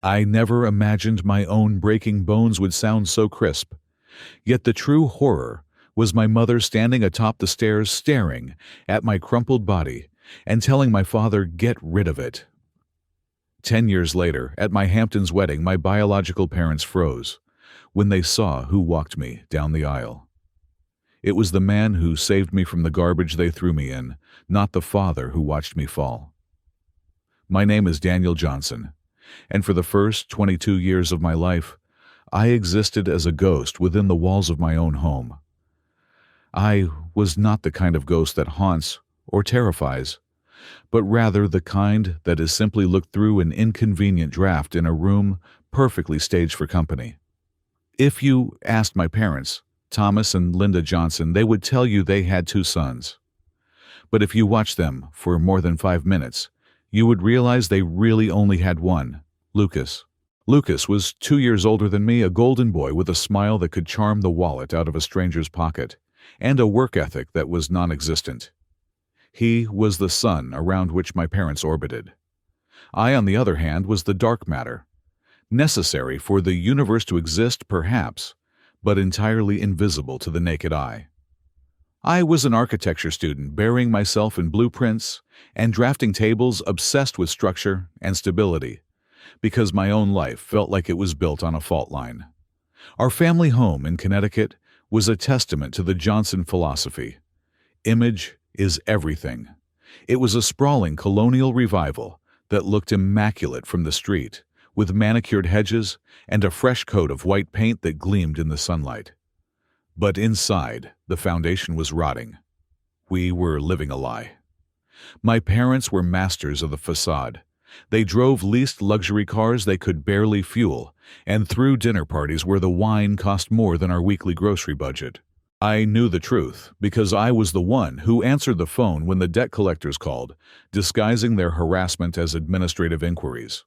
I never imagined my own breaking bones would sound so crisp. Yet the true horror was my mother standing atop the stairs staring at my crumpled body and telling my father, "Get rid of it." 10 years later, at my Hamptons wedding, my biological parents froze when they saw who walked me down the aisle. It was the man who saved me from the garbage they threw me in, not the father who watched me fall. My name is Daniel Johnson, and for the first 22 years of my life, I existed as a ghost within the walls of my own home. I was not the kind of ghost that haunts or terrifies, but rather the kind that is simply looked through an inconvenient draft in a room perfectly staged for company. If you asked my parents, Thomas and Linda Johnson, they would tell you they had 2 sons. But if you watched them for more than 5 minutes, you would realize they really only had one, Lucas. Lucas was 2 years older than me, a golden boy with a smile that could charm the wallet out of a stranger's pocket, and a work ethic that was non-existent. He was the sun around which my parents orbited. I, on the other hand, was the dark matter, necessary for the universe to exist, perhaps, but entirely invisible to the naked eye. I was an architecture student, burying myself in blueprints and drafting tables, obsessed with structure and stability, because my own life felt like it was built on a fault line. Our family home in Connecticut was a testament to the Johnson philosophy. Image is everything. It was a sprawling colonial revival that looked immaculate from the street, with manicured hedges and a fresh coat of white paint that gleamed in the sunlight. But inside, the foundation was rotting. We were living a lie. My parents were masters of the facade. They drove leased luxury cars they could barely fuel, and threw dinner parties where the wine cost more than our weekly grocery budget. I knew the truth because I was the one who answered the phone when the debt collectors called, disguising their harassment as administrative inquiries.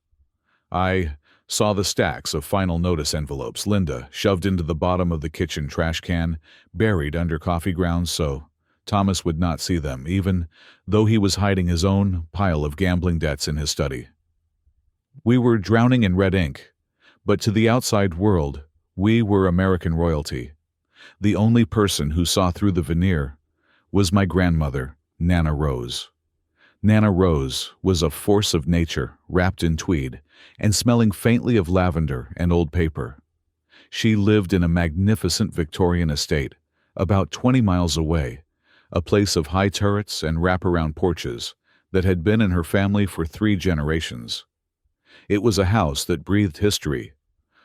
I saw the stacks of final notice envelopes Linda shoved into the bottom of the kitchen trash can, buried under coffee grounds so Thomas would not see them, even though he was hiding his own pile of gambling debts in his study. We were drowning in red ink, but to the outside world, we were American royalty. The only person who saw through the veneer was my grandmother, Nana Rose. Nana Rose was a force of nature, wrapped in tweed, and smelling faintly of lavender and old paper. She lived in a magnificent Victorian estate, about 20 miles away, a place of high turrets and wraparound porches that had been in her family for 3 generations. It was a house that breathed history.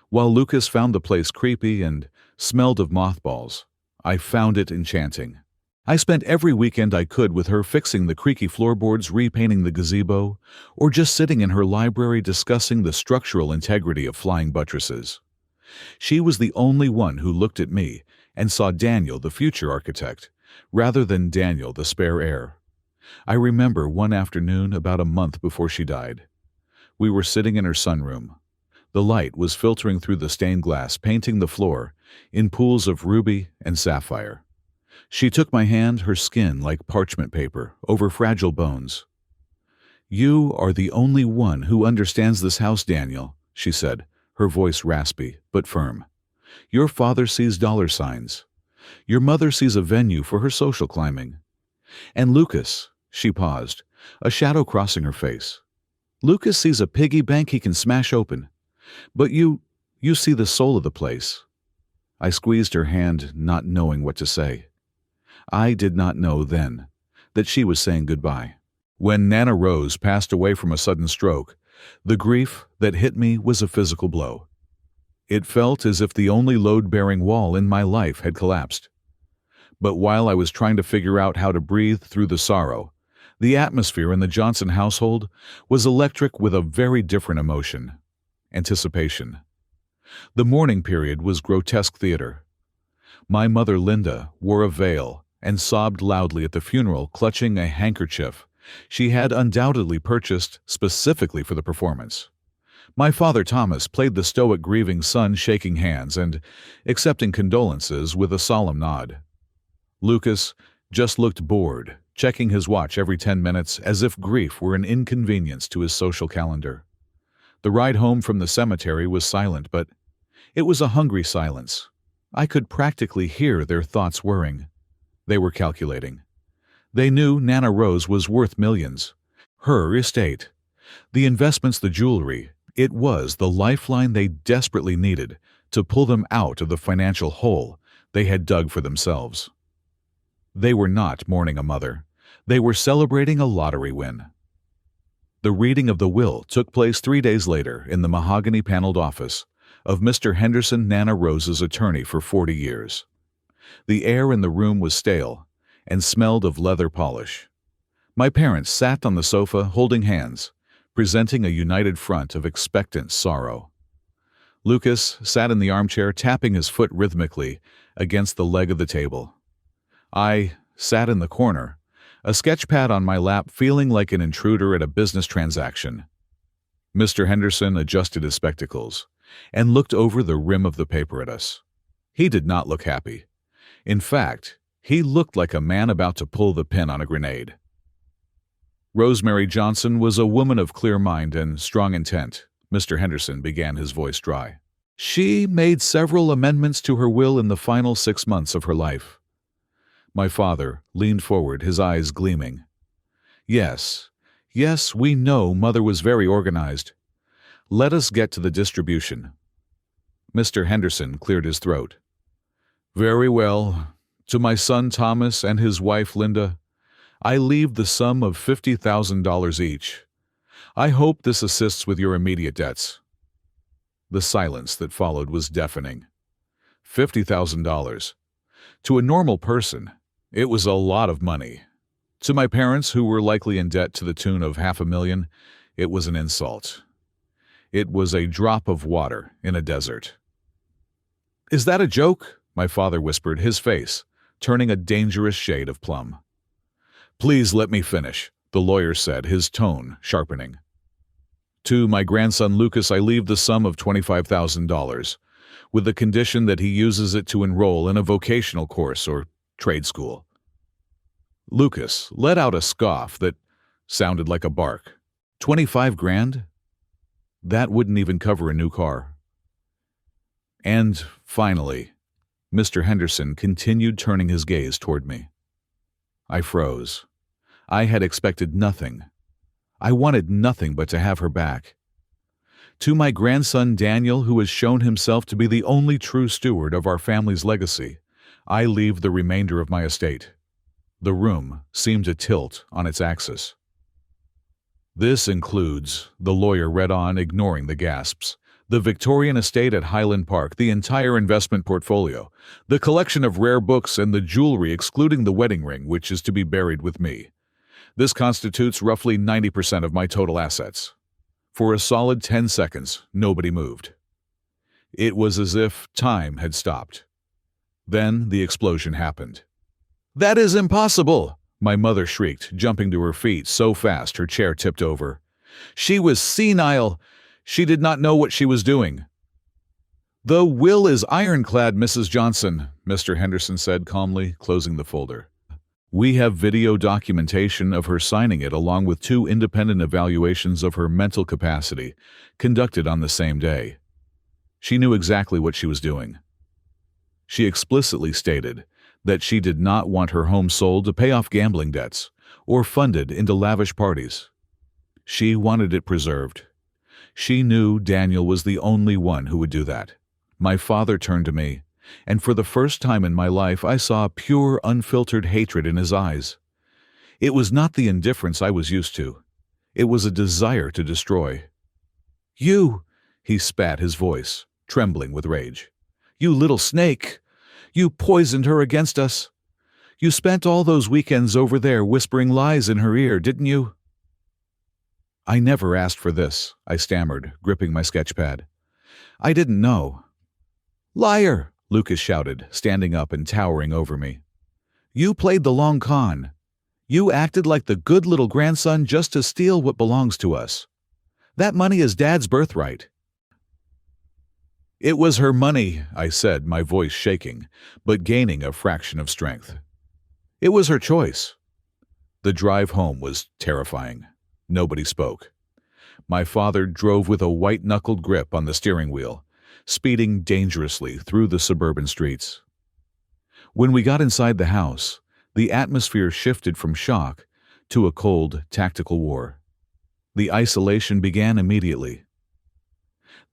While Lucas found the place creepy and smelled of mothballs, I found it enchanting. I spent every weekend I could with her, fixing the creaky floorboards, repainting the gazebo, or just sitting in her library discussing the structural integrity of flying buttresses. She was the only one who looked at me and saw Daniel, the future architect, rather than Daniel, the spare heir. I remember one afternoon about a month before she died. We were sitting in her sunroom. The light was filtering through the stained glass, painting the floor in pools of ruby and sapphire. She took my hand, her skin like parchment paper, over fragile bones. "You are the only one who understands this house, Daniel," she said, her voice raspy but firm. "Your father sees dollar signs. Your mother sees a venue for her social climbing. And Lucas," she paused, a shadow crossing her face. "Lucas sees a piggy bank he can smash open. But you see the soul of the place." I squeezed her hand, not knowing what to say. I did not know then that she was saying goodbye. When Nana Rose passed away from a sudden stroke, the grief that hit me was a physical blow. It felt as if the only load-bearing wall in my life had collapsed. But while I was trying to figure out how to breathe through the sorrow, the atmosphere in the Johnson household was electric with a very different emotion: anticipation. The mourning period was grotesque theater. My mother, Linda, wore a veil and sobbed loudly at the funeral, clutching a handkerchief she had undoubtedly purchased specifically for the performance. My father, Thomas, played the stoic grieving son, shaking hands and accepting condolences with a solemn nod. Lucas just looked bored, checking his watch every 10 minutes as if grief were an inconvenience to his social calendar. The ride home from the cemetery was silent, but it was a hungry silence. I could practically hear their thoughts whirring. They were calculating. They knew Nana Rose was worth millions. Her estate, the investments, the jewelry, it was the lifeline they desperately needed to pull them out of the financial hole they had dug for themselves. They were not mourning a mother. They were celebrating a lottery win. The reading of the will took place 3 days later in the mahogany-paneled office of Mr. Henderson, Nana Rose's attorney for 40 years. The air in the room was stale and smelled of leather polish. My parents sat on the sofa holding hands, presenting a united front of expectant sorrow. Lucas sat in the armchair, tapping his foot rhythmically against the leg of the table. I sat in the corner, a sketchpad on my lap, feeling like an intruder at a business transaction. Mr. Henderson adjusted his spectacles and looked over the rim of the paper at us. He did not look happy. In fact, he looked like a man about to pull the pin on a grenade. Rosemary Johnson was a woman of clear mind and strong intent. Mr. Henderson began, his voice dry. She made several amendments to her will in the final 6 months of her life. My father leaned forward, his eyes gleaming. Yes, we know Mother was very organized. Let us get to the distribution. Mr. Henderson cleared his throat. Very well. To my son Thomas and his wife Linda, I leave the sum of $50,000 each. I hope this assists with your immediate debts. The silence that followed was deafening. $50,000. To a normal person, it was a lot of money. To my parents, who were likely in debt to the tune of $500,000, it was an insult. It was a drop of water in a desert. Is that a joke? My father whispered, his face turning a dangerous shade of plum. Please let me finish, the lawyer said, his tone sharpening. To my grandson Lucas, I leave the sum of $25,000, with the condition that he uses it to enroll in a vocational course or trade school. Lucas let out a scoff that sounded like a bark. 25 grand? That wouldn't even cover a new car. And finally, Mr. Henderson continued, turning his gaze toward me. I froze. I had expected nothing. I wanted nothing but to have her back. To my grandson Daniel, who has shown himself to be the only true steward of our family's legacy, I leave the remainder of my estate. The room seemed to tilt on its axis. This includes, the lawyer read on, ignoring the gasps, the Victorian estate at Highland Park, the entire investment portfolio, the collection of rare books, and the jewelry, excluding the wedding ring, which is to be buried with me. This constitutes roughly 90% of my total assets. For a solid 10 seconds, nobody moved. It was as if time had stopped. Then the explosion happened. That is impossible! My mother shrieked, jumping to her feet so fast her chair tipped over. She was senile. She did not know what she was doing. The will is ironclad, Mrs. Johnson, Mr. Henderson said calmly, closing the folder. We have video documentation of her signing it, along with 2 independent evaluations of her mental capacity, conducted on the same day. She knew exactly what she was doing. She explicitly stated that she did not want her home sold to pay off gambling debts or funded into lavish parties. She wanted it preserved. She knew Daniel was the only one who would do that. My father turned to me, and for the first time in my life I saw pure, unfiltered hatred in his eyes. It was not the indifference I was used to. It was a desire to destroy. You, he spat, his voice trembling with rage. You little snake! You poisoned her against us. You spent all those weekends over there whispering lies in her ear, didn't you? I never asked for this, I stammered, gripping my sketchpad. I didn't know. Liar! Lucas shouted, standing up and towering over me. You played the long con. You acted like the good little grandson just to steal what belongs to us. That money is Dad's birthright. It was her money, I said, my voice shaking, but gaining a fraction of strength. It was her choice. The drive home was terrifying. Nobody spoke. My father drove with a white-knuckled grip on the steering wheel, speeding dangerously through the suburban streets. When we got inside the house, the atmosphere shifted from shock to a cold, tactical war. The isolation began immediately.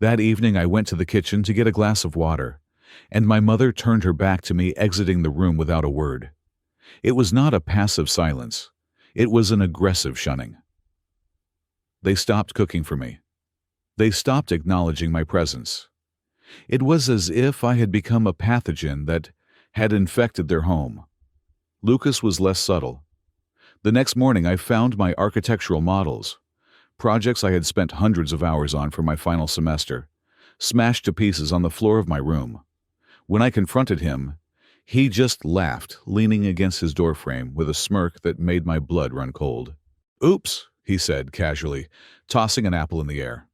That evening I went to the kitchen to get a glass of water, and my mother turned her back to me, exiting the room without a word. It was not a passive silence. It was an aggressive shunning. They stopped cooking for me. They stopped acknowledging my presence. It was as if I had become a pathogen that had infected their home. Lucas was less subtle. The next morning I found my architectural models, projects I had spent hundreds of hours on for my final semester, smashed to pieces on the floor of my room. When I confronted him, he just laughed, leaning against his doorframe with a smirk that made my blood run cold. "Oops," he said casually, tossing an apple in the air.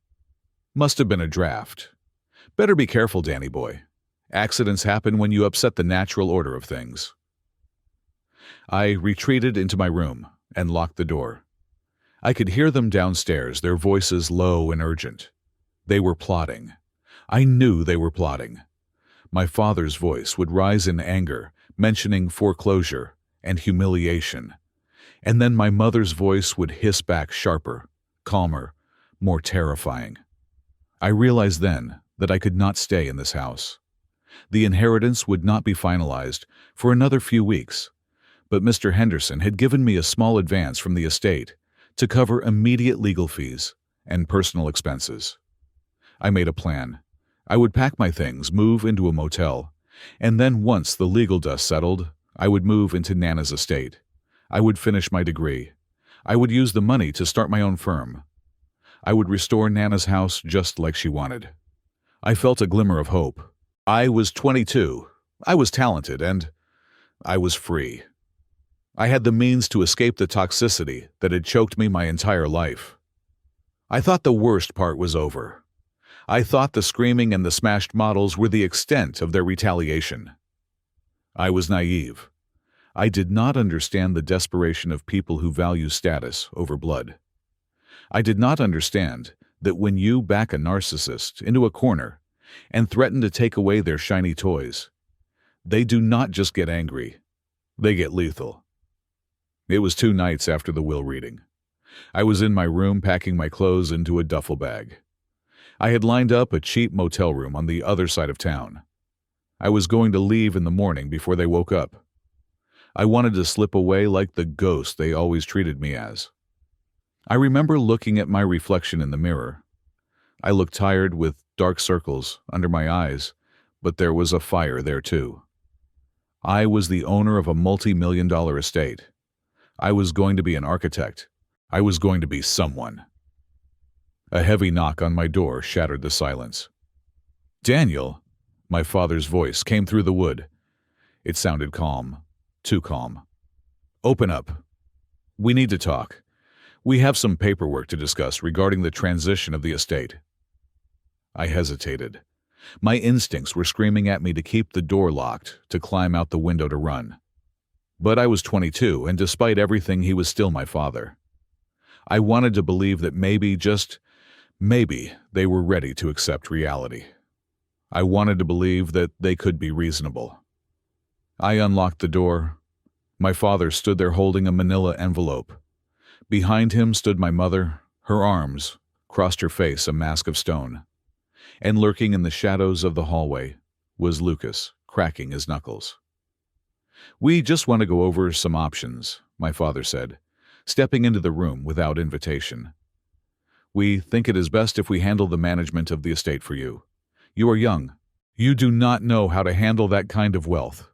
"Must have been a draft. Better be careful, Danny boy. Accidents happen when you upset the natural order of things." I retreated into my room and locked the door. I could hear them downstairs, their voices low and urgent. They were plotting. I knew they were plotting. My father's voice would rise in anger, mentioning foreclosure and humiliation. And then my mother's voice would hiss back sharper, calmer, more terrifying. I realized then that I could not stay in this house. The inheritance would not be finalized for another few weeks, but Mr. Henderson had given me a small advance from the estate to cover immediate legal fees and personal expenses. I made a plan. I would pack my things, move into a motel, and then once the legal dust settled, I would move into Nana's estate. I would finish my degree. I would use the money to start my own firm. I would restore Nana's house just like she wanted. I felt a glimmer of hope. I was 22. I was talented, and I was free. I had the means to escape the toxicity that had choked me my entire life. I thought the worst part was over. I thought the screaming and the smashed models were the extent of their retaliation. I was naive. I did not understand the desperation of people who value status over blood. I did not understand that when you back a narcissist into a corner and threaten to take away their shiny toys, they do not just get angry, they get lethal. It was 2 nights after the will reading. I was in my room packing my clothes into a duffel bag. I had lined up a cheap motel room on the other side of town. I was going to leave in the morning before they woke up. I wanted to slip away like the ghost they always treated me as. I remember looking at my reflection in the mirror. I looked tired with dark circles under my eyes, but there was a fire there too. I was the owner of a multi-million-dollar estate. I was going to be an architect. I was going to be someone. A heavy knock on my door shattered the silence. "Daniel," my father's voice came through the wood. It sounded calm, too calm. "Open up. We need to talk. We have some paperwork to discuss regarding the transition of the estate." I hesitated. My instincts were screaming at me to keep the door locked, to climb out the window to run. But I was 22, and despite everything, he was still my father. I wanted to believe that maybe, just maybe, they were ready to accept reality. I wanted to believe that they could be reasonable. I unlocked the door. My father stood there holding a manila envelope. Behind him stood my mother, her arms crossed her face, a mask of stone. And lurking in the shadows of the hallway was Lucas, cracking his knuckles. "We just want to go over some options," my father said, stepping into the room without invitation. "We think it is best if we handle the management of the estate for you. You are young. You do not know how to handle that kind of wealth.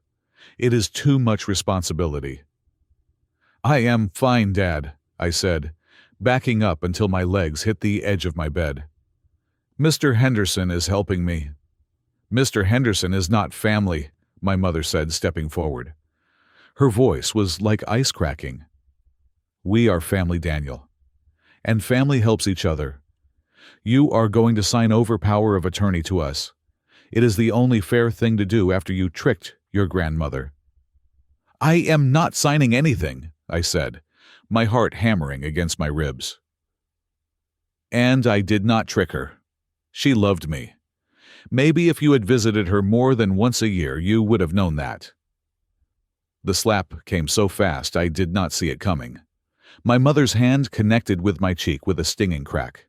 It is too much responsibility." "I am fine, Dad," I said, backing up until my legs hit the edge of my bed. "Mr. Henderson is helping me." "Mr. Henderson is not family," my mother said, stepping forward. Her voice was like ice cracking. "We are family, Daniel. And family helps each other. You are going to sign over power of attorney to us. It is the only fair thing to do after you tricked your grandmother." "I am not signing anything," I said, my heart hammering against my ribs. And I did not trick her. She loved me. Maybe if you had visited her more than once a year, you would have known that. The slap came so fast I did not see it coming. My mother's hand connected with my cheek with a stinging crack.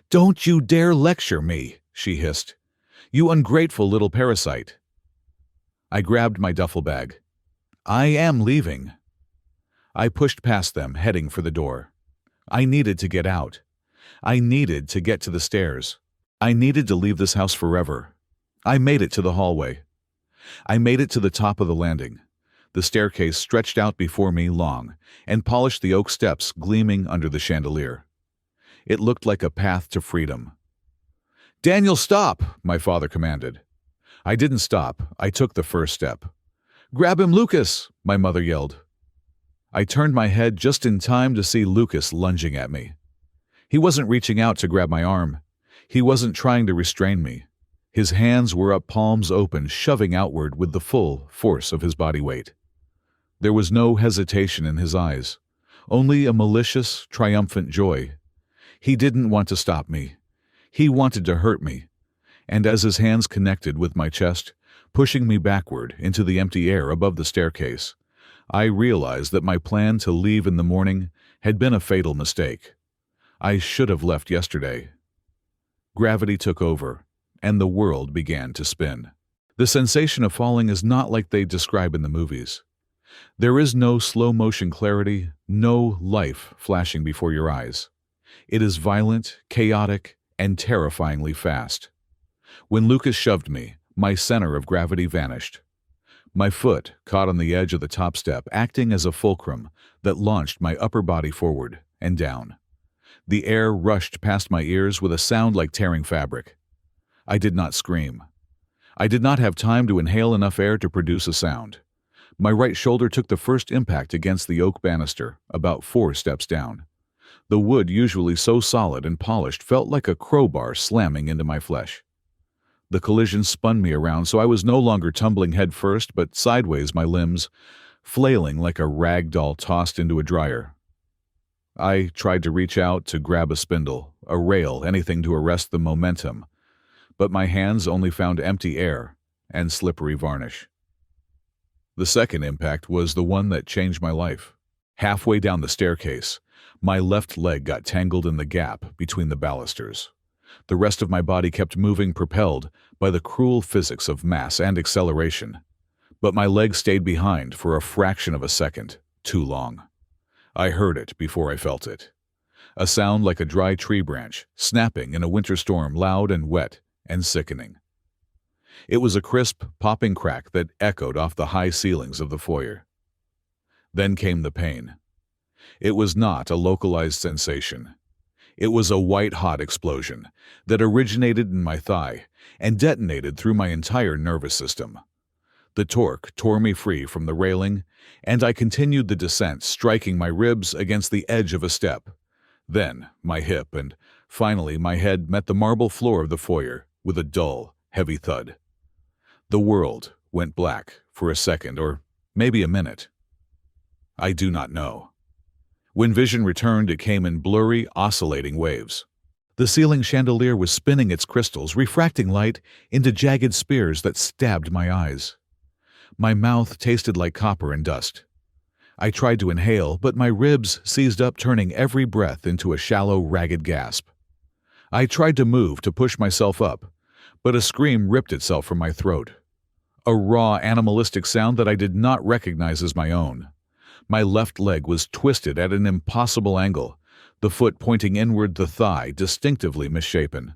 "Don't you dare lecture me," she hissed. "You ungrateful little parasite." I grabbed my duffel bag. "I am leaving." I pushed past them, heading for the door. I needed to get out. I needed to get to the stairs. I needed to leave this house forever. I made it to the hallway. I made it to the top of the landing. The staircase stretched out before me long, and polished the oak steps gleaming under the chandelier. It looked like a path to freedom. "Daniel, stop!" my father commanded. I didn't stop. I took the first step. "Grab him, Lucas!" my mother yelled. I turned my head just in time to see Lucas lunging at me. He wasn't reaching out to grab my arm. He wasn't trying to restrain me. His hands were up, palms open, shoving outward with the full force of his body weight. There was no hesitation in his eyes, only a malicious, triumphant joy. He didn't want to stop me. He wanted to hurt me. And as his hands connected with my chest, pushing me backward into the empty air above the staircase, I realized that my plan to leave in the morning had been a fatal mistake. I should have left yesterday. Gravity took over, and the world began to spin. The sensation of falling is not like they describe in the movies. There is no slow-motion clarity, no life flashing before your eyes. It is violent, chaotic, and terrifyingly fast. When Lucas shoved me, my center of gravity vanished. My foot caught on the edge of the top step, acting as a fulcrum that launched my upper body forward and down. The air rushed past my ears with a sound like tearing fabric. I did not scream. I did not have time to inhale enough air to produce a sound. My right shoulder took the first impact against the oak banister, about 4 steps down. The wood, usually so solid and polished, felt like a crowbar slamming into my flesh. The collision spun me around, so I was no longer tumbling head first, but sideways, my limbs flailing like a rag doll tossed into a dryer. I tried to reach out to grab a spindle, a rail, anything to arrest the momentum, but my hands only found empty air and slippery varnish. The second impact was the one that changed my life. Halfway down the staircase, my left leg got tangled in the gap between the balusters. The rest of my body kept moving, propelled by the cruel physics of mass and acceleration. But my leg stayed behind for a fraction of a second, too long. I heard it before I felt it. A sound like a dry tree branch, snapping in a winter storm, loud and wet and sickening. It was a crisp, popping crack that echoed off the high ceilings of the foyer. Then came the pain. It was not a localized sensation. It was a white-hot explosion that originated in my thigh and detonated through my entire nervous system. The torque tore me free from the railing, and I continued the descent, striking my ribs against the edge of a step. Then my hip, and finally my head met the marble floor of the foyer with a dull, heavy thud. The world went black for a second, or maybe a minute. I do not know. When vision returned, it came in blurry, oscillating waves. The ceiling chandelier was spinning its crystals, refracting light into jagged spears that stabbed my eyes. My mouth tasted like copper and dust. I tried to inhale, but my ribs seized up, turning every breath into a shallow, ragged gasp. I tried to move, to push myself up, but a scream ripped itself from my throat. A raw, animalistic sound that I did not recognize as my own. My left leg was twisted at an impossible angle, the foot pointing inward, the thigh distinctively misshapen.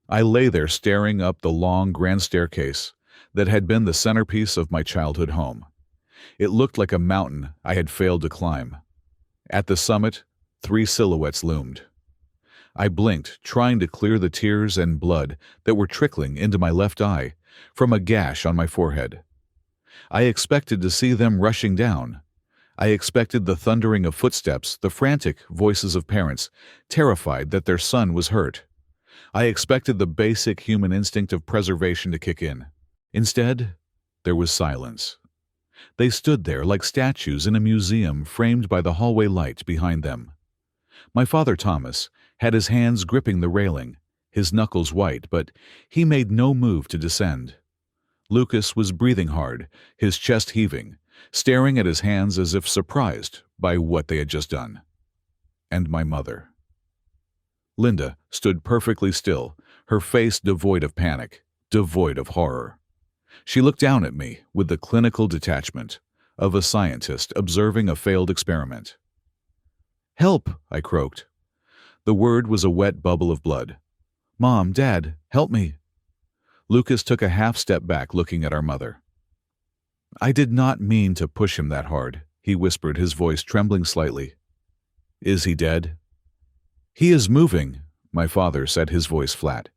I lay there staring up the long, grand staircase that had been the centerpiece of my childhood home. It looked like a mountain I had failed to climb. At the summit, 3 silhouettes loomed. I blinked, trying to clear the tears and blood that were trickling into my left eye from a gash on my forehead. I expected to see them rushing down. I expected the thundering of footsteps, the frantic voices of parents, terrified that their son was hurt. I expected the basic human instinct of preservation to kick in. Instead, there was silence. They stood there like statues in a museum, framed by the hallway light behind them. My father Thomas, had his hands gripping the railing, his knuckles white, but he made no move to descend. Lucas was breathing hard, his chest heaving, staring at his hands as if surprised by what they had just done. And my mother. Linda stood perfectly still, her face devoid of panic, devoid of horror. She looked down at me with the clinical detachment of a scientist observing a failed experiment. "Help!" I croaked. The word was a wet bubble of blood. "Mom, Dad, help me!" Lucas took a half-step back, looking at our mother. "I did not mean to push him that hard," he whispered, his voice trembling slightly. "Is he dead?" "He is moving," my father said, his voice flat.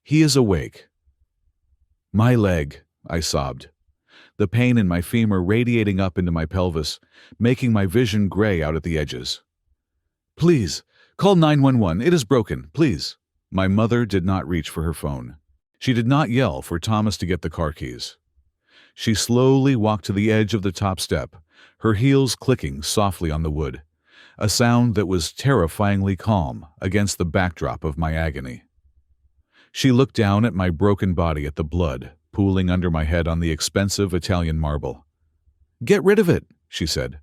"He is awake." "My leg," I sobbed, the pain in my femur radiating up into my pelvis, making my vision gray out at the edges. "Please, call 911. It is broken, please." My mother did not reach for her phone. She did not yell for Thomas to get the car keys. She slowly walked to the edge of the top step, her heels clicking softly on the wood, a sound that was terrifyingly calm against the backdrop of my agony. She looked down at my broken body, at the blood pooling under my head on the expensive Italian marble. "Get rid of it," she said.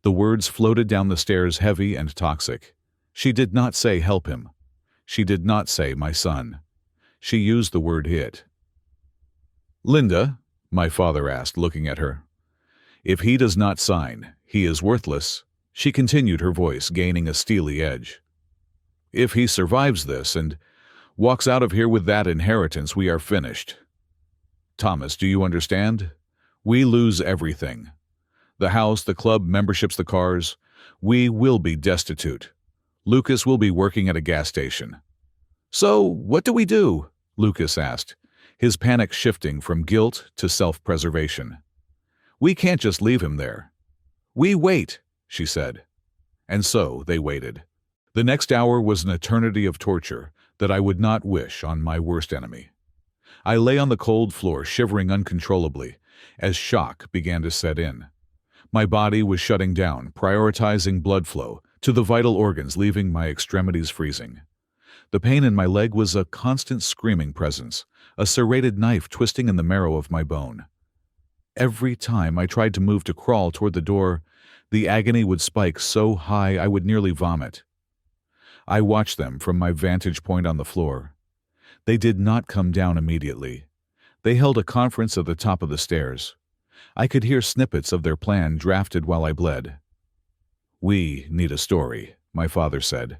The words floated down the stairs, heavy and toxic. She did not say help him. She did not say my son. She used the word hit. "Linda," my father asked, looking at her. "If he does not sign, he is worthless," she continued, her voice gaining a steely edge. "If he survives this and walks out of here with that inheritance, we are finished. Thomas, do you understand? We lose everything. The house, the club memberships, the cars. We will be destitute. Lucas will be working at a gas station." "So, what do we do?" Lucas asked, his panic shifting from guilt to self-preservation. "We can't just leave him there." "We wait," she said. And so they waited. The next hour was an eternity of torture that I would not wish on my worst enemy. I lay on the cold floor, shivering uncontrollably, as shock began to set in. My body was shutting down, prioritizing blood flow to the vital organs, leaving my extremities freezing. The pain in my leg was a constant screaming presence, a serrated knife twisting in the marrow of my bone. Every time I tried to move to crawl toward the door, the agony would spike so high I would nearly vomit. I watched them from my vantage point on the floor. They did not come down immediately. They held a conference at the top of the stairs. I could hear snippets of their plan drafted while I bled. "We need a story," my father said.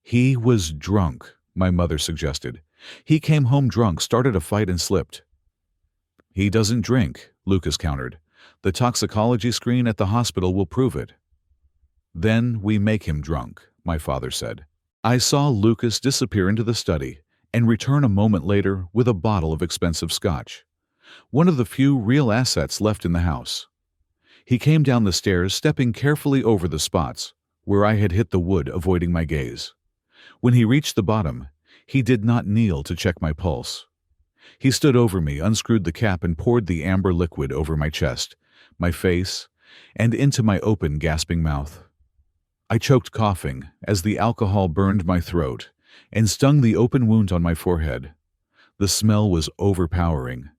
"He was drunk," my mother suggested. "He came home drunk, started a fight and slipped." "He doesn't drink," Lucas countered. "The toxicology screen at the hospital will prove it." "Then we make him drunk," my father said. I saw Lucas disappear into the study and return a moment later with a bottle of expensive scotch, one of the few real assets left in the house. He came down the stairs, stepping carefully over the spots where I had hit the wood, avoiding my gaze. When he reached the bottom, he did not kneel to check my pulse. He stood over me, unscrewed the cap, and poured the amber liquid over my chest, my face, and into my open, gasping mouth. I choked, coughing, as the alcohol burned my throat and stung the open wound on my forehead. The smell was overpowering.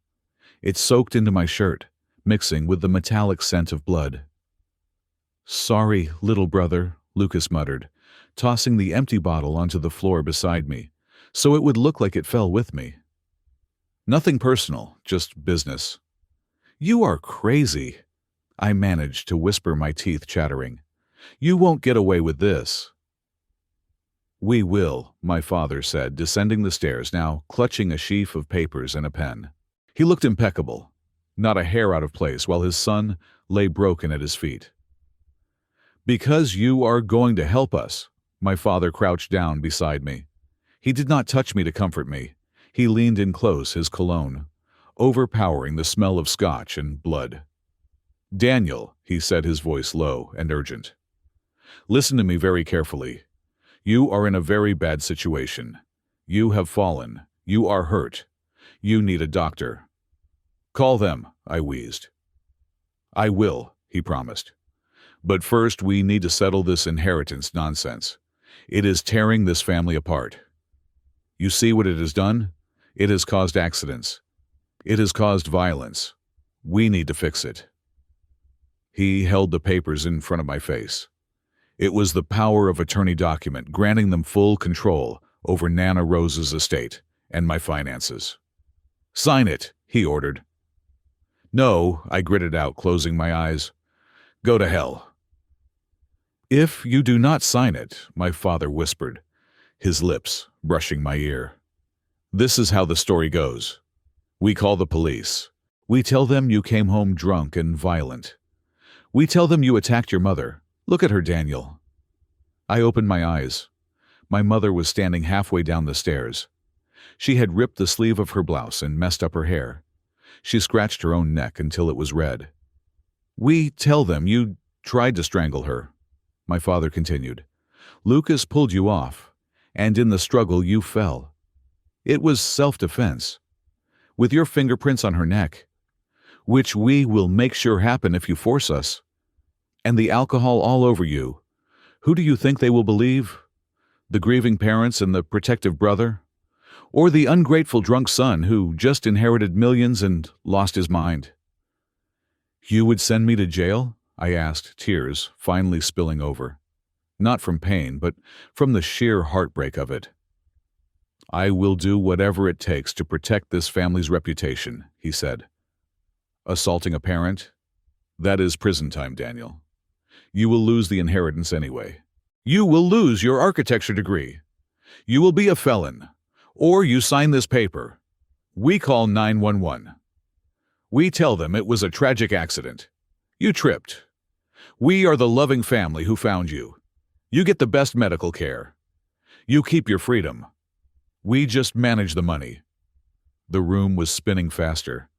It soaked into my shirt, mixing with the metallic scent of blood. "Sorry, little brother," Lucas muttered, tossing the empty bottle onto the floor beside me, so it would look like it fell with me. "Nothing personal, just business." "You are crazy," I managed to whisper, my teeth chattering. "You won't get away with this." "We will," my father said, descending the stairs, now clutching a sheaf of papers and a pen. He looked impeccable, not a hair out of place, while his son lay broken at his feet. "Because you are going to help us." My father crouched down beside me. He did not touch me to comfort me. He leaned in close, his cologne overpowering the smell of scotch and blood. "Daniel," he said, his voice low and urgent. "Listen to me very carefully. You are in a very bad situation. You have fallen. You are hurt. You need a doctor." "Call them," I wheezed. "I will," he promised. "But first we need to settle this inheritance nonsense. It is tearing this family apart. You see what it has done? It has caused accidents. It has caused violence. We need to fix it." He held the papers in front of my face. It was the power of attorney document granting them full control over Nana Rose's estate and my finances. "Sign it," he ordered. "No," I gritted out, closing my eyes. "Go to hell." "If you do not sign it," my father whispered, his lips brushing my ear, "this is how the story goes. We call the police. We tell them you came home drunk and violent. We tell them you attacked your mother. Look at her, Daniel." I opened my eyes. My mother was standing halfway down the stairs. She had ripped the sleeve of her blouse and messed up her hair. She scratched her own neck until it was red. "We tell them you tried to strangle her," my father continued. "Lucas pulled you off, and in the struggle you fell. It was self-defense. With your fingerprints on her neck, which we will make sure happen if you force us, and the alcohol all over you, who do you think they will believe? The grieving parents and the protective brother? Or the ungrateful drunk son who just inherited millions and lost his mind?" "You would send me to jail?" I asked, tears finally spilling over. Not from pain, but from the sheer heartbreak of it. "I will do whatever it takes to protect this family's reputation," he said. "Assaulting a parent? That is prison time, Daniel. You will lose the inheritance anyway. You will lose your architecture degree. You will be a felon. Or you sign this paper. We call 911. We tell them it was a tragic accident. You tripped. We are the loving family who found you. You get the best medical care. You keep your freedom. We just manage the money." The room was spinning faster.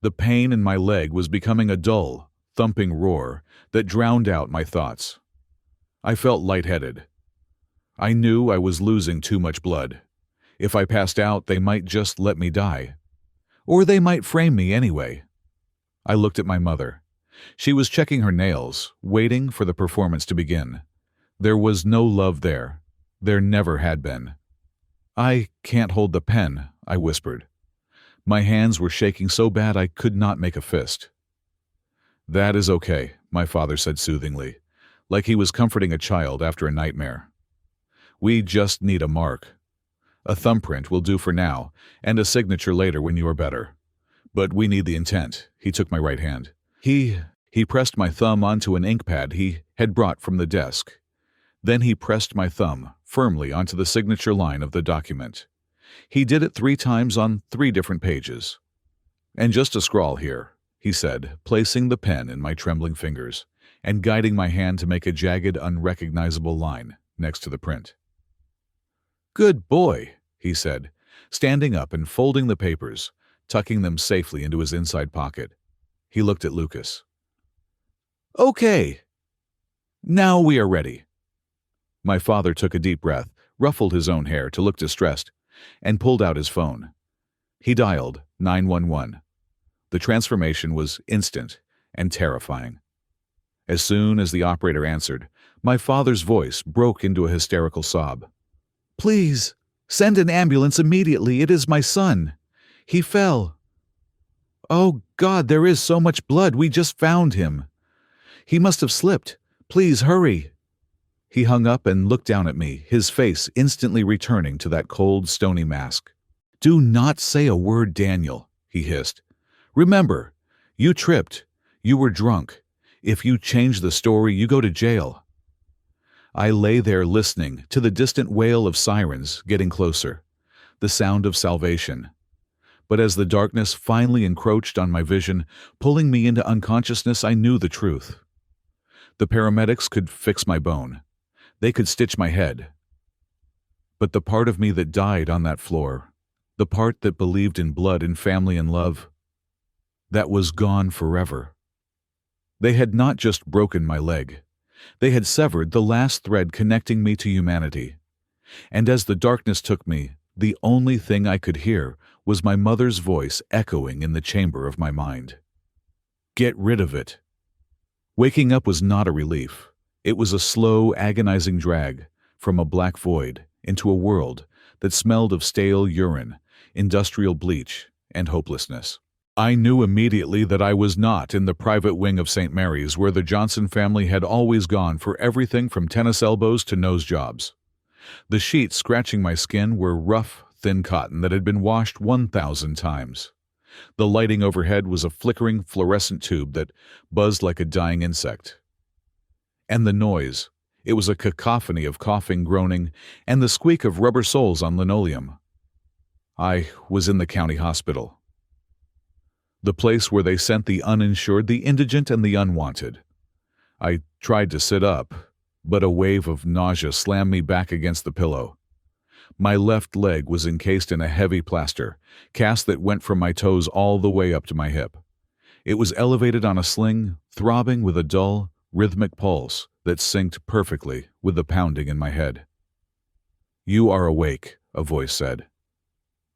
The pain in my leg was becoming a dull, thumping roar that drowned out my thoughts. I felt lightheaded. I knew I was losing too much blood. If I passed out, they might just let me die. Or they might frame me anyway. I looked at my mother. She was checking her nails, waiting for the performance to begin. There was no love there. There never had been. "I can't hold the pen," I whispered. My hands were shaking so bad I could not make a fist. "That is okay," my father said soothingly, like he was comforting a child after a nightmare. "We just need a mark. A thumbprint will do for now, and a signature later when you are better. But we need the intent." He took my right hand. He pressed my thumb onto an ink pad he had brought from the desk. Then he pressed my thumb firmly onto the signature line of the document. He did it 3 times on 3 different pages. "And just a scrawl here," he said, placing the pen in my trembling fingers and guiding my hand to make a jagged, unrecognizable line next to the print. "Good boy," he said, standing up and folding the papers, tucking them safely into his inside pocket. He looked at Lucas. "Okay. Now we are ready." My father took a deep breath, ruffled his own hair to look distressed, and pulled out his phone. He dialed 911. The transformation was instant and terrifying. As soon as the operator answered, my father's voice broke into a hysterical sob. "Please, send an ambulance immediately. It is my son. He fell. Oh, God, there is so much blood. We just found him. He must have slipped. Please, hurry." He hung up and looked down at me, his face instantly returning to that cold, stony mask. "Do not say a word, Daniel," he hissed. "Remember, you tripped. You were drunk. If you change the story, you go to jail." I lay there listening to the distant wail of sirens getting closer, the sound of salvation. But as the darkness finally encroached on my vision, pulling me into unconsciousness, I knew the truth. The paramedics could fix my bone. They could stitch my head. But the part of me that died on that floor, the part that believed in blood and family and love, that was gone forever. They had not just broken my leg. They had severed the last thread connecting me to humanity. And as the darkness took me, the only thing I could hear was my mother's voice echoing in the chamber of my mind. "Get rid of it." Waking up was not a relief. It was a slow, agonizing drag, from a black void into a world that smelled of stale urine, industrial bleach, and hopelessness. I knew immediately that I was not in the private wing of St. Mary's where the Johnson family had always gone for everything from tennis elbows to nose jobs. The sheets scratching my skin were rough, thin cotton that had been washed 1,000 times. The lighting overhead was a flickering fluorescent tube that buzzed like a dying insect. And the noise, it was a cacophony of coughing, groaning, and the squeak of rubber soles on linoleum. I was in the county hospital. The place where they sent the uninsured, the indigent, and the unwanted. I tried to sit up, but a wave of nausea slammed me back against the pillow. My left leg was encased in a heavy plaster, cast that went from my toes all the way up to my hip. It was elevated on a sling, throbbing with a dull, rhythmic pulse that synced perfectly with the pounding in my head. "You are awake," a voice said.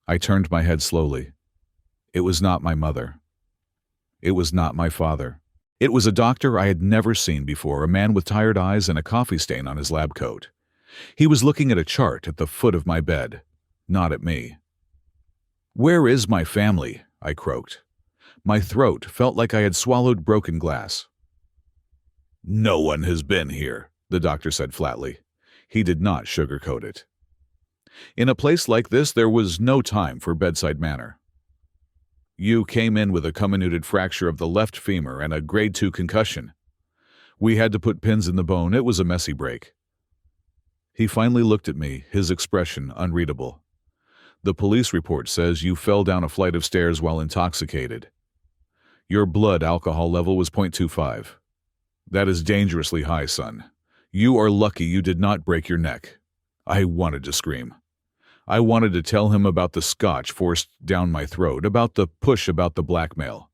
I turned my head slowly. It was not my mother. It was not my father. It was a doctor I had never seen before, a man with tired eyes and a coffee stain on his lab coat. He was looking at a chart at the foot of my bed, not at me. "Where is my family?" I croaked. My throat felt like I had swallowed broken glass. "No one has been here," the doctor said flatly. He did not sugarcoat it. In a place like this, there was no time for bedside manner. "You came in with a comminuted fracture of the left femur and a grade 2 concussion. We had to put pins in the bone. It was a messy break." He finally looked at me, his expression unreadable. "The police report says you fell down a flight of stairs while intoxicated. Your blood alcohol level was 0.25. That is dangerously high, son. You are lucky you did not break your neck." I wanted to scream. I wanted to tell him about the scotch forced down my throat, about the push, about the blackmail.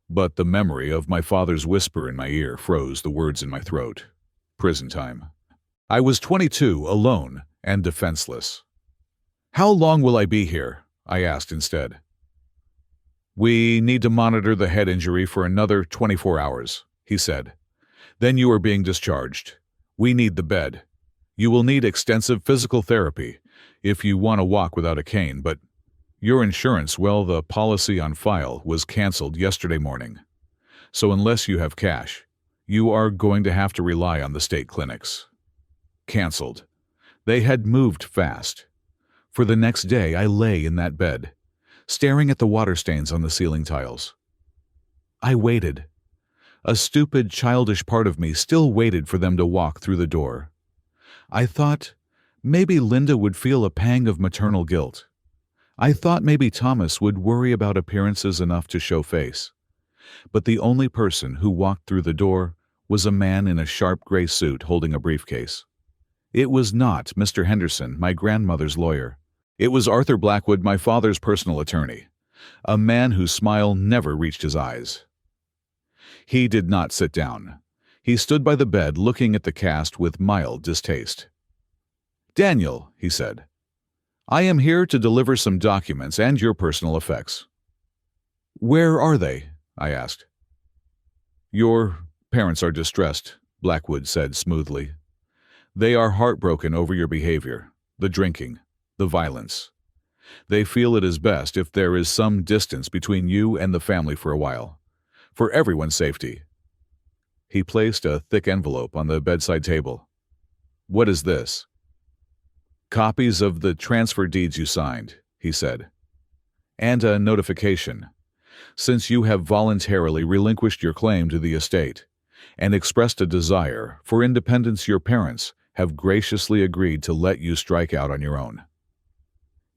But the memory of my father's whisper in my ear froze the words in my throat. Prison time. I was 22, alone, and defenseless. "How long will I be here?" I asked instead. "We need to monitor the head injury for another 24 hours, he said. "Then you are being discharged. We need the bed. You will need extensive physical therapy if you want to walk without a cane, but your insurance, well, the policy on file was canceled yesterday morning. So unless you have cash, you are going to have to rely on the state clinics." Canceled. They had moved fast. For the next day, I lay in that bed, staring at the water stains on the ceiling tiles. I waited. A stupid, childish part of me still waited for them to walk through the door. I thought maybe Linda would feel a pang of maternal guilt. I thought maybe Thomas would worry about appearances enough to show face. But the only person who walked through the door was a man in a sharp gray suit holding a briefcase. It was not Mr. Henderson, my grandmother's lawyer. It was Arthur Blackwood, my father's personal attorney, a man whose smile never reached his eyes. He did not sit down. He stood by the bed looking at the cast with mild distaste. "Daniel," he said, "I am here to deliver some documents and your personal effects." "Where are they?" I asked. "Your parents are distressed," Blackwood said smoothly. "They are heartbroken over your behavior, the drinking, the violence. They feel it is best if there is some distance between you and the family for a while, for everyone's safety." He placed a thick envelope on the bedside table. "What is this?" "Copies of the transfer deeds you signed," he said. "And a notification. Since you have voluntarily relinquished your claim to the estate and expressed a desire for independence, your parents have graciously agreed to let you strike out on your own.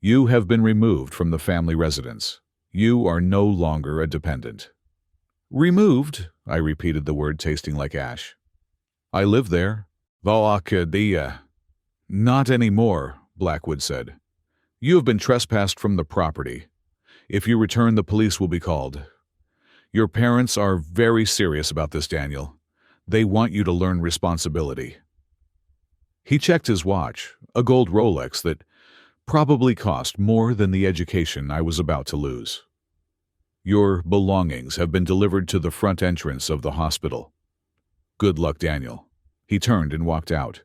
You have been removed from the family residence. You are no longer a dependent." "Removed?" I repeated, the word tasting like ash. "I live there." "Valacadia." "Not anymore," Blackwood said. "You have been trespassed from the property. If you return, the police will be called. Your parents are very serious about this, Daniel. They want you to learn responsibility." He checked his watch, a gold Rolex that probably cost more than the education I was about to lose. "Your belongings have been delivered to the front entrance of the hospital. Good luck, Daniel." He turned and walked out,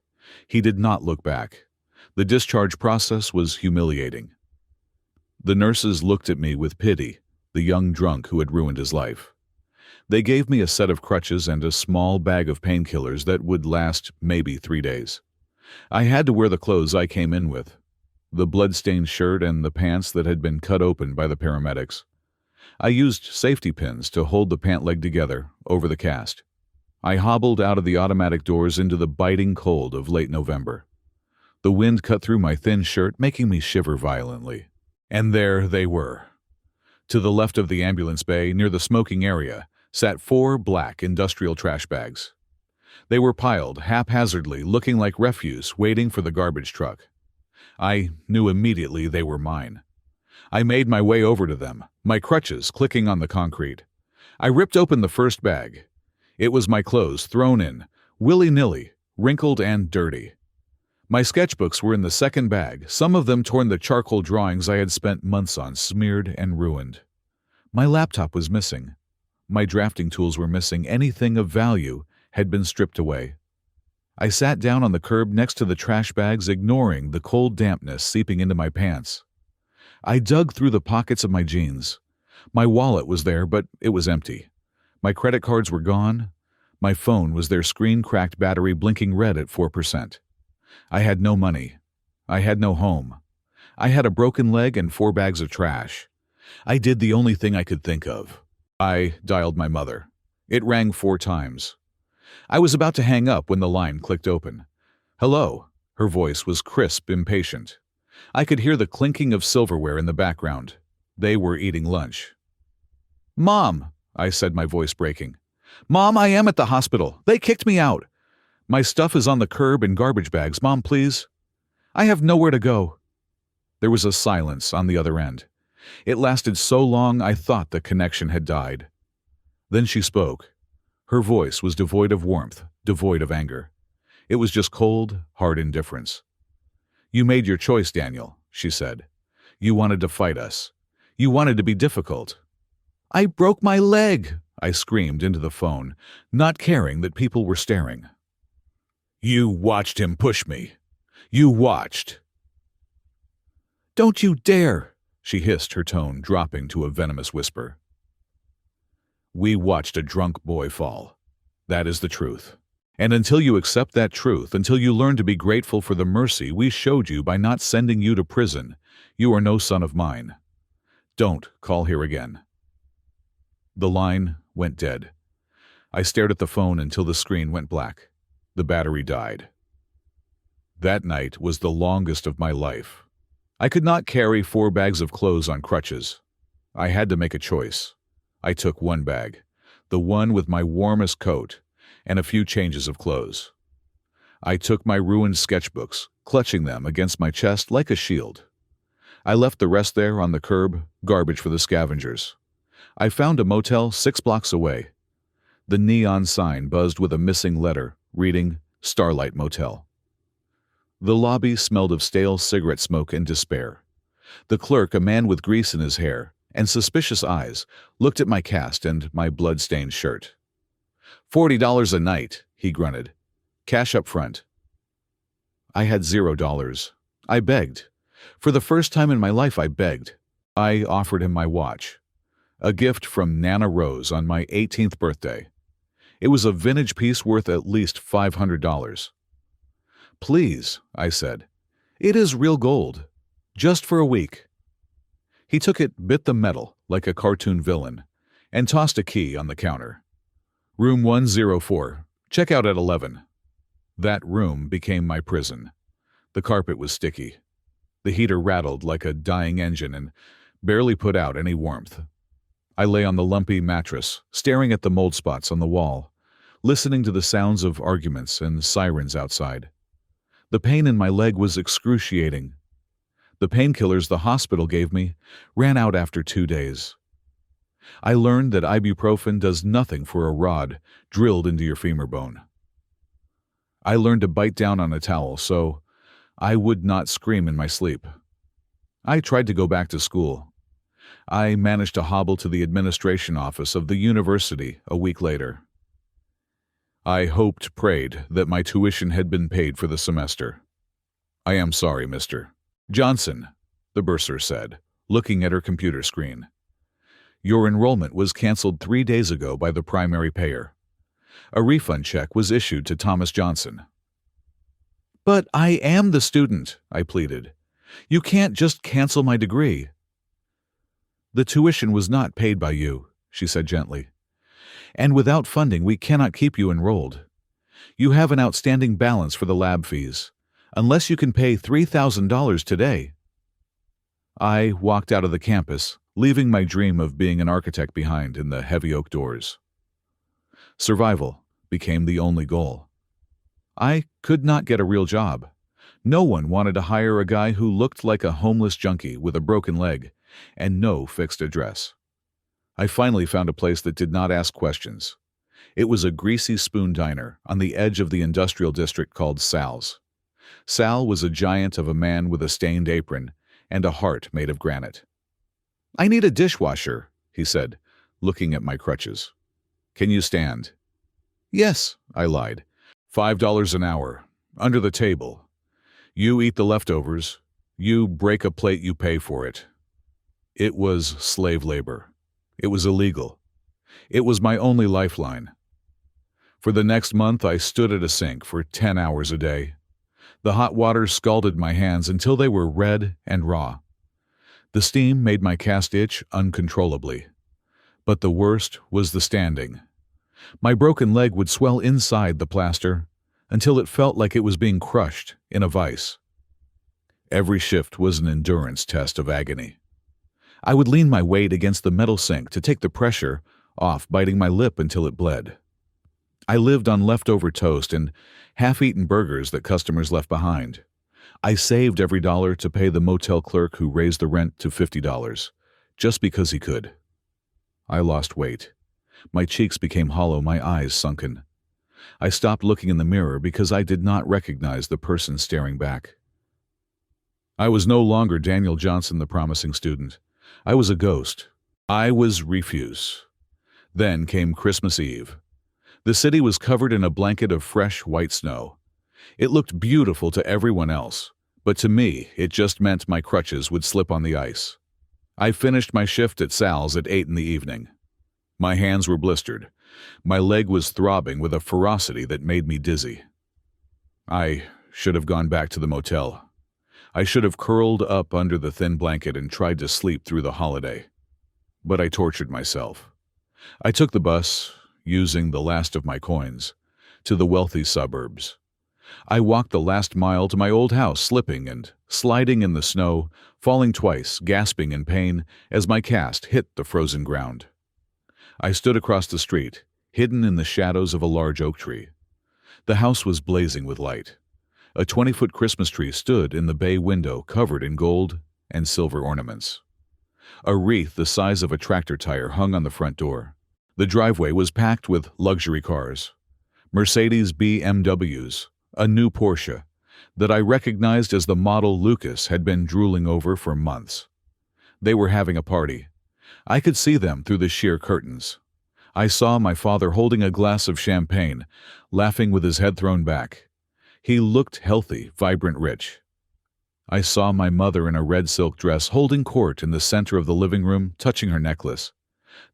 He did not look back. The discharge process was humiliating. The nurses looked at me with pity, the young drunk who had ruined his life. They gave me a set of crutches and a small bag of painkillers that would last maybe 3 days. I had to wear the clothes I came in with, the blood-stained shirt and the pants that had been cut open by the paramedics. I used safety pins to hold the pant leg together over the cast. I hobbled out of the automatic doors into the biting cold of late November. The wind cut through my thin shirt, making me shiver violently. And there they were. To the left of the ambulance bay, near the smoking area, sat 4 black industrial trash bags. They were piled haphazardly, looking like refuse, waiting for the garbage truck. I knew immediately they were mine. I made my way over to them, my crutches clicking on the concrete. I ripped open the first bag. It was my clothes thrown in, willy-nilly, wrinkled and dirty. My sketchbooks were in the second bag, some of them torn, the charcoal drawings I had spent months on, smeared and ruined. My laptop was missing. My drafting tools were missing. Anything of value had been stripped away. I sat down on the curb next to the trash bags, ignoring the cold dampness seeping into my pants. I dug through the pockets of my jeans. My wallet was there, but it was empty. My credit cards were gone. My phone was their screen-cracked battery blinking red at 4%. I had no money. I had no home. I had a broken leg and 4 bags of trash. I did the only thing I could think of. I dialed my mother. It rang 4 times. I was about to hang up when the line clicked open. "Hello." Her voice was crisp, impatient. I could hear the clinking of silverware in the background. They were eating lunch. "Mom," I said, my voice breaking. "Mom, I am at the hospital. They kicked me out. My stuff is on the curb in garbage bags. Mom, please. I have nowhere to go." There was a silence on the other end. It lasted so long I thought the connection had died. Then she spoke. Her voice was devoid of warmth, devoid of anger. It was just cold, hard indifference. "You made your choice, Daniel," she said. "You wanted to fight us. You wanted to be difficult." "I broke my leg," I screamed into the phone, not caring that people were staring. "You watched him push me. You watched." "Don't you dare," she hissed, her tone dropping to a venomous whisper. "We watched a drunk boy fall. That is the truth. And until you accept that truth, until you learn to be grateful for the mercy we showed you by not sending you to prison, you are no son of mine. Don't call here again." The line went dead. I stared at the phone until the screen went black. The battery died. That night was the longest of my life. I could not carry 4 bags of clothes on crutches. I had to make a choice. I took 1 bag, the one with my warmest coat, and a few changes of clothes. I took my ruined sketchbooks, clutching them against my chest like a shield. I left the rest there on the curb, garbage for the scavengers. I found a motel 6 blocks away. The neon sign buzzed with a missing letter, reading Starlight Motel. The lobby smelled of stale cigarette smoke and despair. The clerk, a man with grease in his hair and suspicious eyes, looked at my cast and my blood-stained shirt. $40 a night, he grunted. "Cash up front." I had $0. I begged. For the first time in my life, I begged. I offered him my watch. A gift from Nana Rose on my 18th birthday. It was a vintage piece worth at least $500. "Please," I said. "It is real gold. Just for a week." He took it, bit the metal like a cartoon villain, and tossed a key on the counter. "Room 104. Check out at 11. That room became my prison. The carpet was sticky. The heater rattled like a dying engine and barely put out any warmth. I lay on the lumpy mattress, staring at the mold spots on the wall, listening to the sounds of arguments and sirens outside. The pain in my leg was excruciating. The painkillers the hospital gave me ran out after 2 days. I learned that ibuprofen does nothing for a rod drilled into your femur bone. I learned to bite down on a towel so I would not scream in my sleep. I tried to go back to school. I managed to hobble to the administration office of the university a week later. I hoped, prayed, that my tuition had been paid for the semester. "I am sorry, Mr. Johnson," the bursar said, looking at her computer screen. "Your enrollment was canceled 3 days ago by the primary payer. A refund check was issued to Thomas Johnson." "But I am the student," I pleaded. "You can't just cancel my degree." "The tuition was not paid by you," she said gently. "And without funding, we cannot keep you enrolled. You have an outstanding balance for the lab fees, unless you can pay $3,000 today." I walked out of the campus, leaving my dream of being an architect behind in the heavy oak doors. Survival became the only goal. I could not get a real job. No one wanted to hire a guy who looked like a homeless junkie with a broken leg and no fixed address. I finally found a place that did not ask questions. It was a greasy spoon diner on the edge of the industrial district called Sal's. Sal was a giant of a man with a stained apron and a heart made of granite. "I need a dishwasher," he said, looking at my crutches. "Can you stand?" "Yes," I lied. $5 an hour, under the table. You eat the leftovers. You break a plate, you pay for it. It was slave labor. It was illegal. It was my only lifeline. For the next month, I stood at a sink for 10 hours a day. The hot water scalded my hands until they were red and raw. The steam made my cast itch uncontrollably. But the worst was the standing. My broken leg would swell inside the plaster until it felt like it was being crushed in a vise. Every shift was an endurance test of agony. I would lean my weight against the metal sink to take the pressure off, biting my lip until it bled. I lived on leftover toast and half-eaten burgers that customers left behind. I saved every dollar to pay the motel clerk who raised the rent to $50, just because he could. I lost weight. My cheeks became hollow, my eyes sunken. I stopped looking in the mirror because I did not recognize the person staring back. I was no longer Daniel Johnson, the promising student. I was a ghost. I was refuse. Then came Christmas Eve. The city was covered in a blanket of fresh white snow. It looked beautiful to everyone else, but to me, it just meant my crutches would slip on the ice. I finished my shift at Sal's at 8 in the evening. My hands were blistered. My leg was throbbing with a ferocity that made me dizzy. I should have gone back to the motel. I should have curled up under the thin blanket and tried to sleep through the holiday. But I tortured myself. I took the bus, using the last of my coins, to the wealthy suburbs. I walked the last mile to my old house, slipping and sliding in the snow, falling twice, gasping in pain as my cast hit the frozen ground. I stood across the street, hidden in the shadows of a large oak tree. The house was blazing with light. A 20-foot Christmas tree stood in the bay window covered in gold and silver ornaments. A wreath the size of a tractor tire hung on the front door. The driveway was packed with luxury cars. Mercedes BMWs, a new Porsche, that I recognized as the model Lucas had been drooling over for months. They were having a party. I could see them through the sheer curtains. I saw my father holding a glass of champagne, laughing with his head thrown back. He looked healthy, vibrant, rich. I saw my mother in a red silk dress holding court in the center of the living room, touching her necklace.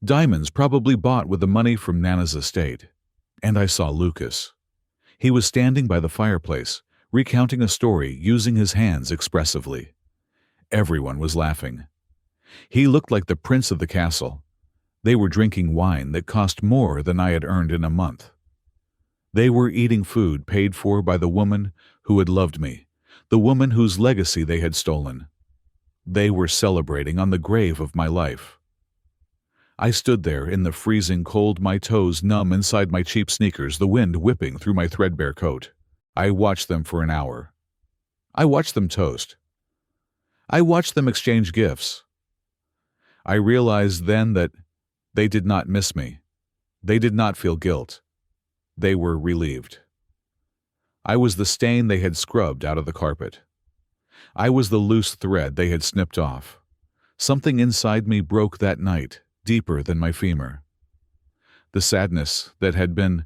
Diamonds probably bought with the money from Nana's estate. And I saw Lucas. He was standing by the fireplace, recounting a story, using his hands expressively. Everyone was laughing. He looked like the prince of the castle. They were drinking wine that cost more than I had earned in a month. They were eating food paid for by the woman who had loved me, the woman whose legacy they had stolen. They were celebrating on the grave of my life. I stood there in the freezing cold, my toes numb inside my cheap sneakers, the wind whipping through my threadbare coat. I watched them for an hour. I watched them toast. I watched them exchange gifts. I realized then that they did not miss me. They did not feel guilt. They were relieved. I was the stain they had scrubbed out of the carpet. I was the loose thread they had snipped off. Something inside me broke that night, deeper than my femur. The sadness that had been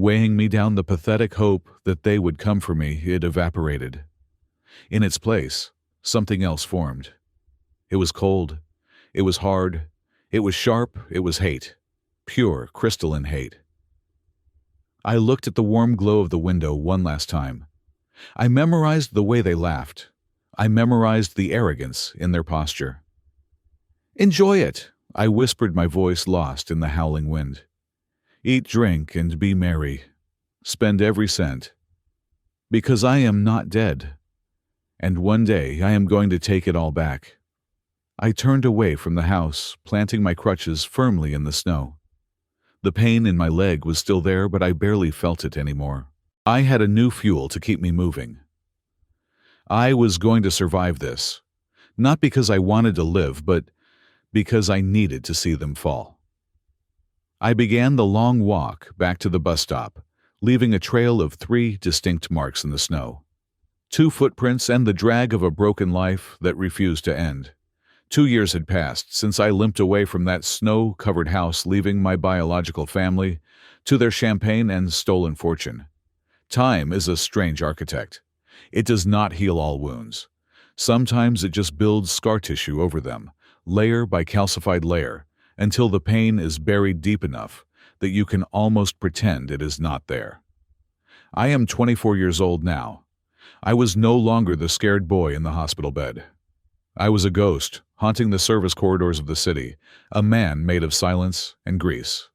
Weighing me down the pathetic hope that they would come for me, it evaporated. In its place, something else formed. It was cold. It was hard. It was sharp. It was hate. Pure, crystalline hate. I looked at the warm glow of the window one last time. I memorized the way they laughed. I memorized the arrogance in their posture. "Enjoy it," I whispered, my voice lost in the howling wind. "Eat, drink, and be merry. Spend every cent. Because I am not dead. And one day I am going to take it all back." I turned away from the house, planting my crutches firmly in the snow. The pain in my leg was still there, but I barely felt it anymore. I had a new fuel to keep me moving. I was going to survive this, not because I wanted to live, but because I needed to see them fall. I began the long walk back to the bus stop, leaving a trail of 3 distinct marks in the snow. 2 footprints and the drag of a broken life that refused to end. 2 years had passed since I limped away from that snow-covered house, leaving my biological family to their champagne and stolen fortune. Time is a strange architect. It does not heal all wounds. Sometimes it just builds scar tissue over them, layer by calcified layer, until the pain is buried deep enough that you can almost pretend it is not there. I am 24 years old now. I was no longer the scared boy in the hospital bed. I was a ghost, haunting the service corridors of the city, a man made of silence and grease.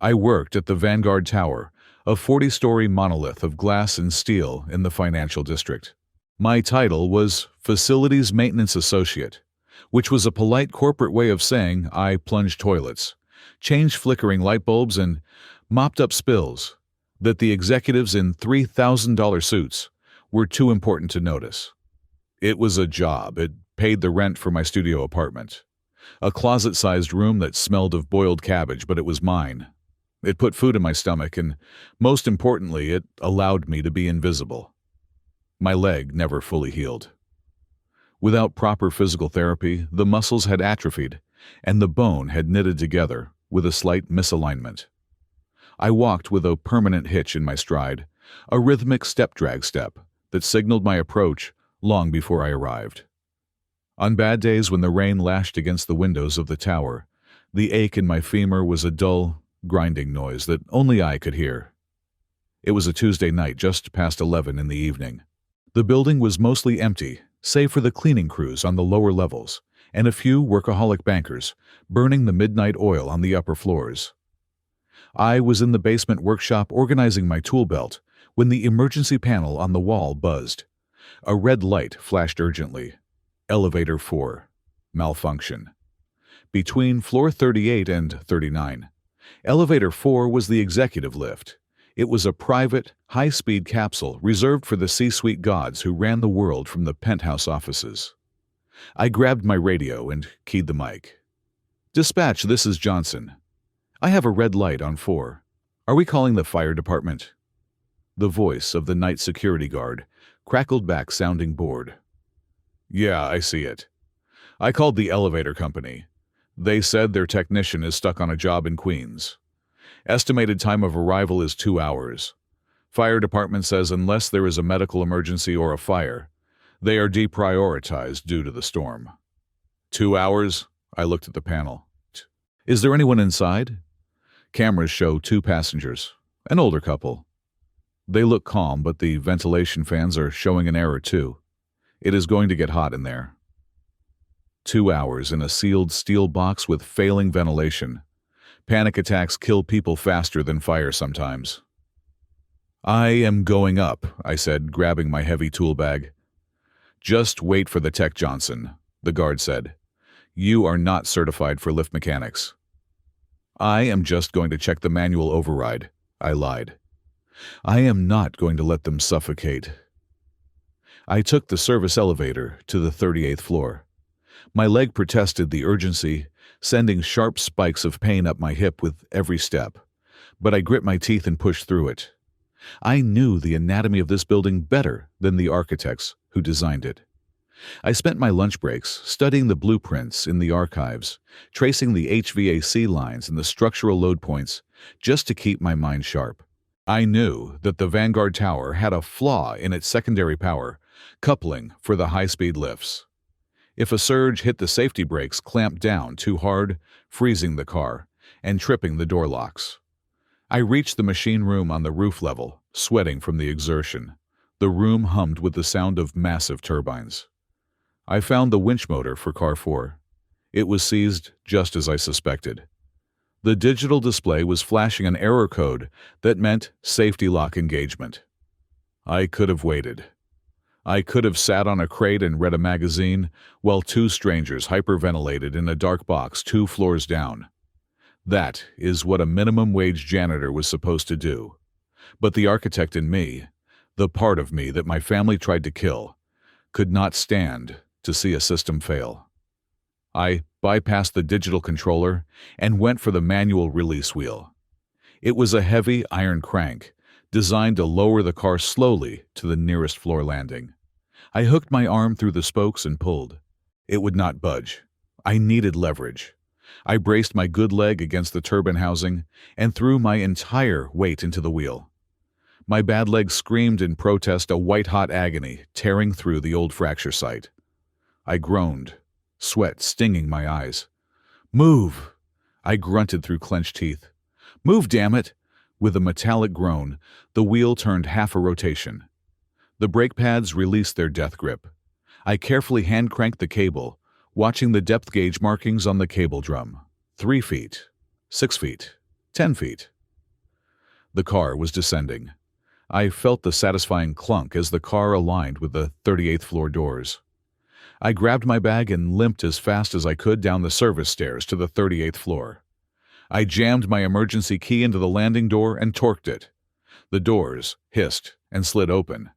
I worked at the Vanguard Tower, a 40-story monolith of glass and steel in the financial district. My title was Facilities Maintenance Associate, which was a polite corporate way of saying I plunged toilets, changed flickering light bulbs, and mopped up spills that the executives in $3,000 suits were too important to notice. It was a job. It paid the rent for my studio apartment. A closet-sized room that smelled of boiled cabbage, but it was mine. It put food in my stomach, and most importantly, it allowed me to be invisible. My leg never fully healed. Without proper physical therapy, the muscles had atrophied, and the bone had knitted together with a slight misalignment. I walked with a permanent hitch in my stride, a rhythmic step-drag step that signaled my approach long before I arrived. On bad days when the rain lashed against the windows of the tower, the ache in my femur was a dull, grinding noise that only I could hear. It was a Tuesday night just past 11 in the evening. The building was mostly empty, save for the cleaning crews on the lower levels and a few workaholic bankers burning the midnight oil on the upper floors. I was in the basement workshop organizing my tool belt when the emergency panel on the wall buzzed. A red light flashed urgently. Elevator 4. Malfunction. Between floor 38 and 39. Elevator 4 was the executive lift. It was a private, high-speed capsule reserved for the C-suite gods who ran the world from the penthouse offices. I grabbed my radio and keyed the mic. "Dispatch, this is Johnson. I have a red light on 4. Are we calling the fire department?" The voice of the night security guard crackled back, sounding bored. "Yeah, I see it. I called the elevator company. They said their technician is stuck on a job in Queens. Estimated time of arrival is 2 hours. Fire department says unless there is a medical emergency or a fire, they are deprioritized due to the storm." 2 hours? I looked at the panel. "Is there anyone inside?" Cameras show 2 passengers, an older couple. They look calm, but the ventilation fans are showing an error too. It is going to get hot in there. 2 hours in a sealed steel box with failing ventilation. Panic attacks kill people faster than fire sometimes. "I am going up," I said, grabbing my heavy tool bag. "Just wait for the tech, Johnson," the guard said. "You are not certified for lift mechanics." "I am just going to check the manual override," I lied. "I am not going to let them suffocate." I took the service elevator to the 38th floor. My leg protested the urgency, sending sharp spikes of pain up my hip with every step, but I grit my teeth and pushed through it. I knew the anatomy of this building better than the architects who designed it. I spent my lunch breaks studying the blueprints in the archives, tracing the HVAC lines and the structural load points, just to keep my mind sharp. I knew that the Vanguard Tower had a flaw in its secondary power, coupling for the high-speed lifts. If a surge hit the safety brakes clamped down too hard, freezing the car and tripping the door locks. I reached the machine room on the roof level, sweating from the exertion. The room hummed with the sound of massive turbines. I found the winch motor for Car 4. It was seized just as I suspected. The digital display was flashing an error code that meant safety lock engagement. I could have waited. I could have sat on a crate and read a magazine while two strangers hyperventilated in a dark box 2 floors down. That is what a minimum-wage janitor was supposed to do. But the architect in me, the part of me that my family tried to kill, could not stand to see a system fail. I bypassed the digital controller and went for the manual release wheel. It was a heavy iron crank, designed to lower the car slowly to the nearest floor landing. I hooked my arm through the spokes and pulled. It would not budge. I needed leverage. I braced my good leg against the turbine housing and threw my entire weight into the wheel. My bad leg screamed in protest, a white-hot agony tearing through the old fracture site. I groaned, sweat stinging my eyes. "Move!" I grunted through clenched teeth. "Move, damn it!" With a metallic groan, the wheel turned half a rotation. The brake pads released their death grip. I carefully hand-cranked the cable, watching the depth gauge markings on the cable drum. 3 feet, 6 feet, 10 feet. The car was descending. I felt the satisfying clunk as the car aligned with the 38th floor doors. I grabbed my bag and limped as fast as I could down the service stairs to the 38th floor. I jammed my emergency key into the landing door and torqued it. The doors hissed and slid open.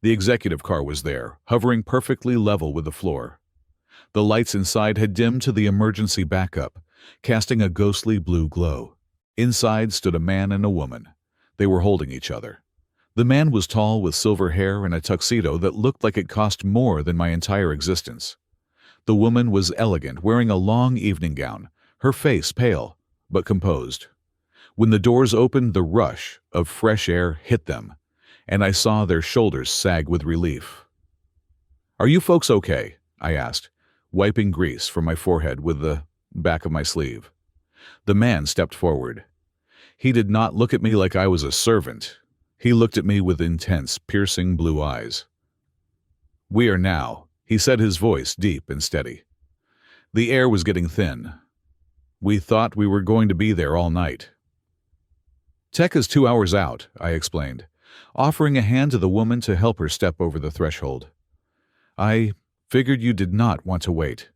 The executive car was there, hovering perfectly level with the floor. The lights inside had dimmed to the emergency backup, casting a ghostly blue glow. Inside stood a man and a woman. They were holding each other. The man was tall with silver hair and a tuxedo that looked like it cost more than my entire existence. The woman was elegant, wearing a long evening gown, her face pale, but composed. When the doors opened, the rush of fresh air hit them, and I saw their shoulders sag with relief. "Are you folks okay?" I asked, wiping grease from my forehead with the back of my sleeve. The man stepped forward. He did not look at me like I was a servant. He looked at me with intense, piercing blue eyes. "We are now," he said, his voice deep and steady. The air was getting thin. "We thought we were going to be there all night." "Tech is 2 hours out," I explained, offering a hand to the woman to help her step over the threshold. "I figured you did not want to wait."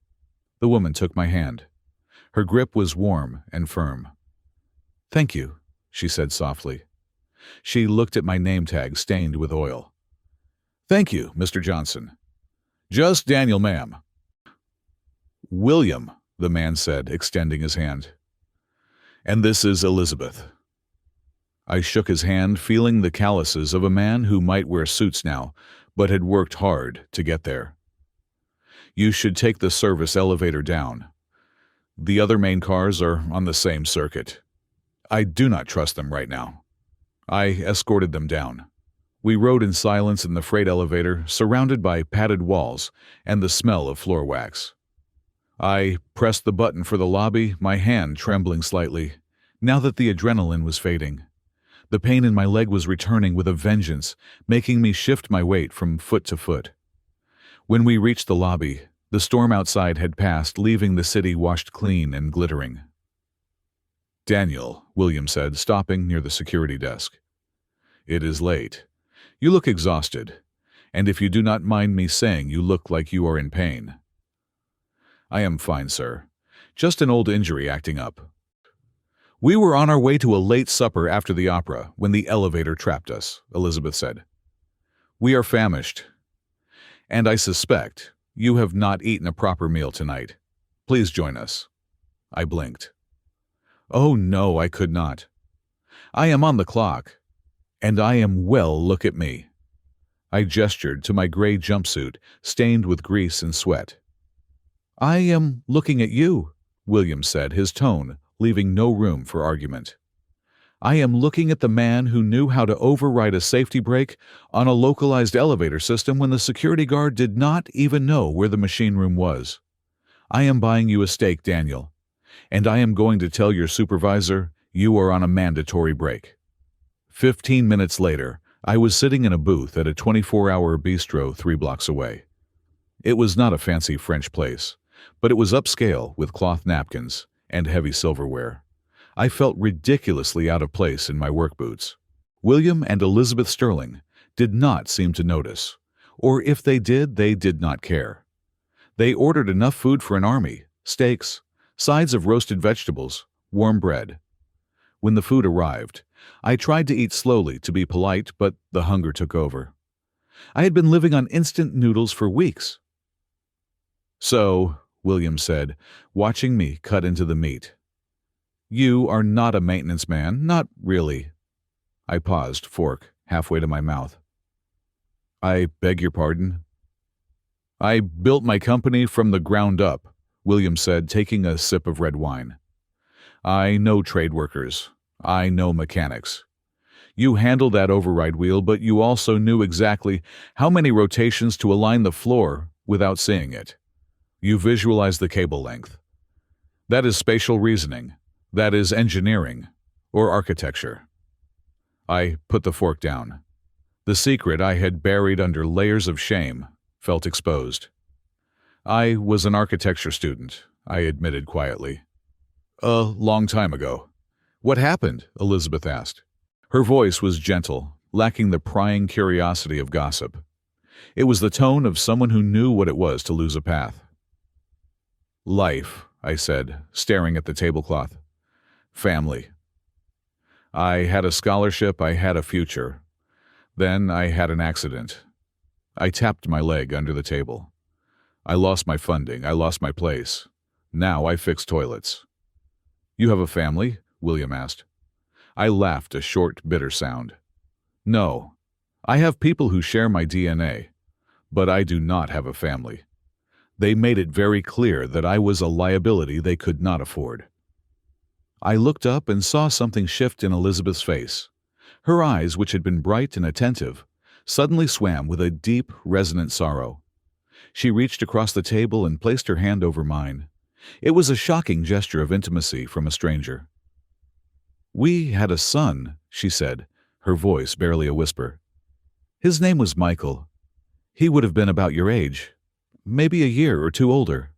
The woman took my hand. Her grip was warm and firm. "Thank you," she said softly. She looked at my name tag stained with oil. "Thank you, Mr. Johnson." "Just Daniel, ma'am." "William," the man said, extending his hand. "And this is Elizabeth." I shook his hand, feeling the calluses of a man who might wear suits now, but had worked hard to get there. "You should take the service elevator down. The other main cars are on the same circuit. I do not trust them right now." I escorted them down. We rode in silence in the freight elevator, surrounded by padded walls and the smell of floor wax. I pressed the button for the lobby, my hand trembling slightly, now that the adrenaline was fading. The pain in my leg was returning with a vengeance, making me shift my weight from foot to foot. When we reached the lobby, the storm outside had passed, leaving the city washed clean and glittering. "Daniel," William said, stopping near the security desk. "It is late. You look exhausted, and if you do not mind me saying, you look like you are in pain." "I am fine, sir. Just an old injury acting up." "We were on our way to a late supper after the opera when the elevator trapped us," Elizabeth said. "We are famished, and I suspect you have not eaten a proper meal tonight. Please join us." I blinked. "Oh no, I could not. I am on the clock, and I am well, look at me." I gestured to my gray jumpsuit, stained with grease and sweat. "I am looking at you," William said, his tone leaving no room for argument. I am looking at the man who knew how to override a safety brake on a localized elevator system when the security guard did not even know where the machine room was. I am buying you a steak, Daniel, and I am going to tell your supervisor you are on a mandatory break. 15 minutes later, I was sitting in a booth at a 24-hour bistro 3 blocks away. It was not a fancy French place, but it was upscale with cloth napkins and heavy silverware. I felt ridiculously out of place in my work boots. William and Elizabeth Sterling did not seem to notice, or if they did not care. They ordered enough food for an army: steaks, sides of roasted vegetables, warm bread. When the food arrived, I tried to eat slowly to be polite, but the hunger took over. I had been living on instant noodles for weeks. "So," William said, watching me cut into the meat, "you are not a maintenance man, not really." I paused, fork halfway to my mouth. "I beg your pardon?" "I built my company from the ground up," William said, taking a sip of red wine. "I know trade workers. I know mechanics. You handled that override wheel, but you also knew exactly how many rotations to align the floor without seeing it. You visualized the cable length. That is spatial reasoning. That is engineering or architecture." I put the fork down. The secret I had buried under layers of shame felt exposed. "I was an architecture student," I admitted quietly. "A long time ago." "What happened?" Elizabeth asked. Her voice was gentle, lacking the prying curiosity of gossip. It was the tone of someone who knew what it was to lose a path. "Life," I said, staring at the tablecloth. "Family. I had a scholarship, I had a future. Then I had an accident. I tapped my leg under the table. I lost my funding, I lost my place. Now I fix toilets." "You have a family?" William asked. I laughed, a short, bitter sound. "No. I have people who share my DNA, but I do not have a family. They made it very clear that I was a liability they could not afford." I looked up and saw something shift in Elizabeth's face. Her eyes, which had been bright and attentive, suddenly swam with a deep, resonant sorrow. She reached across the table and placed her hand over mine. It was a shocking gesture of intimacy from a stranger. "We had a son," she said, her voice barely a whisper. "His name was Michael. He would have been about your age, maybe a year or two older."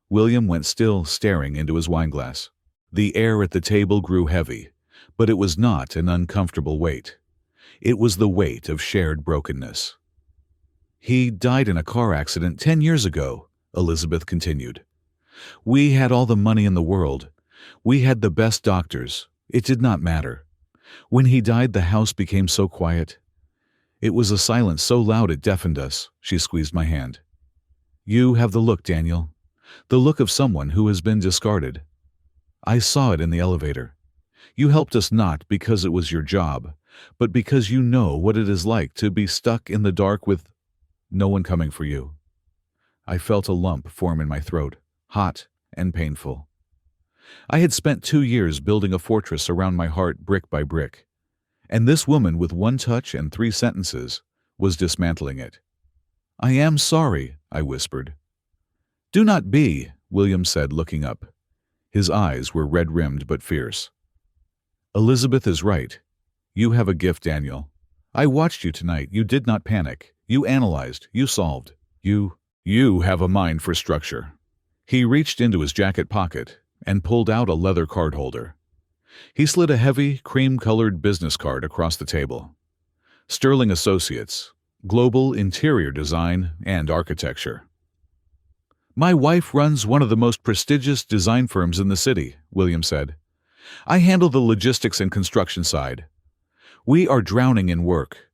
William went still, staring into his wineglass. The air at the table grew heavy, but it was not an uncomfortable weight. It was the weight of shared brokenness. "He died in a car accident 10 years ago," Elizabeth continued. "We had all the money in the world. We had the best doctors. It did not matter. When he died, the house became so quiet. It was a silence so loud it deafened us." She squeezed my hand. "You have the look, Daniel. The look of someone who has been discarded. I saw it in the elevator. You helped us not because it was your job, but because you know what it is like to be stuck in the dark with no one coming for you." I felt a lump form in my throat, hot and painful. I had spent 2 years building a fortress around my heart brick by brick, and this woman with 1 touch and 3 sentences was dismantling it. "I am sorry," I whispered. "Do not be," William said, looking up. His eyes were red-rimmed but fierce. "Elizabeth is right. You have a gift, Daniel. I watched you tonight. You did not panic. You analyzed. You solved. You have a mind for structure." He reached into his jacket pocket and pulled out a leather card holder. He slid a heavy, cream-colored business card across the table. "Sterling Associates, Global Interior Design and Architecture." "My wife runs one of the most prestigious design firms in the city," William said. "I handle the logistics and construction side. We are drowning in work.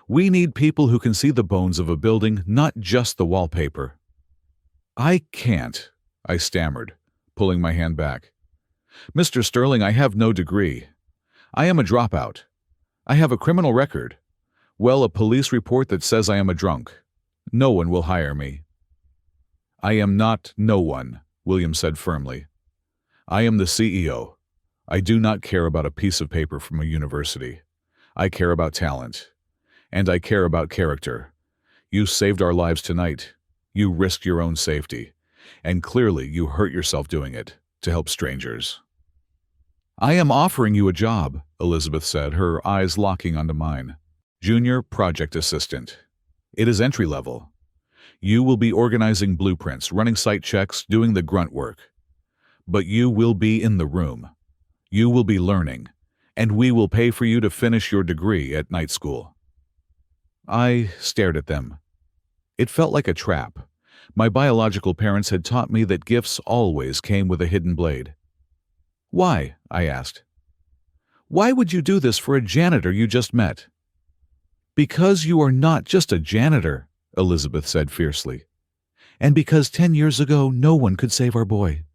We need people who can see the bones of a building, not just the wallpaper." "I can't," I stammered, pulling my hand back. "Mr. Sterling, I have no degree. I am a dropout. I have a criminal record. Well, a police report that says I am a drunk. No one will hire me." "I am not no one," William said firmly. "I am the CEO. I do not care about a piece of paper from a university. I care about talent. And I care about character. You saved our lives tonight. You risked your own safety. And clearly you hurt yourself doing it to help strangers. I am offering you a job, Elizabeth said, her eyes locking onto mine. Junior project assistant. It is entry level. You will be organizing blueprints, running site checks, doing the grunt work. But you will be in the room. You will be learning, and we will pay for you to finish your degree at night school. I stared at them. It felt like a trap. My biological parents had taught me that gifts always came with a hidden blade. Why? I asked. Why would you do this for a janitor you just met? Because you are not just a janitor, Elizabeth said fiercely. And because 10 years ago no one could save our boy.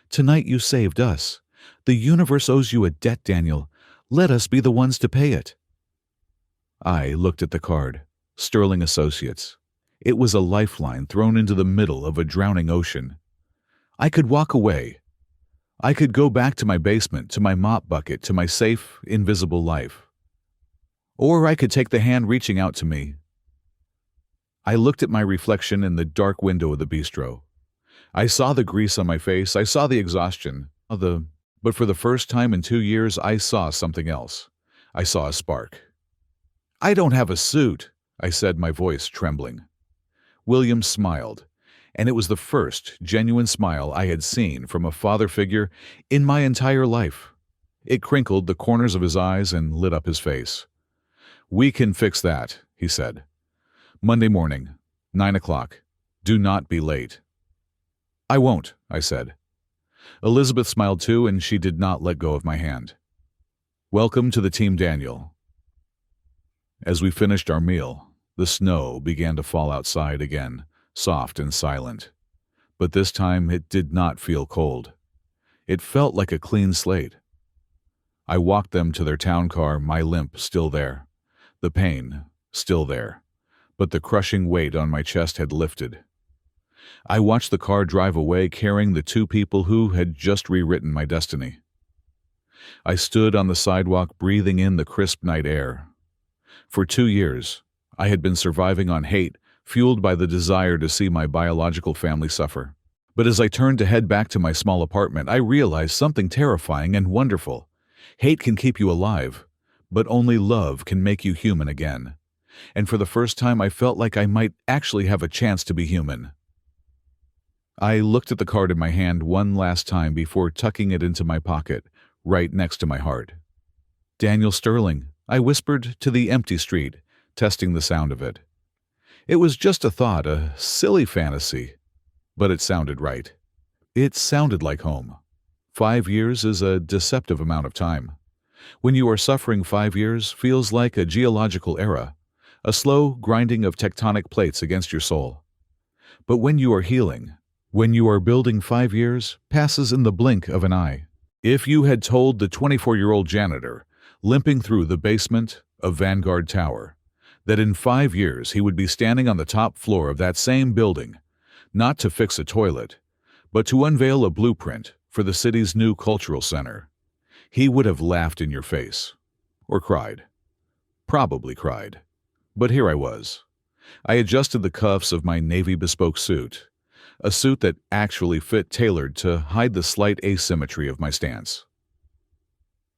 Tonight you saved us. The universe owes you a debt, Daniel. Let us be the ones to pay it. I looked at the card. Sterling Associates. It was a lifeline thrown into the middle of a drowning ocean. I could walk away. I could go back to my basement, to my mop bucket, to my safe, invisible life. Or I could take the hand reaching out to me. I looked at my reflection in the dark window of the bistro. I saw the grease on my face, I saw the exhaustion, but for the first time in 2 years I saw something else. I saw a spark. I don't have a suit, I said, my voice trembling. William smiled, and it was the first genuine smile I had seen from a father figure in my entire life. It crinkled the corners of his eyes and lit up his face. We can fix that, he said. Monday morning, 9 o'clock. Do not be late. I won't, I said. Elizabeth smiled too, and she did not let go of my hand. Welcome to the team, Daniel. As we finished our meal, the snow began to fall outside again, soft and silent. But this time it did not feel cold. It felt like a clean slate. I walked them to their town car, my limp still there. The pain still there. But the crushing weight on my chest had lifted. I watched the car drive away carrying the 2 people who had just rewritten my destiny. I stood on the sidewalk breathing in the crisp night air. For 2 years, I had been surviving on hate, fueled by the desire to see my biological family suffer. But as I turned to head back to my small apartment, I realized something terrifying and wonderful. Hate can keep you alive, but only love can make you human again. And for the first time I felt like I might actually have a chance to be human. I looked at the card in my hand one last time before tucking it into my pocket, right next to my heart. Daniel Sterling, I whispered to the empty street, testing the sound of it. It was just a thought, a silly fantasy, but it sounded right. It sounded like home. 5 years is a deceptive amount of time. When you are suffering, 5 years feels like a geological era, a slow grinding of tectonic plates against your soul. But when you are healing, when you are building, 5 years passes in the blink of an eye. If you had told the 24-year-old janitor, limping through the basement of Vanguard Tower, that in 5 years he would be standing on the top floor of that same building, not to fix a toilet, but to unveil a blueprint for the city's new cultural center, he would have laughed in your face. Or cried. Probably cried. But here I was. I adjusted the cuffs of my navy bespoke suit, a suit that actually fit tailored to hide the slight asymmetry of my stance.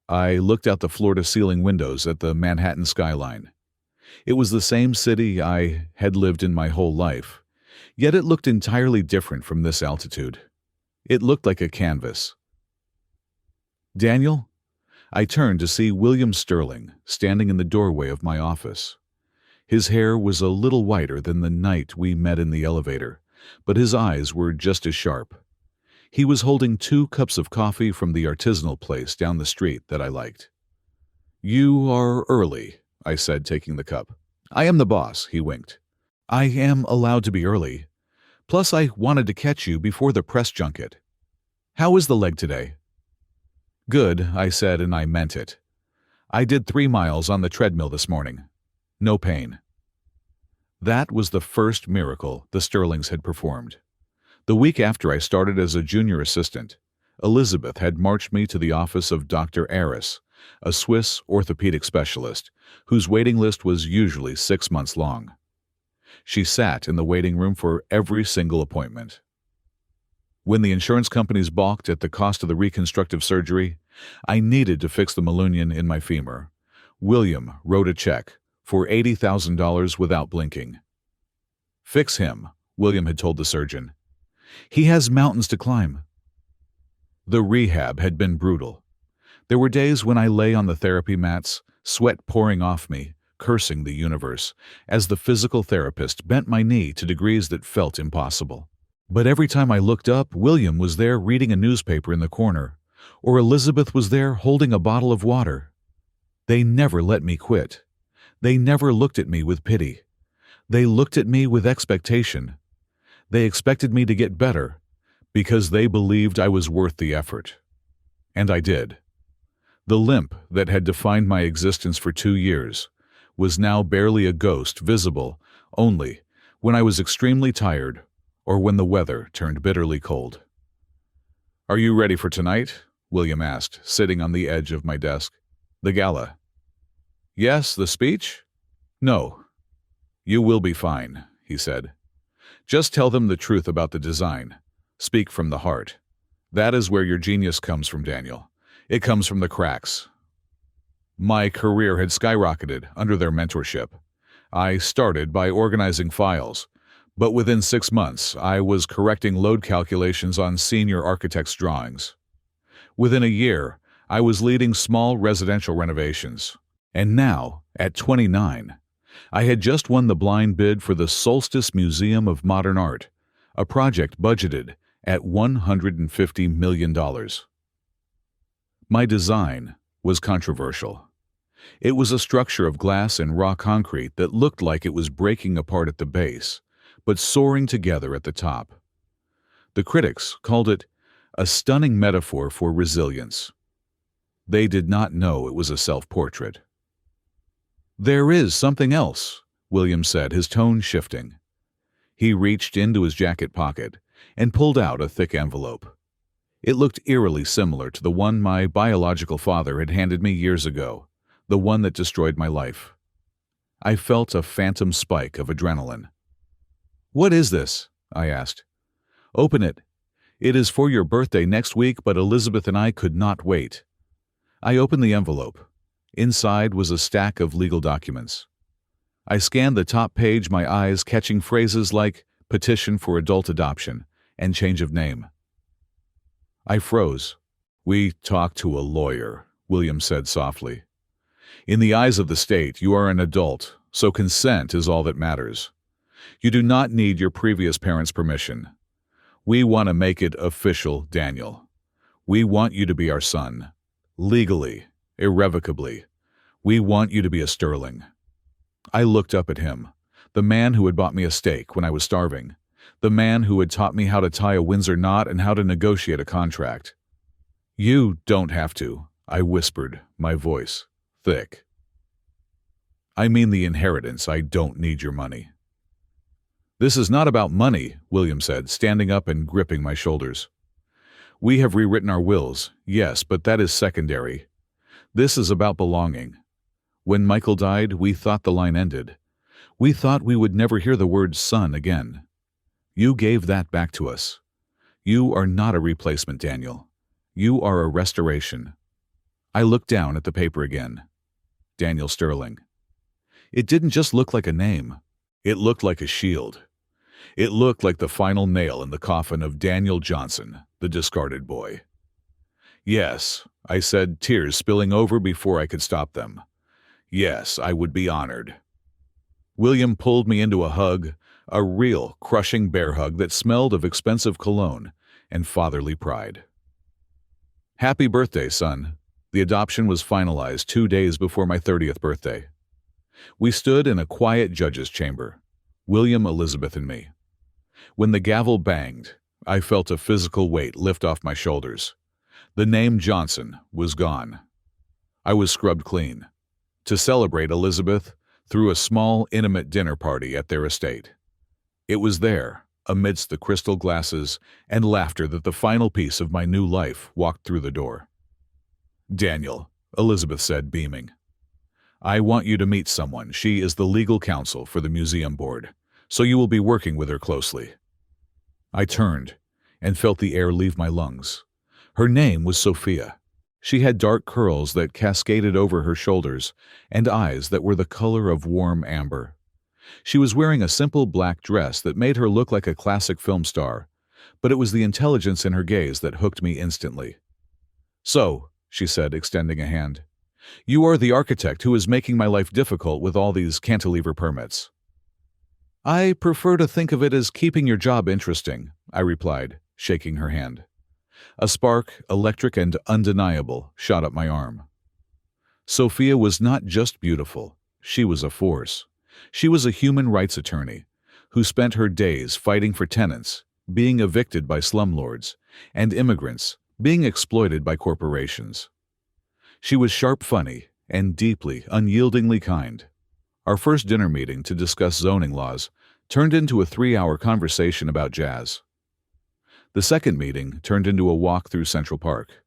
I looked out the floor-to-ceiling windows at the Manhattan skyline. It was the same city I had lived in my whole life, yet it looked entirely different from this altitude. It looked like a canvas. Daniel? I turned to see William Sterling standing in the doorway of my office. His hair was a little whiter than the night we met in the elevator, but his eyes were just as sharp. He was holding 2 cups of coffee from the artisanal place down the street that I liked. You are early, I said, taking the cup. I am the boss, he winked. I am allowed to be early. Plus, I wanted to catch you before the press junket. How is the leg today? Good, I said, and I meant it. I did 3 miles on the treadmill this morning. No pain. That was the first miracle the Sterlings had performed. The week after I started as a junior assistant, Elizabeth had marched me to the office of Dr. Aris, a Swiss orthopedic specialist, whose waiting list was usually 6 months long. She sat in the waiting room for every single appointment. When the insurance companies balked at the cost of the reconstructive surgery, I needed to fix the malunion in my femur. William wrote a check for $80,000 without blinking. "Fix him," William had told the surgeon. "He has mountains to climb." The rehab had been brutal. There were days when I lay on the therapy mats, sweat pouring off me, cursing the universe, as the physical therapist bent my knee to degrees that felt impossible. But every time I looked up, William was there reading a newspaper in the corner, or Elizabeth was there holding a bottle of water. They never let me quit. They never looked at me with pity. They looked at me with expectation. They expected me to get better, because they believed I was worth the effort. And I did. The limp that had defined my existence for 2 years was now barely a ghost, visible only when I was extremely tired or when the weather turned bitterly cold. "Are you ready for tonight?" William asked, sitting on the edge of my desk. "The gala." "Yes, the speech?" "No." "You will be fine," he said. "Just tell them the truth about the design. Speak from the heart. That is where your genius comes from, Daniel. It comes from the cracks." My career had skyrocketed under their mentorship. I started by organizing files, but within 6 months I was correcting load calculations on senior architects' drawings. Within a year, I was leading small residential renovations. And now, at 29, I had just won the blind bid for the Solstice Museum of Modern Art, a project budgeted at $150 million. My design was controversial. It was a structure of glass and raw concrete that looked like it was breaking apart at the base, but soaring together at the top. The critics called it a stunning metaphor for resilience. They did not know it was a self-portrait. "There is something else," William said, his tone shifting. He reached into his jacket pocket and pulled out a thick envelope. It looked eerily similar to the one my biological father had handed me years ago, the one that destroyed my life. I felt a phantom spike of adrenaline. "What is this?" I asked. "Open it. It is for your birthday next week, but Elizabeth and I could not wait." I opened the envelope. Inside was a stack of legal documents. I scanned the top page, my eyes catching phrases like petition for adult adoption and change of name. I froze. "We talked to a lawyer," William said softly. "In the eyes of the state, you are an adult, so consent is all that matters. You do not need your previous parents' permission. We want to make it official, Daniel. We want you to be our son. Legally, irrevocably. We want you to be a Sterling." I looked up at him, the man who had bought me a steak when I was starving, the man who had taught me how to tie a Windsor knot and how to negotiate a contract. "You don't have to," I whispered, my voice thick. "I mean the inheritance. I don't need your money." "This is not about money," William said, standing up and gripping my shoulders. "We have rewritten our wills, yes, but that is secondary. This is about belonging. When Michael died, we thought the line ended. We thought we would never hear the word son again. You gave that back to us. You are not a replacement, Daniel. You are a restoration." I looked down at the paper again. Daniel Sterling. It didn't just look like a name. It looked like a shield. It looked like the final nail in the coffin of Daniel Johnson, the discarded boy. "Yes," I said, tears spilling over before I could stop them. "Yes, I would be honored." William pulled me into a hug, a real, crushing bear hug that smelled of expensive cologne and fatherly pride. "Happy birthday, son." The adoption was finalized 2 days before my 30th birthday. We stood in a quiet judge's chamber, William, Elizabeth, and me. When the gavel banged, I felt a physical weight lift off my shoulders. The name Johnson was gone. I was scrubbed clean. To celebrate, Elizabeth threw a small, intimate dinner party at their estate. It was there, amidst the crystal glasses and laughter that the final piece of my new life walked through the door. "Daniel," Elizabeth said, beaming, "I want you to meet someone. She is the legal counsel for the museum board, so you will be working with her closely." I turned and felt the air leave my lungs. Her name was Sophia. She had dark curls that cascaded over her shoulders and eyes that were the color of warm amber. She was wearing a simple black dress that made her look like a classic film star, but it was the intelligence in her gaze that hooked me instantly. "So," she said, extending a hand, "you are the architect who is making my life difficult with all these cantilever permits." "I prefer to think of it as keeping your job interesting," I replied, shaking her hand. A spark, electric and undeniable, shot up my arm. Sophia was not just beautiful, she was a force. She was a human rights attorney who spent her days fighting for tenants, being evicted by slumlords, and immigrants being exploited by corporations. She was sharp funny and deeply, unyieldingly kind. Our first dinner meeting to discuss zoning laws turned into a 3-hour conversation about jazz. The second meeting turned into a walk through Central Park.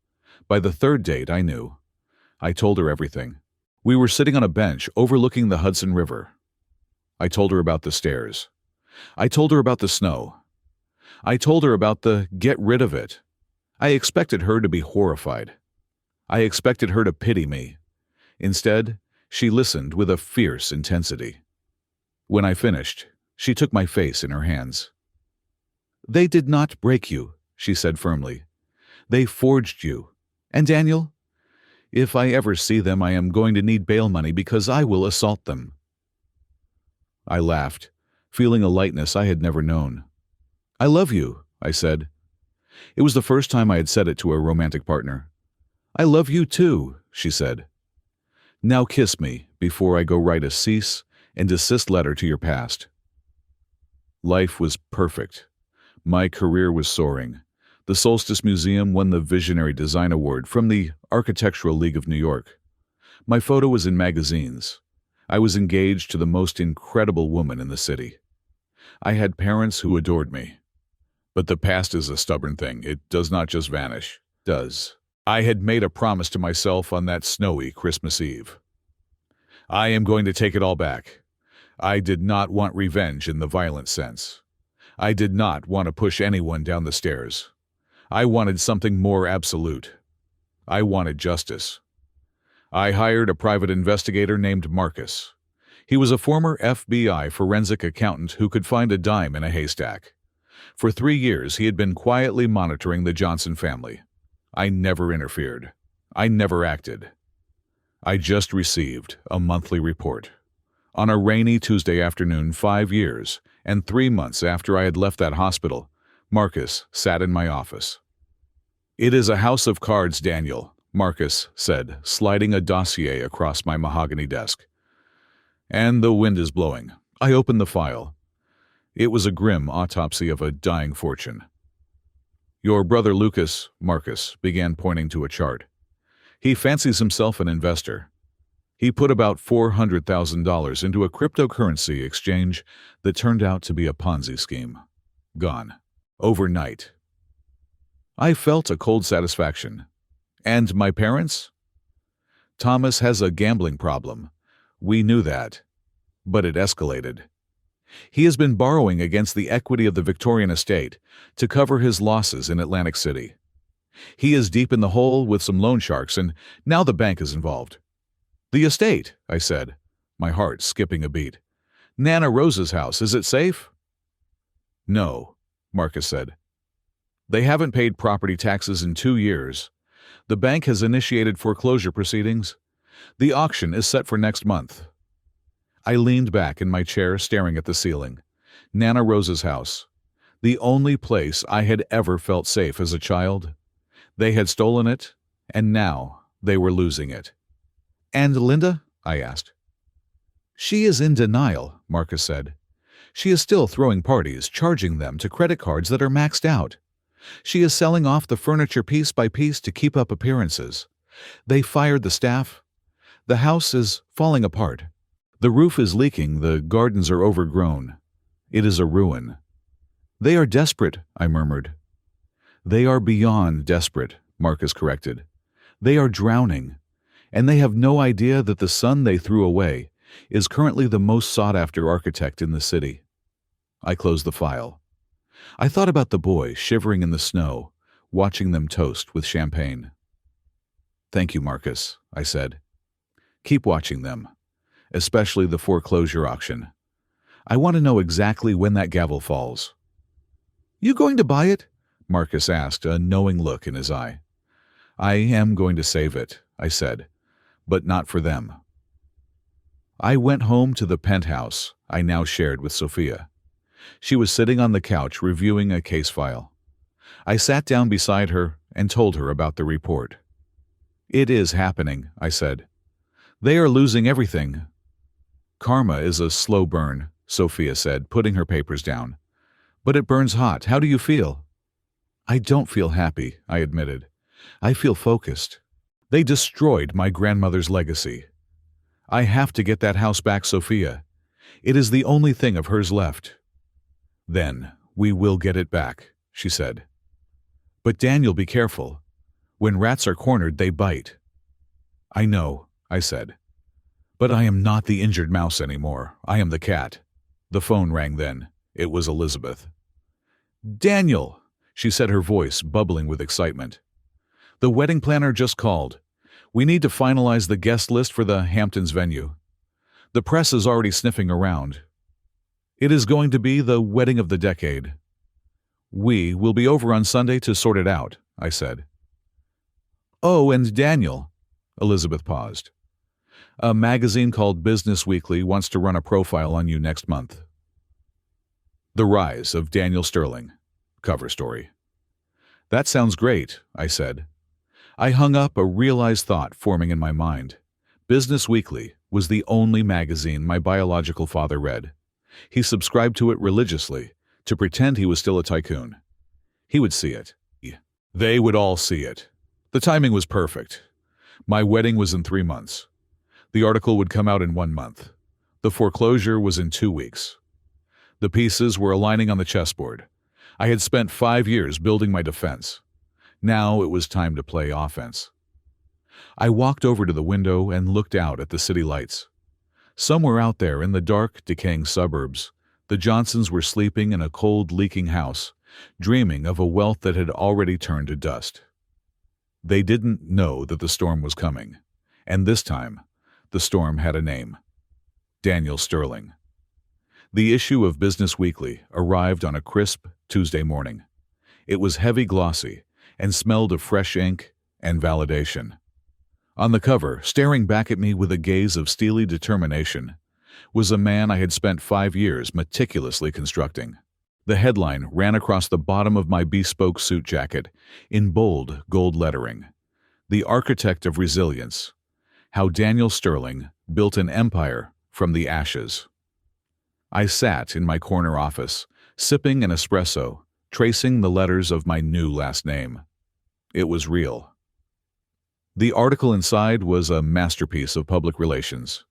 By the third date, I knew. I told her everything. We were sitting on a bench overlooking the Hudson River. I told her about the stairs. I told her about the snow. I told her about the get rid of it. I expected her to be horrified. I expected her to pity me. Instead, she listened with a fierce intensity. When I finished, she took my face in her hands. "They did not break you," she said firmly. "They forged you. And Daniel, if I ever see them, I am going to need bail money because I will assault them." I laughed, feeling a lightness I had never known. "I love you," I said. It was the first time I had said it to a romantic partner. "I love you too," she said. "Now kiss me before I go write a cease and desist letter to your past." Life was perfect. My career was soaring. The Solstice Museum won the Visionary Design Award from the Architectural League of New York. My photo was in magazines. I was engaged to the most incredible woman in the city. I had parents who adored me. But the past is a stubborn thing. It does not just vanish. It does. I had made a promise to myself on that snowy Christmas Eve. I am going to take it all back. I did not want revenge in the violent sense. I did not want to push anyone down the stairs. I wanted something more absolute. I wanted justice. I hired a private investigator named Marcus. He was a former FBI forensic accountant who could find a dime in a haystack. For 3 years, he had been quietly monitoring the Johnson family. I never interfered. I never acted. I just received a monthly report. On a rainy Tuesday afternoon 5 years and 3 months after I had left that hospital, Marcus sat in my office. "It is a house of cards, Daniel," Marcus said, sliding a dossier across my mahogany desk. "And the wind is blowing." I opened the file. It was a grim autopsy of a dying fortune. "Your brother Lucas," Marcus began, pointing to a chart. "He fancies himself an investor. He put about $400,000 into a cryptocurrency exchange that turned out to be a Ponzi scheme. Gone. Overnight." I felt a cold satisfaction. "And my parents?" "Thomas has a gambling problem. We knew that. But it escalated. He has been borrowing against the equity of the Victorian estate to cover his losses in Atlantic City. He is deep in the hole with some loan sharks, and now the bank is involved." "The estate," I said, my heart skipping a beat. "Nana Rose's house, is it safe?" "No," Marcus said. "They haven't paid property taxes in 2 years. The bank has initiated foreclosure proceedings. The auction is set for next month." I leaned back in my chair, staring at the ceiling. Nana Rose's house. The only place I had ever felt safe as a child. They had stolen it, and now they were losing it. "And Linda?" I asked. "She is in denial," Marcus said. "She is still throwing parties, charging them to credit cards that are maxed out. She is selling off the furniture piece by piece to keep up appearances. They fired the staff. The house is falling apart. The roof is leaking, the gardens are overgrown. It is a ruin. They are desperate, I murmured. They are beyond desperate, Marcus corrected. They are drowning, and they have no idea that the son they threw away is currently the most sought-after architect in the city. I closed the file. I thought about the boy shivering in the snow, watching them toast with champagne. Thank you, Marcus, I said. Keep watching them, especially the foreclosure auction. I want to know exactly when that gavel falls. You going to buy it? Marcus asked, a knowing look in his eye. I am going to save it, I said, but not for them. I went home to the penthouse I now shared with Sophia. She was sitting on the couch reviewing a case file. I sat down beside her and told her about the report. It is happening, I said. They are losing everything. Karma is a slow burn, Sophia said, putting her papers down. But it burns hot. How do you feel? I don't feel happy, I admitted. I feel focused. They destroyed my grandmother's legacy. I have to get that house back, Sophia. It is the only thing of hers left. Then we will get it back, she said. But Daniel, be careful. When rats are cornered, they bite. I know, I said. But I am not the injured mouse anymore. I am the cat. The phone rang then. It was Elizabeth. Daniel, she said, her voice bubbling with excitement. The wedding planner just called. We need to finalize the guest list for the Hamptons venue. The press is already sniffing around. It is going to be the wedding of the decade. We will be over on Sunday to sort it out, I said. Oh, and Daniel, Elizabeth paused. A magazine called Business Weekly wants to run a profile on you next month. The Rise of Daniel Sterling. Cover story. That sounds great, I said. I hung up, a realized thought forming in my mind. Business Weekly was the only magazine my biological father read. He subscribed to it religiously, to pretend he was still a tycoon. He would see it. They would all see it. The timing was perfect. My wedding was in 3 months. The article would come out in 1 month. The foreclosure was in 2 weeks. The pieces were aligning on the chessboard. I had spent 5 years building my defense. Now it was time to play offense. I walked over to the window and looked out at the city lights. Somewhere out there in the dark, decaying suburbs, the Johnsons were sleeping in a cold, leaking house, dreaming of a wealth that had already turned to dust. They didn't know that the storm was coming, and this time, the storm had a name. Daniel Sterling. The issue of Business Weekly arrived on a crisp Tuesday morning. It was heavy, glossy, and smelled of fresh ink and validation. On the cover, staring back at me with a gaze of steely determination, was a man I had spent 5 years meticulously constructing. The headline ran across the bottom of my bespoke suit jacket in bold gold lettering. The Architect of Resilience. How Daniel Sterling Built an Empire from the Ashes. I sat in my corner office, sipping an espresso, tracing the letters of my new last name. It was real. The article inside was a masterpiece of public relations.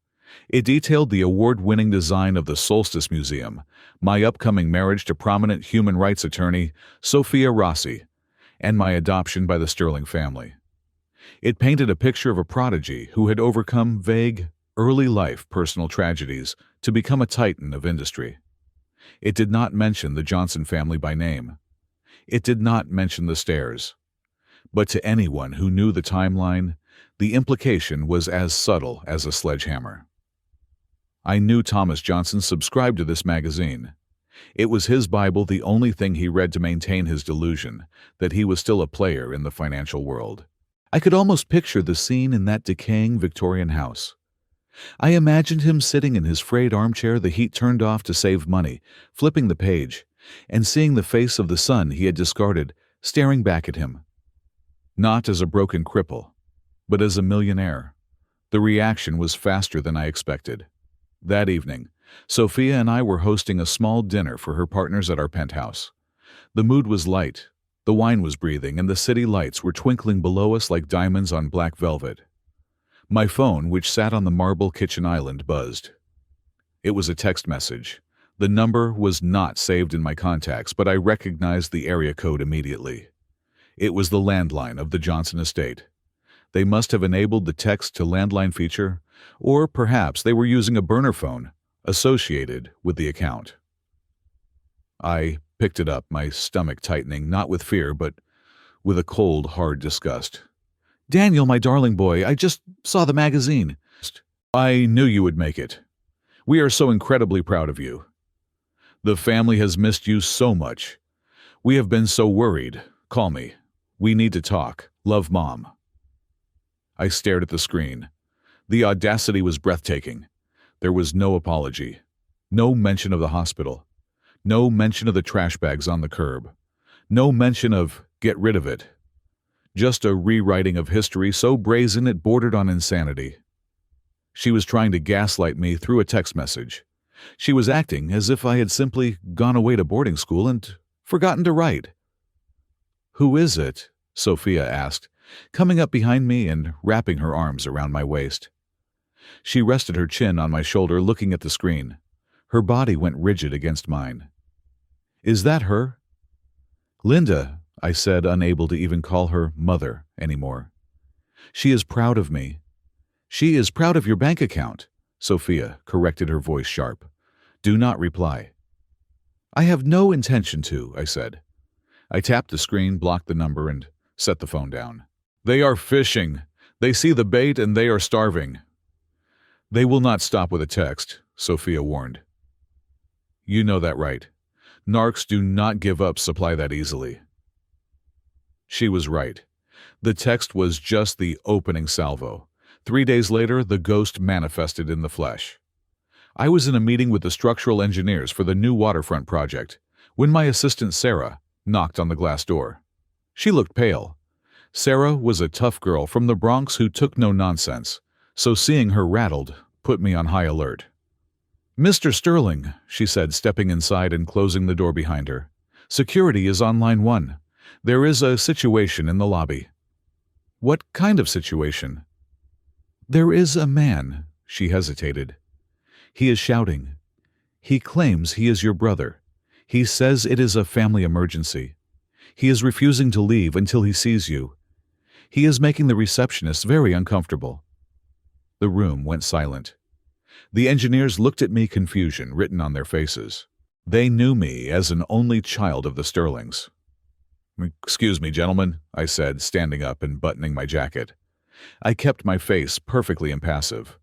It detailed the award-winning design of the Solstice Museum, my upcoming marriage to prominent human rights attorney Sophia Rossi, and my adoption by the Sterling family. It painted a picture of a prodigy who had overcome vague, early-life personal tragedies to become a titan of industry. It did not mention the Johnson family by name. It did not mention the stairs. But to anyone who knew the timeline, the implication was as subtle as a sledgehammer. I knew Thomas Johnson subscribed to this magazine. It was his Bible, the only thing he read to maintain his delusion that he was still a player in the financial world. I could almost picture the scene in that decaying Victorian house. I imagined him sitting in his frayed armchair, the heat turned off to save money, flipping the page, and seeing the face of the son he had discarded staring back at him. Not as a broken cripple, but as a millionaire. The reaction was faster than I expected. That evening, Sophia and I were hosting a small dinner for her partners at our penthouse. The mood was light, the wine was breathing, and the city lights were twinkling below us like diamonds on black velvet. My phone, which sat on the marble kitchen island, buzzed. It was a text message, The number was not saved in my contacts, but I recognized the area code immediately. It was the landline of the Johnson estate. They must have enabled the text to landline feature, or perhaps they were using a burner phone associated with the account. I picked it up, my stomach tightening, not with fear, but with a cold, hard disgust. "Daniel, my darling boy, I just saw the magazine." "I knew you would make it. We are so incredibly proud of you. The family has missed you so much. We have been so worried. Call me. We need to talk. Love, Mom." I stared at the screen. The audacity was breathtaking. There was no apology, no mention of the hospital, no mention of the trash bags on the curb, no mention of "get rid of it." Just a rewriting of history so brazen it bordered on insanity. She was trying to gaslight me through a text message. She was acting as if I had simply gone away to boarding school and forgotten to write. "Who is it?" Sophia asked, coming up behind me and wrapping her arms around my waist. She rested her chin on my shoulder, looking at the screen. Her body went rigid against mine. "Is that her?" "Linda," I said, unable to even call her mother anymore. "She is proud of me." "She is proud of your bank account," Sophia corrected, her voice sharp. "Do not reply." "I have no intention to," I said. I tapped the screen, blocked the number, and set the phone down. "They are fishing. They see the bait and they are starving." "They will not stop with a text," Sophia warned. "You know that, right? Narcs do not give up supply that easily." She was right. The text was just the opening salvo. 3 days later, the ghost manifested in the flesh. I was in a meeting with the structural engineers for the new waterfront project when my assistant Sarah knocked on the glass door. She looked pale. Sarah was a tough girl from the Bronx who took no nonsense, so seeing her rattled put me on high alert. "Mr. Sterling," she said, stepping inside and closing the door behind her. "Security is on line 1. There is a situation in the lobby." "What kind of situation?" "There is a man," she hesitated. "He is shouting. He claims he is your brother. He says it is a family emergency. He is refusing to leave until he sees you. He is making the receptionist very uncomfortable." The room went silent. The engineers looked at me, confusion written on their faces. They knew me as an only child of the Sterlings. "Excuse me, gentlemen," I said, standing up and buttoning my jacket. I kept my face perfectly impassive.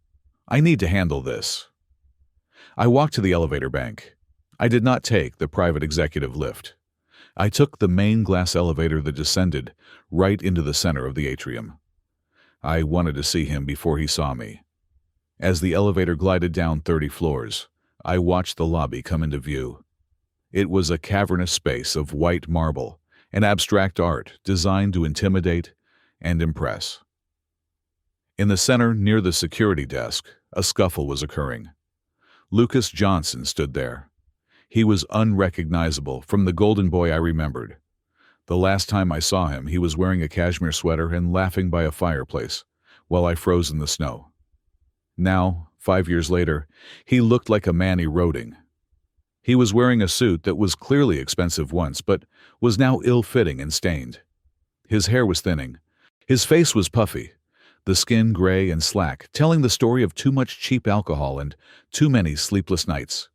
"I need to handle this." I walked to the elevator bank. I did not take the private executive lift. I took the main glass elevator that descended right into the center of the atrium. I wanted to see him before he saw me. As the elevator glided down 30 floors, I watched the lobby come into view. It was a cavernous space of white marble and abstract art designed to intimidate and impress. In the center, near the security desk, a scuffle was occurring. Lucas Johnson stood there. He was unrecognizable from the golden boy I remembered. The last time I saw him, he was wearing a cashmere sweater and laughing by a fireplace while I froze in the snow. Now, 5 years later, he looked like a man eroding. He was wearing a suit that was clearly expensive once, but was now ill-fitting and stained. His hair was thinning. His face was puffy, the skin gray and slack, telling the story of too much cheap alcohol and too many sleepless nights.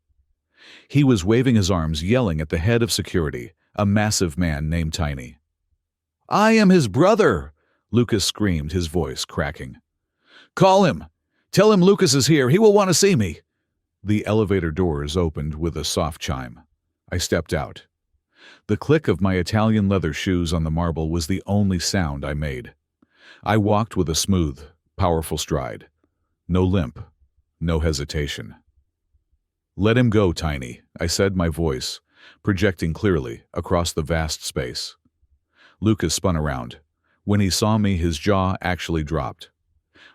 He was waving his arms, yelling at the head of security, a massive man named Tiny. "I am his brother!" Lucas screamed, his voice cracking. "Call him! Tell him Lucas is here. He will want to see me." The elevator doors opened with a soft chime. I stepped out. The click of my Italian leather shoes on the marble was the only sound I made. I walked with a smooth, powerful stride. No limp, no hesitation. "Let him go, Tiny," I said, my voice projecting clearly across the vast space. Lucas spun around. When he saw me, his jaw actually dropped.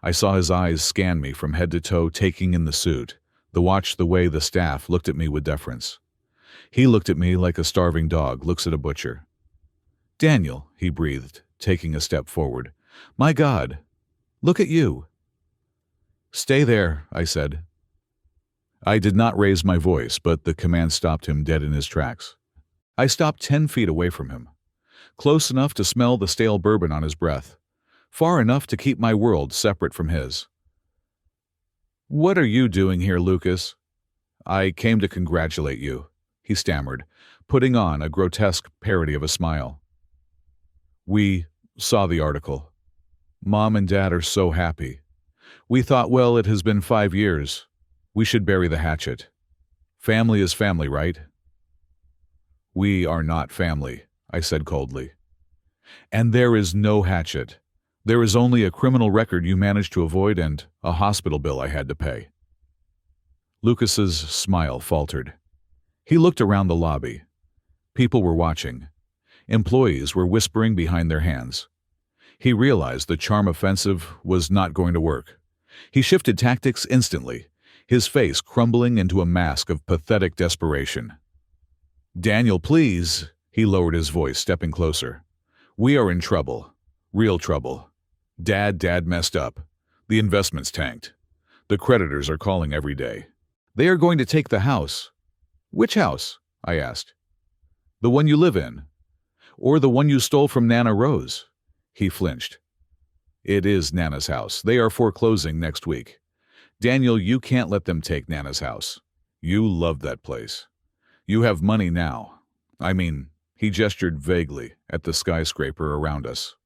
I saw his eyes scan me from head to toe, taking in the suit, the way the staff looked at me with deference. He looked at me like a starving dog looks at a butcher. "Daniel," he breathed, taking a step forward. "My God, look at you." "Stay there," I said. I did not raise my voice, but the command stopped him dead in his tracks. I stopped 10 feet away from him, close enough to smell the stale bourbon on his breath, far enough to keep my world separate from his. "What are you doing here, Lucas?" "I came to congratulate you," he stammered, putting on a grotesque parody of a smile. "We saw the article. Mom and Dad are so happy. We thought, well, it has been 5 years. We should bury the hatchet. Family is family, right?" "We are not family," I said coldly. "And there is no hatchet. There is only a criminal record you managed to avoid and a hospital bill I had to pay." Lucas's smile faltered. He looked around the lobby. People were watching. Employees were whispering behind their hands. He realized the charm offensive was not going to work. He shifted tactics instantly, his face crumbling into a mask of pathetic desperation. "Daniel, please," he lowered his voice, stepping closer. "We are in trouble. Real trouble. Dad messed up. The investments tanked. The creditors are calling every day. They are going to take the house." "Which house?" I asked. "The one you live in. Or the one you stole from Nana Rose." He flinched. "It is Nana's house. They are foreclosing next week. Daniel, you can't let them take Nana's house. You love that place. You have money now. I mean," he gestured vaguely at the skyscraper around us.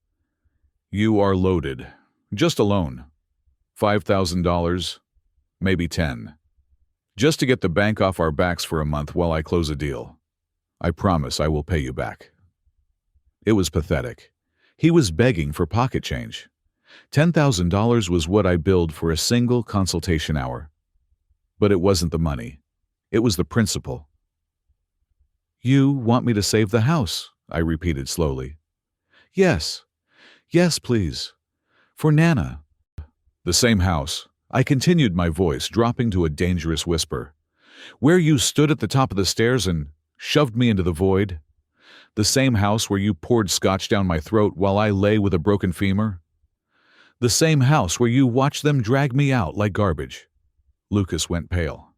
"You are loaded. Just a loan. $5,000, maybe 10. Just to get the bank off our backs for a month while I close a deal. I promise I will pay you back." It was pathetic. He was begging for pocket change. $10,000 was what I billed for a single consultation hour. But it wasn't the money. It was the principle. "You want me to save the house," I repeated slowly. "Yes. Yes, please. For Nana." "The same house," I continued, my voice dropping to a dangerous whisper. "Where you stood at the top of the stairs and shoved me into the void. The same house where you poured scotch down my throat while I lay with a broken femur. The same house where you watched them drag me out like garbage." Lucas went pale.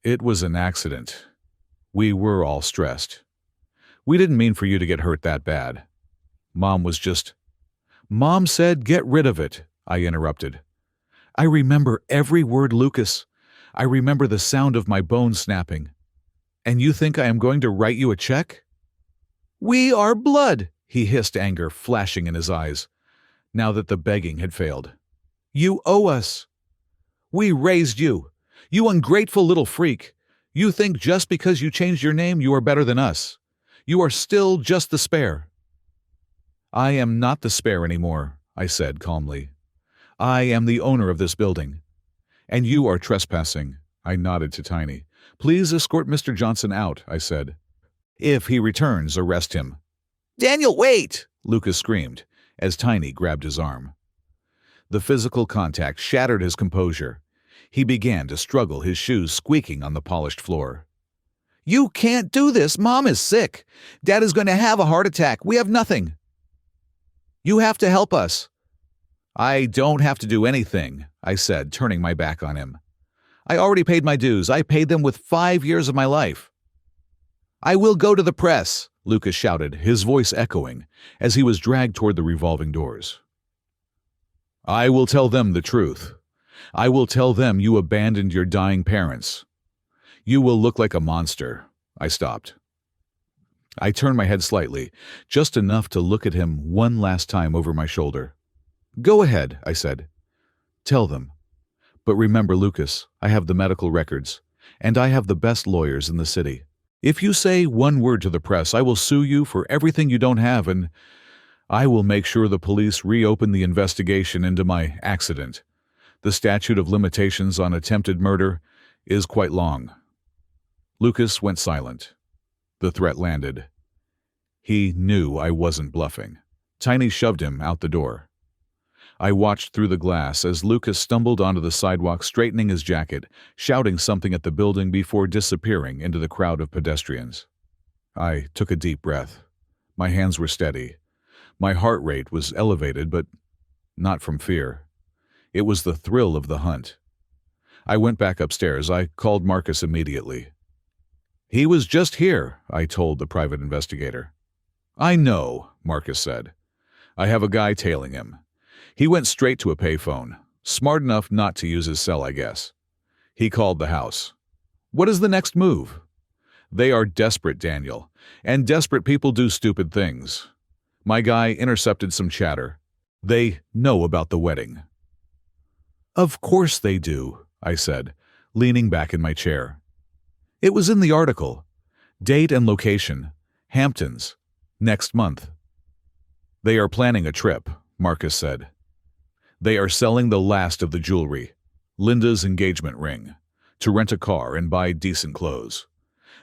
"It was an accident. We were all stressed. We didn't mean for you to get hurt that bad. Mom was just—" "Mom said get rid of it," I interrupted. "I remember every word, Lucas. I remember the sound of my bones snapping. And you think I am going to write you a check?" "We are blood," he hissed, anger flashing in his eyes, now that the begging had failed. "You owe us. We raised you. You ungrateful little freak. You think just because you changed your name you are better than us. You are still just the spare." "I am not the spare anymore," I said calmly. "I am the owner of this building. And you are trespassing." I nodded to Tiny. "Please escort Mr. Johnson out," I said. "If he returns, arrest him." "Daniel, wait!" Lucas screamed, as Tiny grabbed his arm. The physical contact shattered his composure. He began to struggle, his shoes squeaking on the polished floor. "You can't do this! Mom is sick! Dad is going to have a heart attack! We have nothing! You have to help us!" "I don't have to do anything," I said, turning my back on him. "I already paid my dues. I paid them with 5 years of my life." "I will go to the press," Lucas shouted, his voice echoing, as he was dragged toward the revolving doors. "I will tell them the truth. I will tell them you abandoned your dying parents. You will look like a monster." I stopped. I turned my head slightly, just enough to look at him one last time over my shoulder. "Go ahead," I said. "Tell them. But remember, Lucas, I have the medical records, and I have the best lawyers in the city. If you say one word to the press, I will sue you for everything you don't have, and I will make sure the police reopen the investigation into my accident. The statute of limitations on attempted murder is quite long." Lucas went silent. The threat landed. He knew I wasn't bluffing. Tiny shoved him out the door. I watched through the glass as Lucas stumbled onto the sidewalk, straightening his jacket, shouting something at the building before disappearing into the crowd of pedestrians. I took a deep breath. My hands were steady. My heart rate was elevated, but not from fear. It was the thrill of the hunt. I went back upstairs. I called Marcus immediately. "He was just here," I told the private investigator. "I know," Marcus said. "I have a guy tailing him. He went straight to a payphone. Smart enough not to use his cell, I guess. He called the house. What is the next move?" "They are desperate, Daniel, and desperate people do stupid things. My guy intercepted some chatter. They know about the wedding." "Of course they do," I said, leaning back in my chair. "It was in the article. Date and location. Hamptons. Next month." "They are planning a trip," Marcus said. "They are selling the last of the jewelry, Linda's engagement ring, to rent a car and buy decent clothes.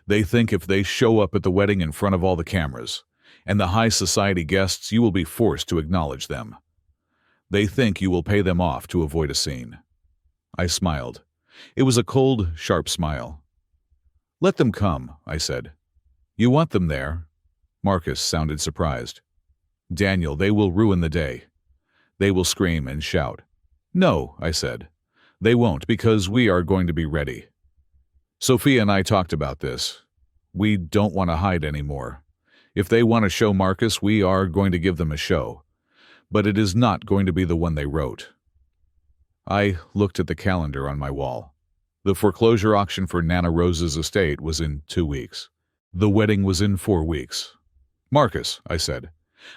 They think if they show up at the wedding in front of all the cameras and the high society guests, you will be forced to acknowledge them. They think you will pay them off to avoid a scene." I smiled. It was a cold, sharp smile. "Let them come," I said. "You want them there?" Marcus sounded surprised. "Daniel, they will ruin the day. They will scream and shout." "No," I said. "They won't, because we are going to be ready. Sophia and I talked about this. We don't want to hide anymore. If they want to show Marcus, we are going to give them a show. But it is not going to be the one they wrote." I looked at the calendar on my wall. The foreclosure auction for Nana Rose's estate was in 2 weeks. The wedding was in 4 weeks. "Marcus," I said,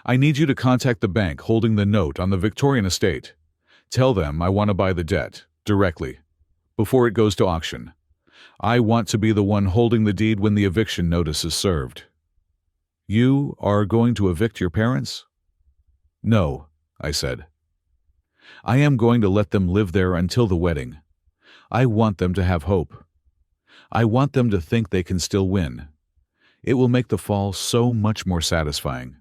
"I need you to contact the bank holding the note on the Victorian estate. Tell them I want to buy the debt, directly, before it goes to auction. I want to be the one holding the deed when the eviction notice is served." "You are going to evict your parents?" "No," I said. "I am going to let them live there until the wedding. I want them to have hope. I want them to think they can still win. It will make the fall so much more satisfying."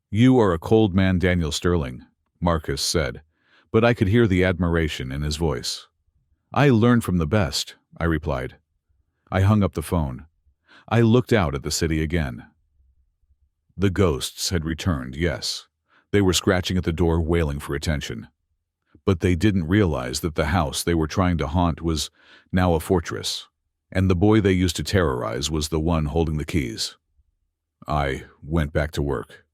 "You are a cold man, Daniel Sterling," Marcus said, but I could hear the admiration in his voice. "I learned from the best," I replied. I hung up the phone. I looked out at the city again. The ghosts had returned, yes. They were scratching at the door, wailing for attention. But they didn't realize that the house they were trying to haunt was now a fortress, and the boy they used to terrorize was the one holding the keys. I went back to work.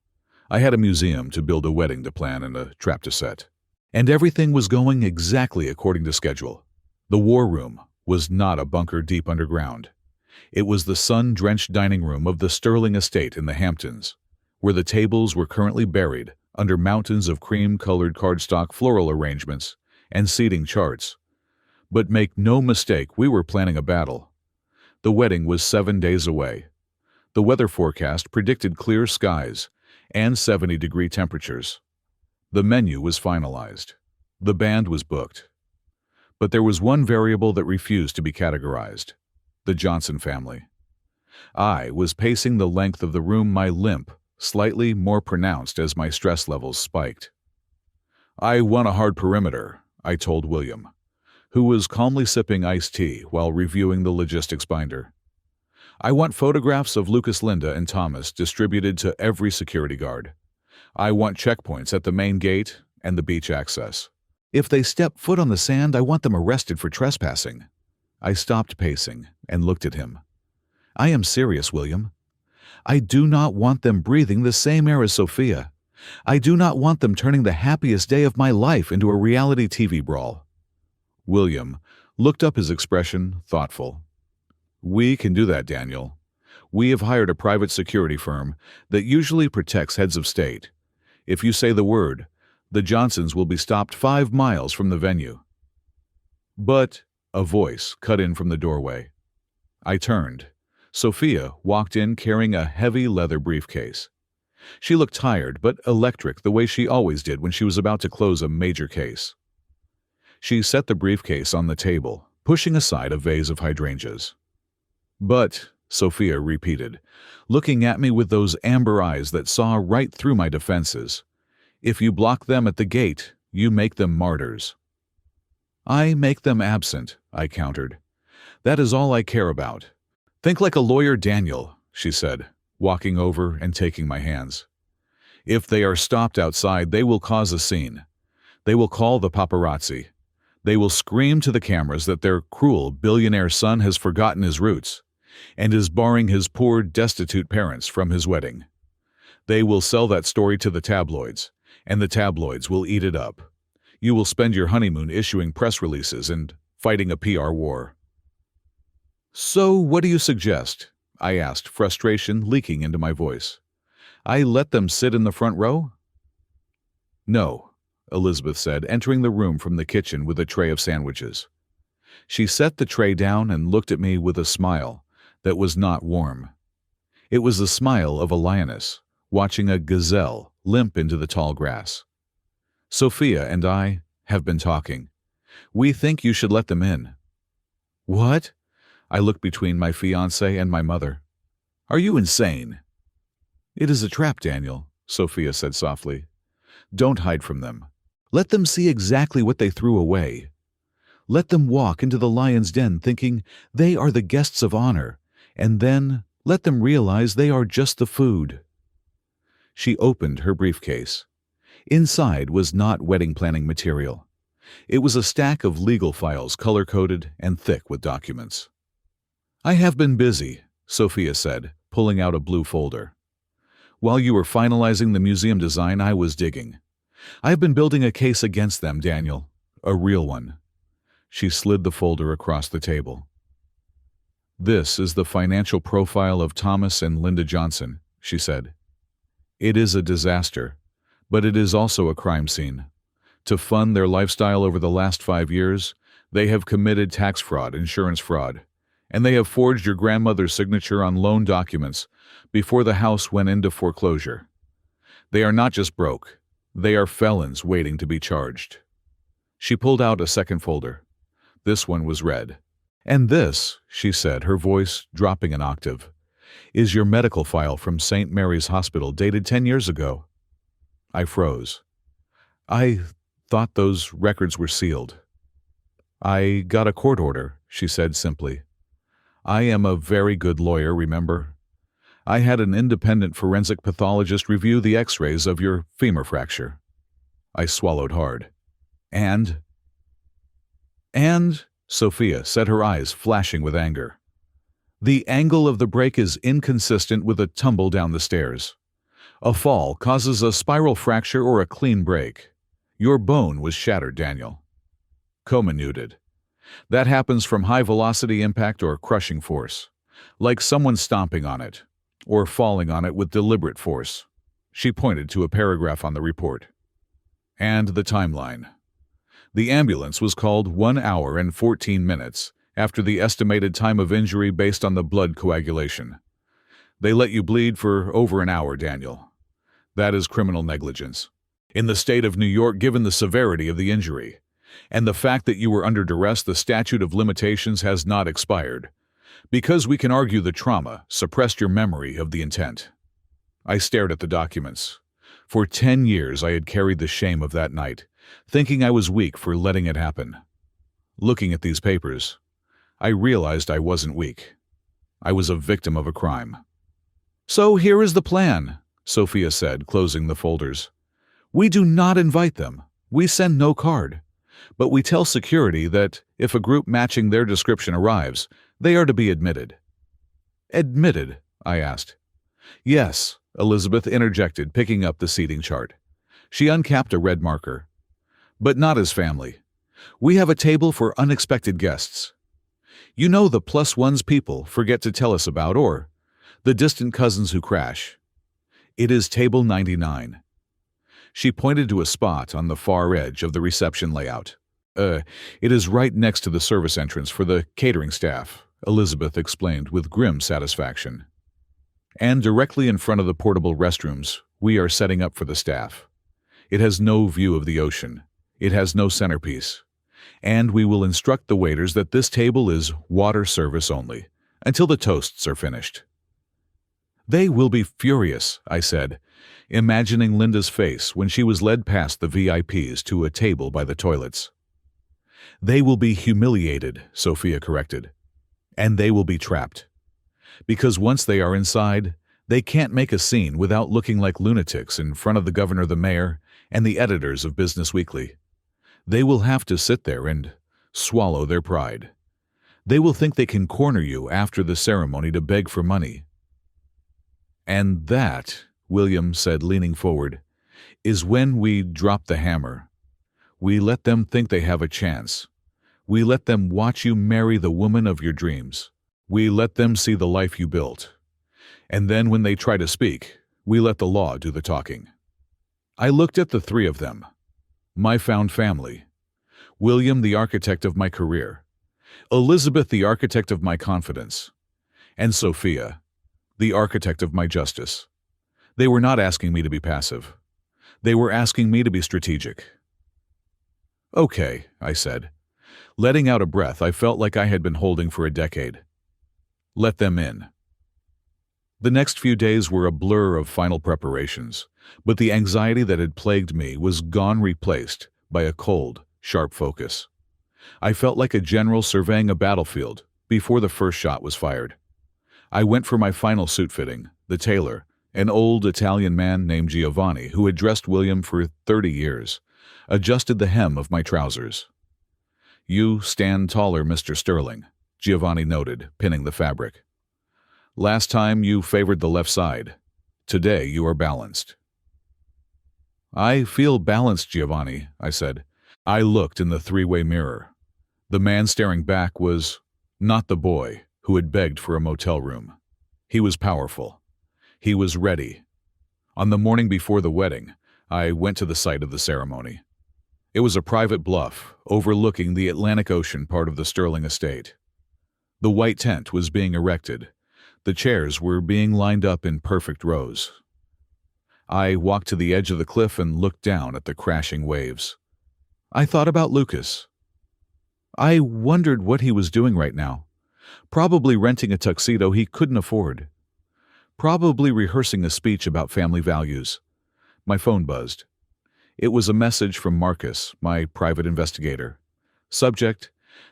I had a museum to build, a wedding to plan, and a trap to set. And everything was going exactly according to schedule. The war room was not a bunker deep underground. It was the sun-drenched dining room of the Sterling estate in the Hamptons, where the tables were currently buried under mountains of cream-colored cardstock floral arrangements and seating charts. But make no mistake, we were planning a battle. The wedding was 7 days away. The weather forecast predicted clear skies and 70-degree temperatures. The menu was finalized. The band was booked. But there was one variable that refused to be categorized: the Johnson family. I was pacing the length of the room, my limp slightly more pronounced as my stress levels spiked. "I want a hard perimeter," I told William, who was calmly sipping iced tea while reviewing the logistics binder. "I want photographs of Lucas, Linda, and Thomas distributed to every security guard. I want checkpoints at the main gate and the beach access. If they step foot on the sand, I want them arrested for trespassing." I stopped pacing and looked at him. "I am serious, William. I do not want them breathing the same air as Sophia. I do not want them turning the happiest day of my life into a reality TV brawl." William looked up, his expression thoughtful. "We can do that, Daniel. We have hired a private security firm that usually protects heads of state. If you say the word, the Johnsons will be stopped 5 miles from the venue." "But," a voice cut in from the doorway. I turned. Sophia walked in carrying a heavy leather briefcase. She looked tired but electric, the way she always did when she was about to close a major case. She set the briefcase on the table, pushing aside a vase of hydrangeas. "But," Sophia repeated, looking at me with those amber eyes that saw right through my defenses, "if you block them at the gate, you make them martyrs." "I make them absent," I countered. "That is all I care about." "Think like a lawyer, Daniel," she said, walking over and taking my hands. "If they are stopped outside, they will cause a scene. They will call the paparazzi. They will scream to the cameras that their cruel billionaire son has forgotten his roots and is barring his poor, destitute parents from his wedding. They will sell that story to the tabloids, and the tabloids will eat it up. You will spend your honeymoon issuing press releases and fighting a PR war. So what do you suggest? I asked, frustration leaking into my voice. I let them sit in the front row? No, Elizabeth said, entering the room from the kitchen with a tray of sandwiches. She set the tray down and looked at me with a smile that was not warm. It was the smile of a lioness watching a gazelle limp into the tall grass. Sophia and I have been talking. We think you should let them in. What? I looked between my fiancé and my mother. Are you insane? It is a trap, Daniel, Sophia said softly. Don't hide from them. Let them see exactly what they threw away. Let them walk into the lion's den thinking they are the guests of honor, and then let them realize they are just the food. She opened her briefcase. Inside was not wedding planning material. It was a stack of legal files color-coded and thick with documents. I have been busy, Sophia said, pulling out a blue folder. While you were finalizing the museum design, I was digging. I have been building a case against them, Daniel. A real one. She slid the folder across the table. This is the financial profile of Thomas and Linda Johnson, she said. It is a disaster, but it is also a crime scene. To fund their lifestyle over the last 5 years, they have committed tax fraud, insurance fraud, and they have forged your grandmother's signature on loan documents before the house went into foreclosure. They are not just broke, they are felons waiting to be charged. She pulled out a second folder. This one was red. And this, she said, her voice dropping an octave, is your medical file from St. Mary's Hospital dated 10 years ago. I froze. I thought those records were sealed. I got a court order, she said simply. I am a very good lawyer, remember? I had an independent forensic pathologist review the x-rays of your femur fracture. I swallowed hard. And, Sophia said, her eyes flashing with anger. The angle of the break is inconsistent with a tumble down the stairs. A fall causes a spiral fracture or a clean break. Your bone was shattered, Daniel. Comminuted. That happens from high-velocity impact or crushing force, like someone stomping on it, or falling on it with deliberate force. She pointed to a paragraph on the report. And the timeline. The ambulance was called 1 hour and 14 minutes after the estimated time of injury based on the blood coagulation. They let you bleed for over an hour, Daniel. That is criminal negligence. In the state of New York, given the severity of the injury, and the fact that you were under duress, the statute of limitations has not expired, because we can argue the trauma suppressed your memory of the intent. I stared at the documents. For 10 years I had carried the shame of that night, thinking I was weak for letting it happen. Looking at these papers, I realized I wasn't weak. I was a victim of a crime. So here is the plan, Sophia said, closing the folders. We do not invite them. We send no card. But we tell security that if a group matching their description arrives, they are to be admitted. Admitted? I asked. Yes, Elizabeth interjected, picking up the seating chart. She uncapped a red marker. But not as family. We have a table for unexpected guests. You know, the plus ones people forget to tell us about, or the distant cousins who crash. It is table 99. She pointed to a spot on the far edge of the reception layout. It is right next to the service entrance for the catering staff, Elizabeth explained with grim satisfaction. And directly in front of the portable restrooms, we are setting up for the staff. It has no view of the ocean. It has no centerpiece. And we will instruct the waiters that this table is water service only, until the toasts are finished. They will be furious, I said, imagining Linda's face when she was led past the VIPs to a table by the toilets. They will be humiliated, Sophia corrected. And they will be trapped. Because once they are inside, they can't make a scene without looking like lunatics in front of the governor, the mayor, and the editors of Business Weekly. They will have to sit there and swallow their pride. They will think they can corner you after the ceremony to beg for money. And that, William said, leaning forward, is when we drop the hammer. We let them think they have a chance. We let them watch you marry the woman of your dreams. We let them see the life you built. And then when they try to speak, we let the law do the talking. I looked at the three of them. My found family. William, the architect of my career. Elizabeth, the architect of my confidence. And Sophia, the architect of my justice. They were not asking me to be passive. They were asking me to be strategic. Okay, I said, letting out a breath I felt like I had been holding for a decade. Let them in. The next few days were a blur of final preparations, but the anxiety that had plagued me was gone, replaced by a cold, sharp focus. I felt like a general surveying a battlefield before the first shot was fired. I went for my final suit fitting. The tailor, an old Italian man named Giovanni, who had dressed William for 30 years, adjusted the hem of my trousers. "You stand taller, Mr. Sterling," Giovanni noted, pinning the fabric. "Last time you favored the left side. Today you are balanced." "I feel balanced, Giovanni," I said. I looked in the three-way mirror. The man staring back was not the boy who had begged for a motel room. He was powerful. He was ready. On the morning before the wedding, I went to the site of the ceremony. It was a private bluff overlooking the Atlantic Ocean part of the Sterling estate. The white tent was being erected. The chairs were being lined up in perfect rows. I walked to the edge of the cliff and looked down at the crashing waves. I thought about Lucas. I wondered what he was doing right now. Probably renting a tuxedo he couldn't afford. Probably rehearsing a speech about family values. My phone buzzed. It was a message from Marcus, my private investigator. Subject: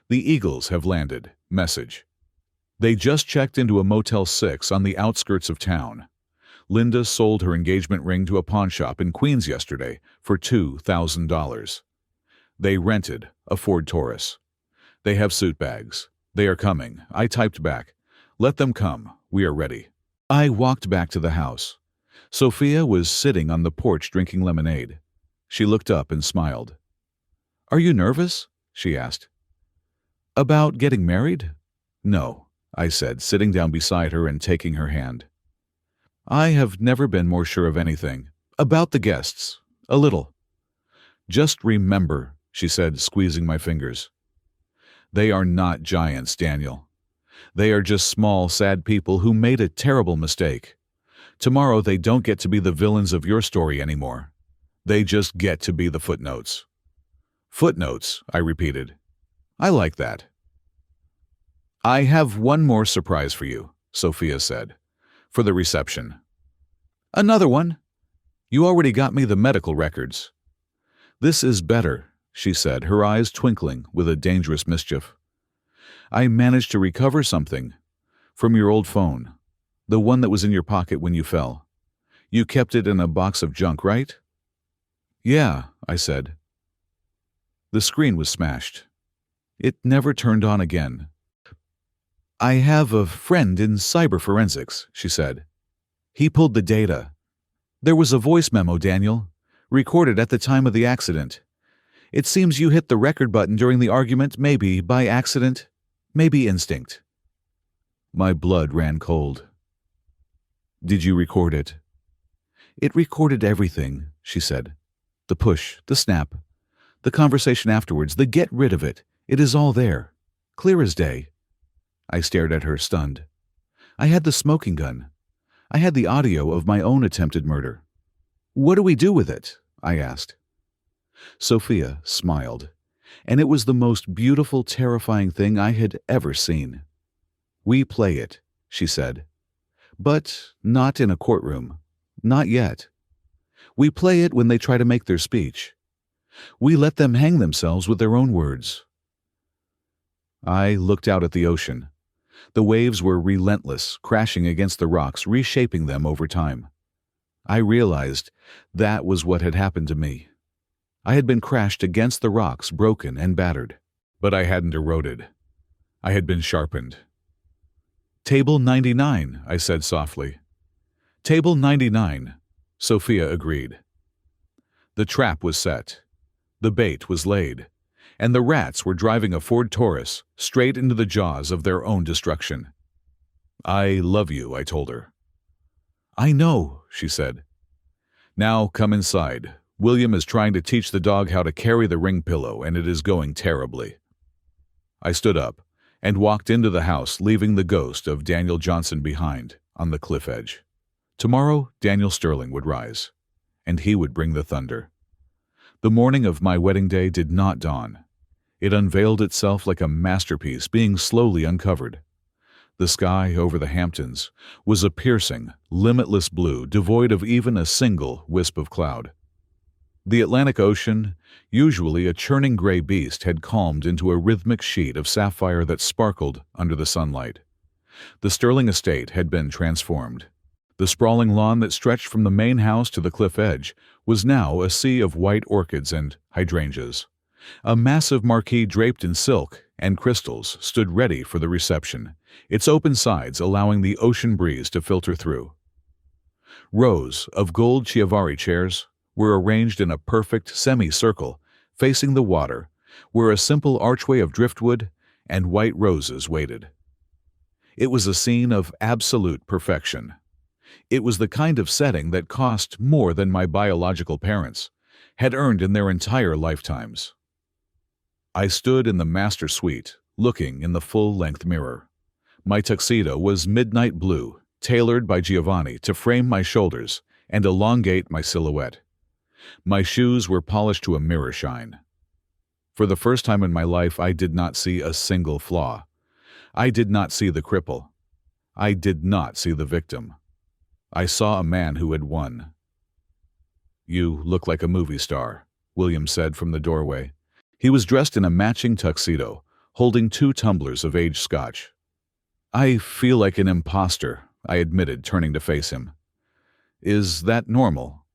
"The Eagles have landed." Message: "They just checked into a Motel 6 on the outskirts of town. Linda sold her engagement ring to a pawn shop in Queens yesterday for $2,000. They rented a Ford Taurus. They have suit bags. They are coming." I typed back, "Let them come. We are ready." I walked back to the house. Sophia was sitting on the porch drinking lemonade. She looked up and smiled. "Are you nervous?" she asked. "About getting married?" "No," I said, sitting down beside her and taking her hand. "I have never been more sure of anything. About the guests. A little." "Just remember," she said, squeezing my fingers. "They are not giants, Daniel. They are just small, sad people who made a terrible mistake. Tomorrow they don't get to be the villains of your story anymore. They just get to be the footnotes." "Footnotes," I repeated. "I like that." "I have one more surprise for you," Sophia said, "for the reception." "Another one? You already got me the medical records." "This is better," she said, her eyes twinkling with a dangerous mischief. "I managed to recover something from your old phone, the one that was in your pocket when you fell. You kept it in a box of junk, right?" "Yeah," I said. The screen was smashed. It never turned on again. "I have a friend in cyber forensics," she said. "He pulled the data. There was a voice memo, Daniel, recorded at the time of the accident. It seems you hit the record button during the argument, maybe by accident, maybe instinct." My blood ran cold. "Did you record it?" "It recorded everything," she said. "The push, the snap, the conversation afterwards, the get rid of it. It is all there. Clear as day." I stared at her, stunned. "I had the smoking gun. I had the audio of my own attempted murder. What do we do with it?" I asked. Sophia smiled, and it was the most beautiful, terrifying thing I had ever seen. "We play it," she said. "But not in a courtroom. Not yet. We play it when they try to make their speech. We let them hang themselves with their own words." I looked out at the ocean. The waves were relentless, crashing against the rocks, reshaping them over time. I realized that was what had happened to me. I had been crashed against the rocks, broken and battered. But I hadn't eroded. I had been sharpened. "Table 99, I said softly. "Table 99, Sophia agreed. The trap was set. The bait was laid. And the rats were driving a Ford Taurus straight into the jaws of their own destruction. "I love you," I told her. "I know," she said. "Now come inside. William is trying to teach the dog how to carry the ring pillow, and it is going terribly." I stood up and walked into the house, leaving the ghost of Daniel Johnson behind on the cliff edge. Tomorrow, Daniel Sterling would rise, and he would bring the thunder. The morning of my wedding day did not dawn. It unveiled itself like a masterpiece being slowly uncovered. The sky over the Hamptons was a piercing, limitless blue, devoid of even a single wisp of cloud. The Atlantic Ocean, usually a churning gray beast, had calmed into a rhythmic sheet of sapphire that sparkled under the sunlight. The Sterling estate had been transformed. The sprawling lawn that stretched from the main house to the cliff edge was now a sea of white orchids and hydrangeas. A massive marquee draped in silk and crystals stood ready for the reception, its open sides allowing the ocean breeze to filter through. Rows of gold Chiavari chairs were arranged in a perfect semicircle facing the water, where a simple archway of driftwood and white roses waited. It was a scene of absolute perfection. It was the kind of setting that cost more than my biological parents had earned in their entire lifetimes. I stood in the master suite, looking in the full-length mirror. My tuxedo was midnight blue, tailored by Giovanni to frame my shoulders and elongate my silhouette. My shoes were polished to a mirror shine. For the first time in my life, I did not see a single flaw. I did not see the cripple. I did not see the victim. I saw a man who had won. "You look like a movie star," William said from the doorway. He was dressed in a matching tuxedo, holding 2 tumblers of aged scotch. "I feel like an imposter," I admitted, turning to face him. "Is that normal?"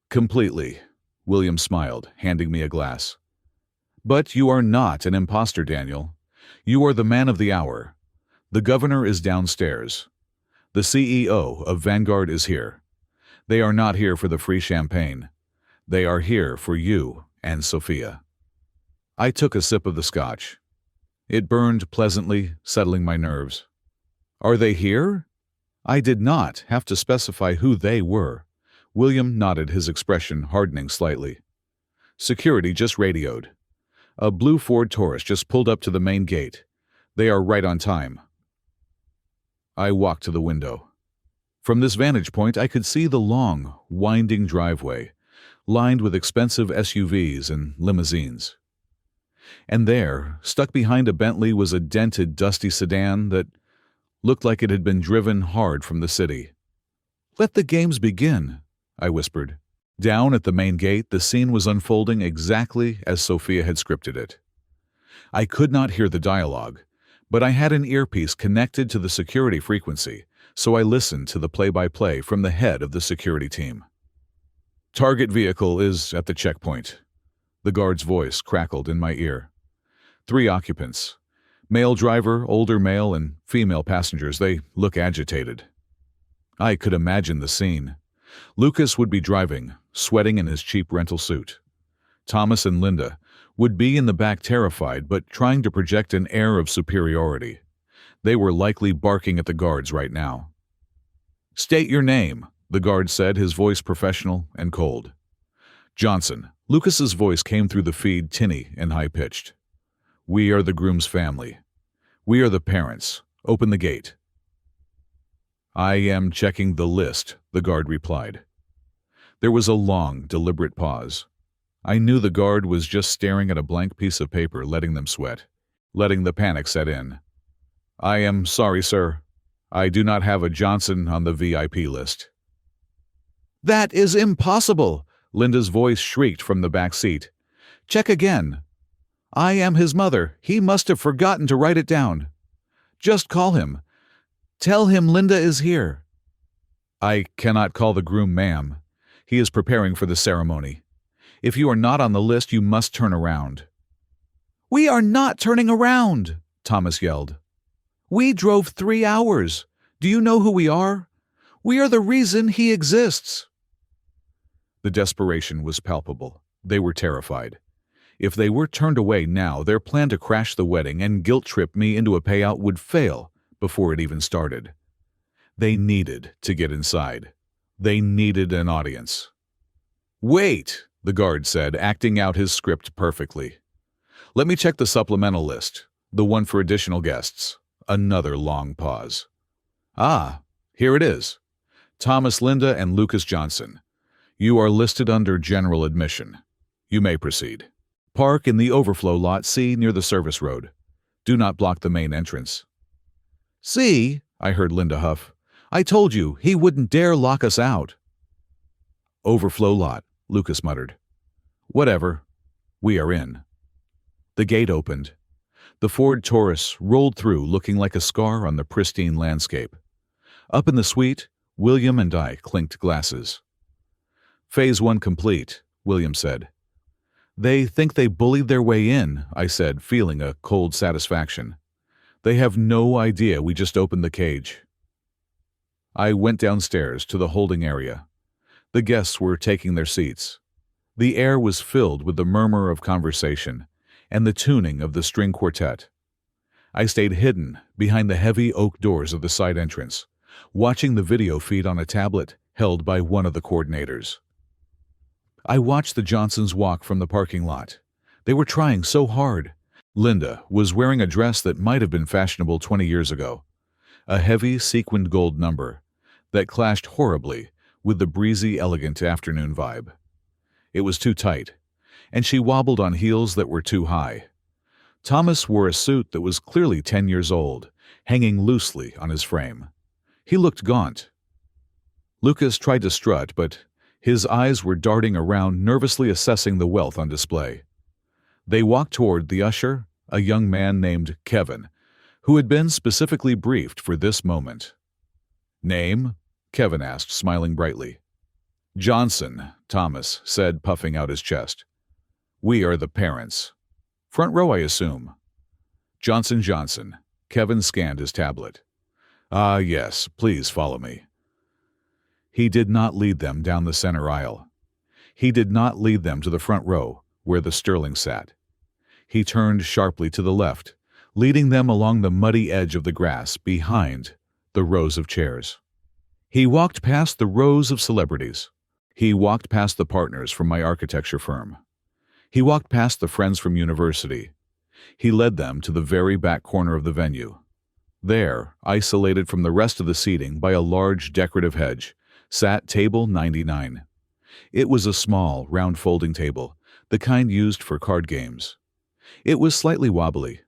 "Completely," William smiled, handing me a glass. "But you are not an imposter, Daniel. You are the man of the hour. The governor is downstairs. The CEO of Vanguard is here. They are not here for the free champagne. They are here for you and Sophia." I took a sip of the scotch. It burned pleasantly, settling my nerves. "Are they here?" I did not have to specify who they were. William nodded, his expression hardening slightly. "Security just radioed. A blue Ford Taurus just pulled up to the main gate. They are right on time." I walked to the window. From this vantage point, I could see the long, winding driveway, lined with expensive SUVs and limousines. And there, stuck behind a Bentley, was a dented, dusty sedan that looked like it had been driven hard from the city. "Let the games begin," I whispered. Down at the main gate, the scene was unfolding exactly as Sophia had scripted it. I could not hear the dialogue, but I had an earpiece connected to the security frequency, so I listened to the play-by-play from the head of the security team. "Target vehicle is at the checkpoint." The guard's voice crackled in my ear. 3 occupants. Male driver, older male, and female passengers. They look agitated. I could imagine the scene. Lucas would be driving, sweating in his cheap rental suit. Thomas and Linda would be in the back, terrified but trying to project an air of superiority. They were likely barking at the guards right now. "State your name," the guard said, his voice professional and cold. "Johnson." Lucas's voice came through the feed, tinny and high-pitched. "We are the groom's family. We are the parents. Open the gate." "I am checking the list," the guard replied. There was a long, deliberate pause. I knew the guard was just staring at a blank piece of paper, letting them sweat, letting the panic set in. "I am sorry, sir. I do not have a Johnson on the VIP list." "That is impossible!" Linda's voice shrieked from the back seat. "Check again. I am his mother. He must have forgotten to write it down. Just call him. Tell him Linda is here." "I cannot call the groom, ma'am. He is preparing for the ceremony. If you are not on the list, you must turn around." "We are not turning around," Thomas yelled. "We drove 3 hours. Do you know who we are? We are the reason he exists." The desperation was palpable. They were terrified. If they were turned away now, their plan to crash the wedding and guilt-trip me into a payout would fail before it even started. They needed to get inside. They needed an audience. "Wait," the guard said, acting out his script perfectly. "Let me check the supplemental list, the one for additional guests." Another long pause. "Ah, here it is. Thomas, Linda, and Lucas Johnson. You are listed under general admission. You may proceed. Park in the overflow lot C near the service road. Do not block the main entrance." "See," I heard Linda huff. "I told you, he wouldn't dare lock us out." "Overflow lot," Lucas muttered. "Whatever. We are in." The gate opened. The Ford Taurus rolled through looking like a scar on the pristine landscape. Up in the suite, William and I clinked glasses. "Phase 1 complete," William said. "They think they bullied their way in," I said, feeling a cold satisfaction. "They have no idea we just opened the cage." I went downstairs to the holding area. The guests were taking their seats. The air was filled with the murmur of conversation and the tuning of the string quartet. I stayed hidden behind the heavy oak doors of the side entrance, watching the video feed on a tablet held by one of the coordinators. I watched the Johnsons walk from the parking lot. They were trying so hard. Linda was wearing a dress that might have been fashionable 20 years ago, a heavy sequined gold number that clashed horribly with the breezy, elegant afternoon vibe. It was too tight, and she wobbled on heels that were too high. Thomas wore a suit that was clearly 10 years old, hanging loosely on his frame. He looked gaunt. Lucas tried to strut, but his eyes were darting around, nervously assessing the wealth on display. They walked toward the usher, a young man named Kevin, who had been specifically briefed for this moment. "Name?" Kevin asked, smiling brightly. "Johnson," Thomas said, puffing out his chest. "We are the parents. Front row, I assume." Johnson. Kevin scanned his tablet. "Ah, yes, please follow me." He did not lead them down the center aisle. He did not lead them to the front row, where the Sterling sat. He turned sharply to the left, leading them along the muddy edge of the grass behind the rows of chairs. He walked past the rows of celebrities. He walked past the partners from my architecture firm. He walked past the friends from university. He led them to the very back corner of the venue. There, isolated from the rest of the seating by a large decorative hedge, sat table 99. It was a small, round folding table, the kind used for card games. It was slightly wobbly.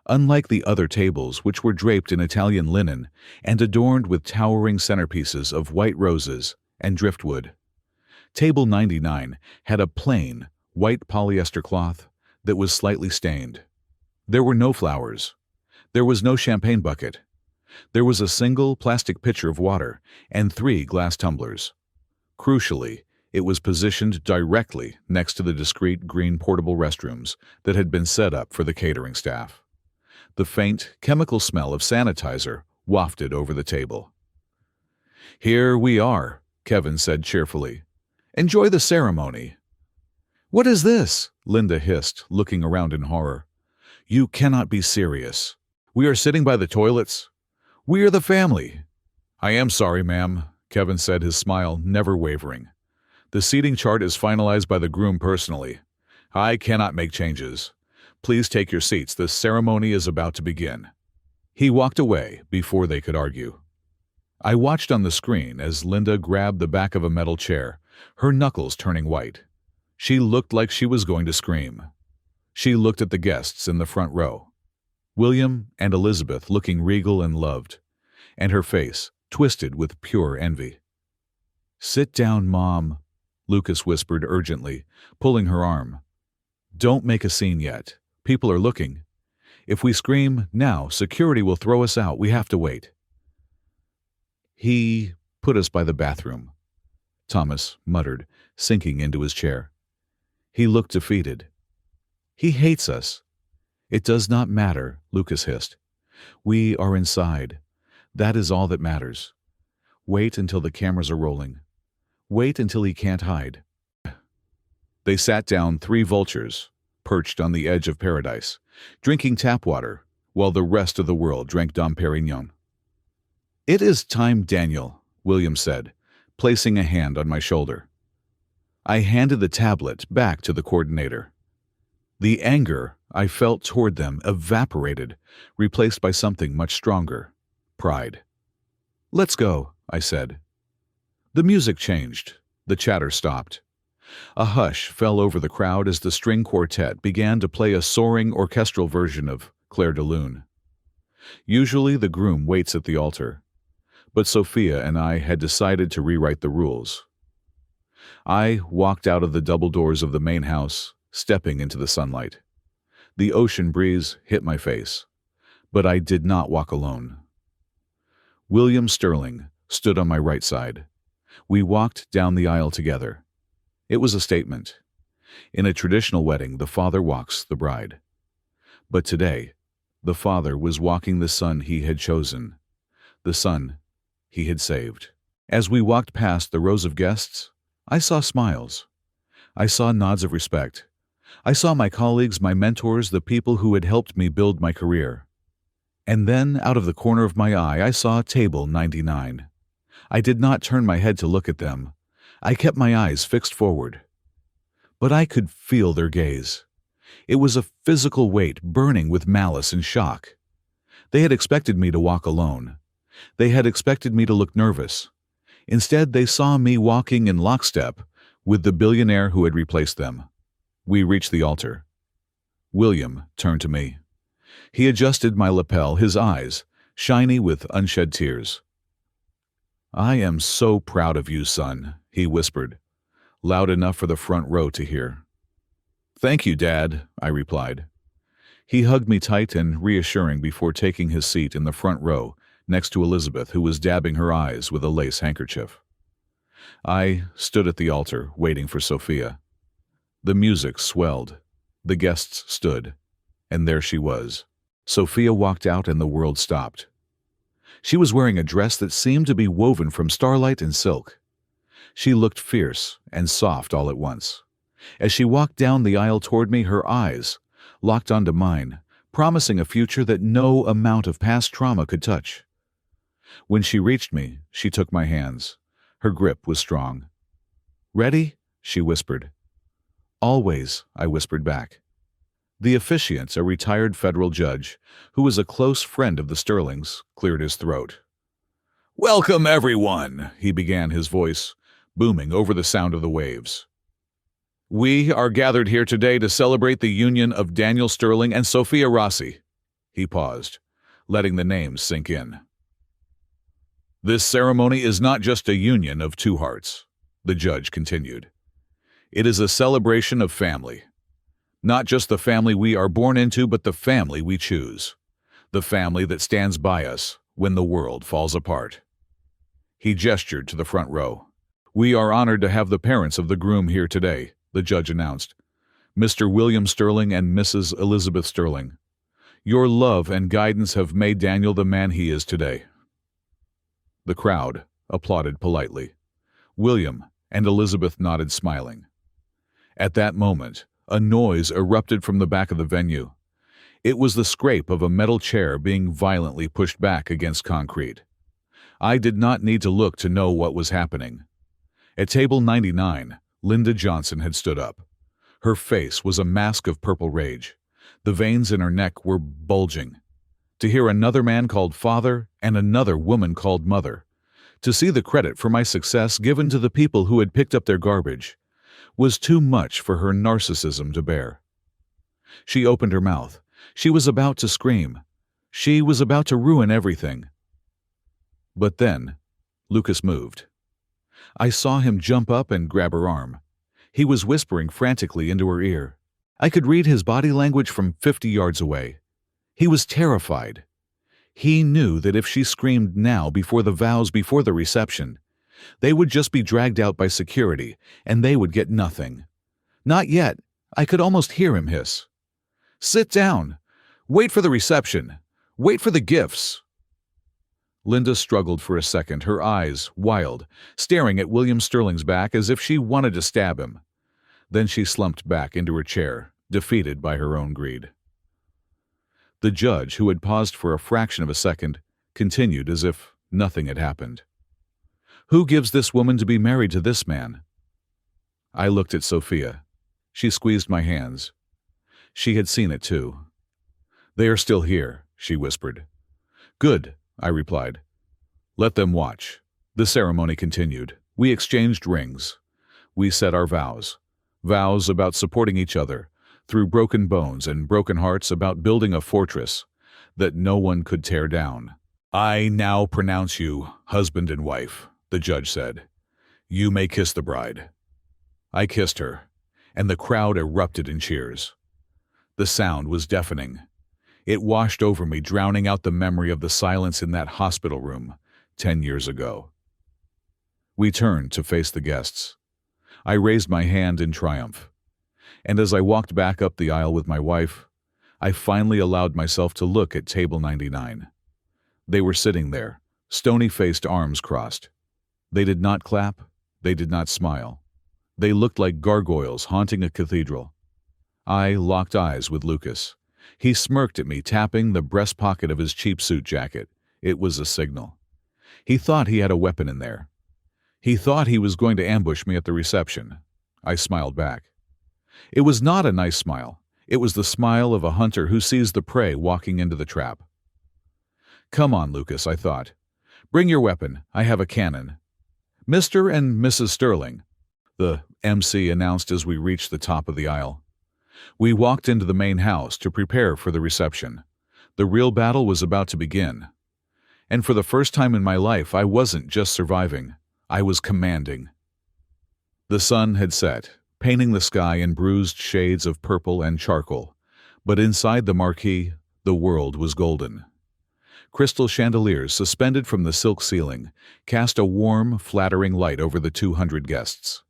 Unlike the other tables, which were draped in Italian linen and adorned with towering centerpieces of white roses and driftwood, Table 99 had a plain, white polyester cloth that was slightly stained. There were no flowers. There was no champagne bucket. There was a single plastic pitcher of water and 3 glass tumblers. Crucially, it was positioned directly next to the discreet green portable restrooms that had been set up for the catering staff. The faint, chemical smell of sanitizer wafted over the table. "Here we are," Kevin said cheerfully. "Enjoy the ceremony." "What is this?" Linda hissed, looking around in horror. "You cannot be serious. We are sitting by the toilets. We are the family." "I am sorry, ma'am," Kevin said, his smile never wavering. "The seating chart is finalized by the groom personally. I cannot make changes. Please take your seats. The ceremony is about to begin." He walked away before they could argue. I watched on the screen as Linda grabbed the back of a metal chair, her knuckles turning white. She looked like she was going to scream. She looked at the guests in the front row, William and Elizabeth looking regal and loved, and her face twisted with pure envy. "Sit down, Mom," Lucas whispered urgently, pulling her arm. "Don't make a scene yet. People are looking. If we scream now, security will throw us out. We have to wait." "He put us by the bathroom," Thomas muttered, sinking into his chair. He looked defeated. He hates us. It does not matter, Lucas hissed. We are inside. That is all that matters. Wait until the cameras are rolling. Wait until he can't hide. They sat down, 3 vultures, perched on the edge of paradise, drinking tap water, while the rest of the world drank Dom Perignon. It is time, Daniel, William said, placing a hand on my shoulder. I handed the tablet back to the coordinator. The anger I felt toward them evaporated, replaced by something much stronger: pride. Let's go, I said. The music changed. The chatter stopped. A hush fell over the crowd as the string quartet began to play a soaring orchestral version of Clair de Lune. Usually the groom waits at the altar, but Sophia and I had decided to rewrite the rules. I walked out of the double doors of the main house, stepping into the sunlight. The ocean breeze hit my face, but I did not walk alone. William Sterling stood on my right side. We walked down the aisle together. It was a statement. In a traditional wedding, the father walks the bride. But today, the father was walking the son he had chosen, the son he had saved. As we walked past the rows of guests, I saw smiles. I saw nods of respect. I saw my colleagues, my mentors, the people who had helped me build my career. And then, out of the corner of my eye, I saw table 99. I did not turn my head to look at them. I kept my eyes fixed forward. But I could feel their gaze. It was a physical weight burning with malice and shock. They had expected me to walk alone. They had expected me to look nervous. Instead, they saw me walking in lockstep with the billionaire who had replaced them. We reached the altar. William turned to me. He adjusted my lapel, his eyes shiny with unshed tears. I am so proud of you, son, he whispered, loud enough for the front row to hear. Thank you, Dad, I replied. He hugged me tight and reassuring before taking his seat in the front row next to Elizabeth, who was dabbing her eyes with a lace handkerchief. I stood at the altar, waiting for Sophia. The music swelled. The guests stood. And there she was. Sophia walked out and the world stopped. She was wearing a dress that seemed to be woven from starlight and silk. She looked fierce and soft all at once. As she walked down the aisle toward me, her eyes locked onto mine, promising a future that no amount of past trauma could touch. When she reached me, she took my hands. Her grip was strong. Ready? She whispered. Always, I whispered back. The officiant, a retired federal judge, who was a close friend of the Sterlings, cleared his throat. Welcome, everyone, he began, his voice booming over the sound of the waves. We are gathered here today to celebrate the union of Daniel Sterling and Sophia Rossi. He paused, letting the names sink in. This ceremony is not just a union of 2 hearts, the judge continued. It is a celebration of family. Not just the family we are born into, but the family we choose. The family that stands by us when the world falls apart. He gestured to the front row. We are honored to have the parents of the groom here today, the judge announced. Mr. William Sterling and Mrs. Elizabeth Sterling. Your love and guidance have made Daniel the man he is today. The crowd applauded politely. William and Elizabeth nodded, smiling. At that moment, a noise erupted from the back of the venue. It was the scrape of a metal chair being violently pushed back against concrete. I did not need to look to know what was happening. At table 99, Linda Johnson had stood up. Her face was a mask of purple rage. The veins in her neck were bulging. To hear another man called father and another woman called mother, to see the credit for my success given to the people who had picked up their garbage, was too much for her narcissism to bear. She opened her mouth. She was about to scream. She was about to ruin everything. But then, Lucas moved. I saw him jump up and grab her arm. He was whispering frantically into her ear. I could read his body language from 50 yards away. He was terrified. He knew that if she screamed now before the vows, before the reception, they would just be dragged out by security, and they would get nothing. Not yet. I could almost hear him hiss. Sit down. Wait for the reception. Wait for the gifts. Linda struggled for a second, her eyes wild, staring at William Sterling's back as if she wanted to stab him. Then she slumped back into her chair, defeated by her own greed. The judge, who had paused for a fraction of a second, continued as if nothing had happened. Who gives this woman to be married to this man? I looked at Sophia. She squeezed my hands. She had seen it too. They are still here, she whispered. Good, I replied. Let them watch. The ceremony continued. We exchanged rings. We said our vows. Vows about supporting each other, through broken bones and broken hearts, about building a fortress that no one could tear down. I now pronounce you husband and wife, the judge said. You may kiss the bride. I kissed her, and the crowd erupted in cheers. The sound was deafening. It washed over me, drowning out the memory of the silence in that hospital room 10 years ago. We turned to face the guests. I raised my hand in triumph. And as I walked back up the aisle with my wife, I finally allowed myself to look at table 99. They were sitting there, stony-faced, arms crossed. They did not clap. They did not smile. They looked like gargoyles haunting a cathedral. I locked eyes with Lucas. He smirked at me, tapping the breast pocket of his cheap suit jacket. It was a signal. He thought he had a weapon in there. He thought he was going to ambush me at the reception. I smiled back. It was not a nice smile. It was the smile of a hunter who sees the prey walking into the trap. Come on, Lucas, I thought. Bring your weapon. I have a cannon. Mr. and Mrs. Sterling, the MC announced as we reached the top of the aisle. We walked into the main house to prepare for the reception. The real battle was about to begin. And for the first time in my life, I wasn't just surviving. I was commanding. The sun had set, painting the sky in bruised shades of purple and charcoal, but inside the marquee, the world was golden. Crystal chandeliers suspended from the silk ceiling cast a warm, flattering light over the 200 guests.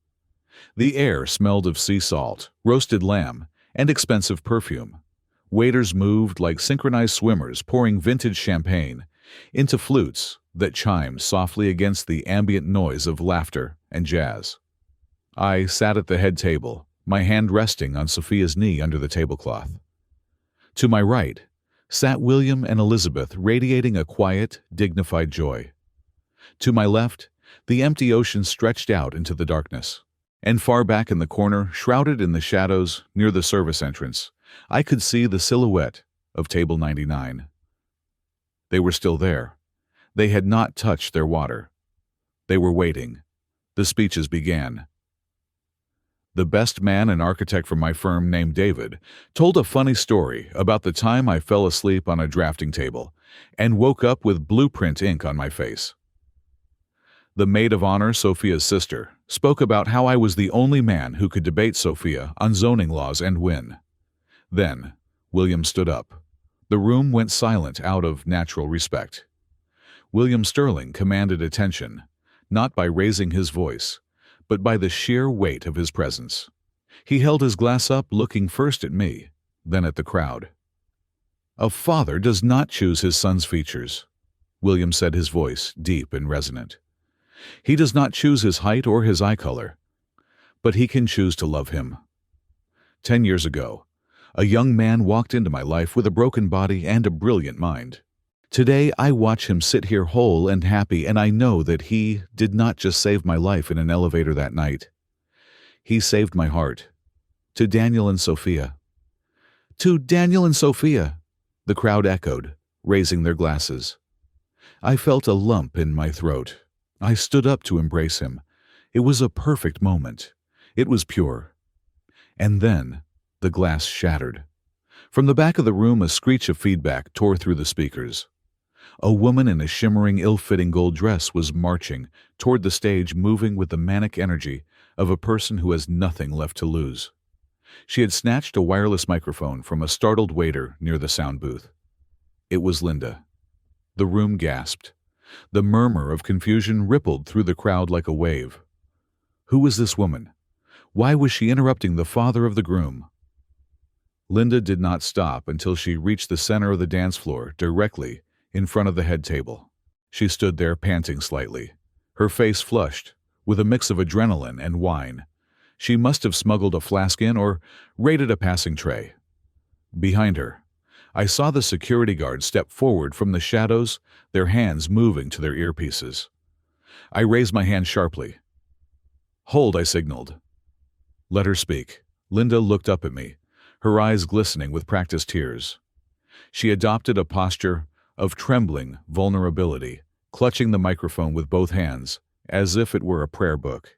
The air smelled of sea salt, roasted lamb, and expensive perfume. Waiters moved like synchronized swimmers, pouring vintage champagne into flutes that chimed softly against the ambient noise of laughter and jazz. I sat at the head table, my hand resting on Sophia's knee under the tablecloth. To my right sat William and Elizabeth, radiating a quiet, dignified joy. To my left, the empty ocean stretched out into the darkness. And far back in the corner, shrouded in the shadows near the service entrance, I could see the silhouette of table 99. They were still there. They had not touched their water. They were waiting. The speeches began. The best man and architect from my firm, named David, told a funny story about the time I fell asleep on a drafting table and woke up with blueprint ink on my face. The maid of honor, Sophia's sister, spoke about how I was the only man who could debate Sophia on zoning laws and win. Then, William stood up. The room went silent out of natural respect. William Sterling commanded attention, not by raising his voice, but by the sheer weight of his presence. He held his glass up, looking first at me, then at the crowd. A father does not choose his son's features, William said, his voice deep and resonant. He does not choose his height or his eye color, but he can choose to love him. 10 years ago, a young man walked into my life with a broken body and a brilliant mind. Today, I watch him sit here whole and happy, and I know that he did not just save my life in an elevator that night. He saved my heart. To Daniel and Sophia. To Daniel and Sophia, the crowd echoed, raising their glasses. I felt a lump in my throat. I stood up to embrace him. It was a perfect moment. It was pure. And then the glass shattered. From the back of the room, a screech of feedback tore through the speakers. A woman in a shimmering, ill-fitting gold dress was marching toward the stage, moving with the manic energy of a person who has nothing left to lose. She had snatched a wireless microphone from a startled waiter near the sound booth. It was Linda. The room gasped. The murmur of confusion rippled through the crowd like a wave. Who was this woman? Why was she interrupting the father of the groom? Linda did not stop until she reached the center of the dance floor, directly in front of the head table. She stood there panting slightly, her face flushed, with a mix of adrenaline and wine. She must have smuggled a flask in or raided a passing tray. Behind her, I saw the security guards step forward from the shadows, their hands moving to their earpieces. I raised my hand sharply. "Hold," I signaled. "Let her speak." Linda looked up at me, her eyes glistening with practiced tears. She adopted a posture of trembling vulnerability, clutching the microphone with both hands, as if it were a prayer book.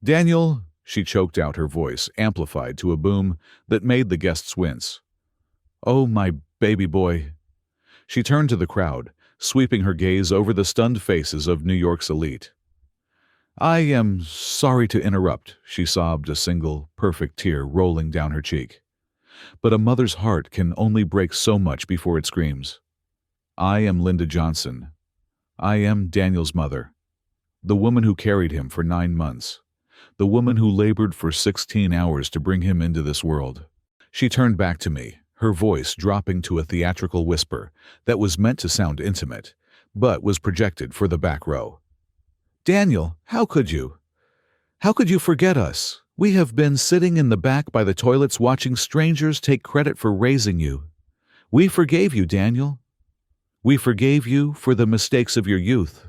"Daniel," she choked out, her voice amplified to a boom that made the guests wince. "Oh, my baby boy." She turned to the crowd, sweeping her gaze over the stunned faces of New York's elite. "I am sorry to interrupt," she sobbed, a single, perfect tear rolling down her cheek. "But a mother's heart can only break so much before it screams. I am Linda Johnson. I am Daniel's mother, the woman who carried him for 9 months, the woman who labored for 16 hours to bring him into this world." She turned back to me, her voice dropping to a theatrical whisper that was meant to sound intimate, but was projected for the back row. "Daniel, how could you? How could you forget us? We have been sitting in the back by the toilets watching strangers take credit for raising you. We forgave you, Daniel. We forgave you for the mistakes of your youth.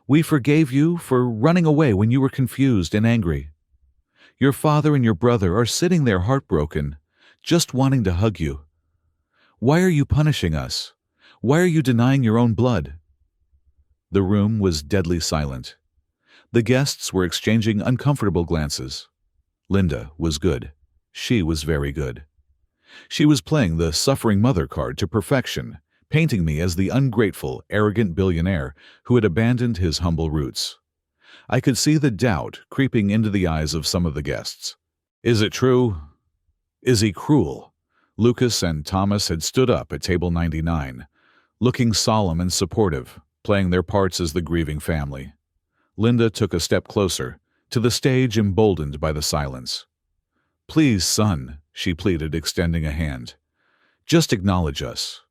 We forgave you for running away when you were confused and angry. Your father and your brother are sitting there heartbroken, just wanting to hug you. Why are you punishing us? Why are you denying your own blood?" The room was deadly silent. The guests were exchanging uncomfortable glances. Linda was good. She was very good. She was playing the suffering mother card to perfection, painting me as the ungrateful, arrogant billionaire who had abandoned his humble roots. I could see the doubt creeping into the eyes of some of the guests. Is it true? Is he cruel? Lucas and Thomas had stood up at table 99, looking solemn and supportive, playing their parts as the grieving family. Linda took a step closer, to the stage, emboldened by the silence. "Please, son," she pleaded, extending a hand. "Just acknowledge us.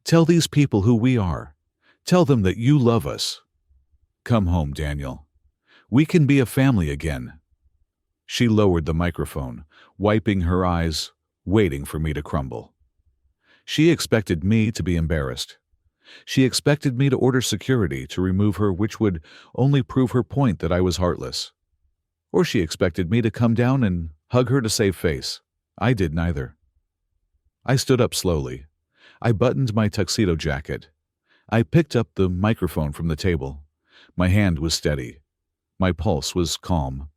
Tell these people who we are. Tell them that you love us. Come home, Daniel. We can be a family again." She lowered the microphone, wiping her eyes, waiting for me to crumble. She expected me to be embarrassed. She expected me to order security to remove her, which would only prove her point that I was heartless. Or she expected me to come down and hug her to save face. I did neither. I stood up slowly. I buttoned my tuxedo jacket. I picked up the microphone from the table. My hand was steady. My pulse was calm.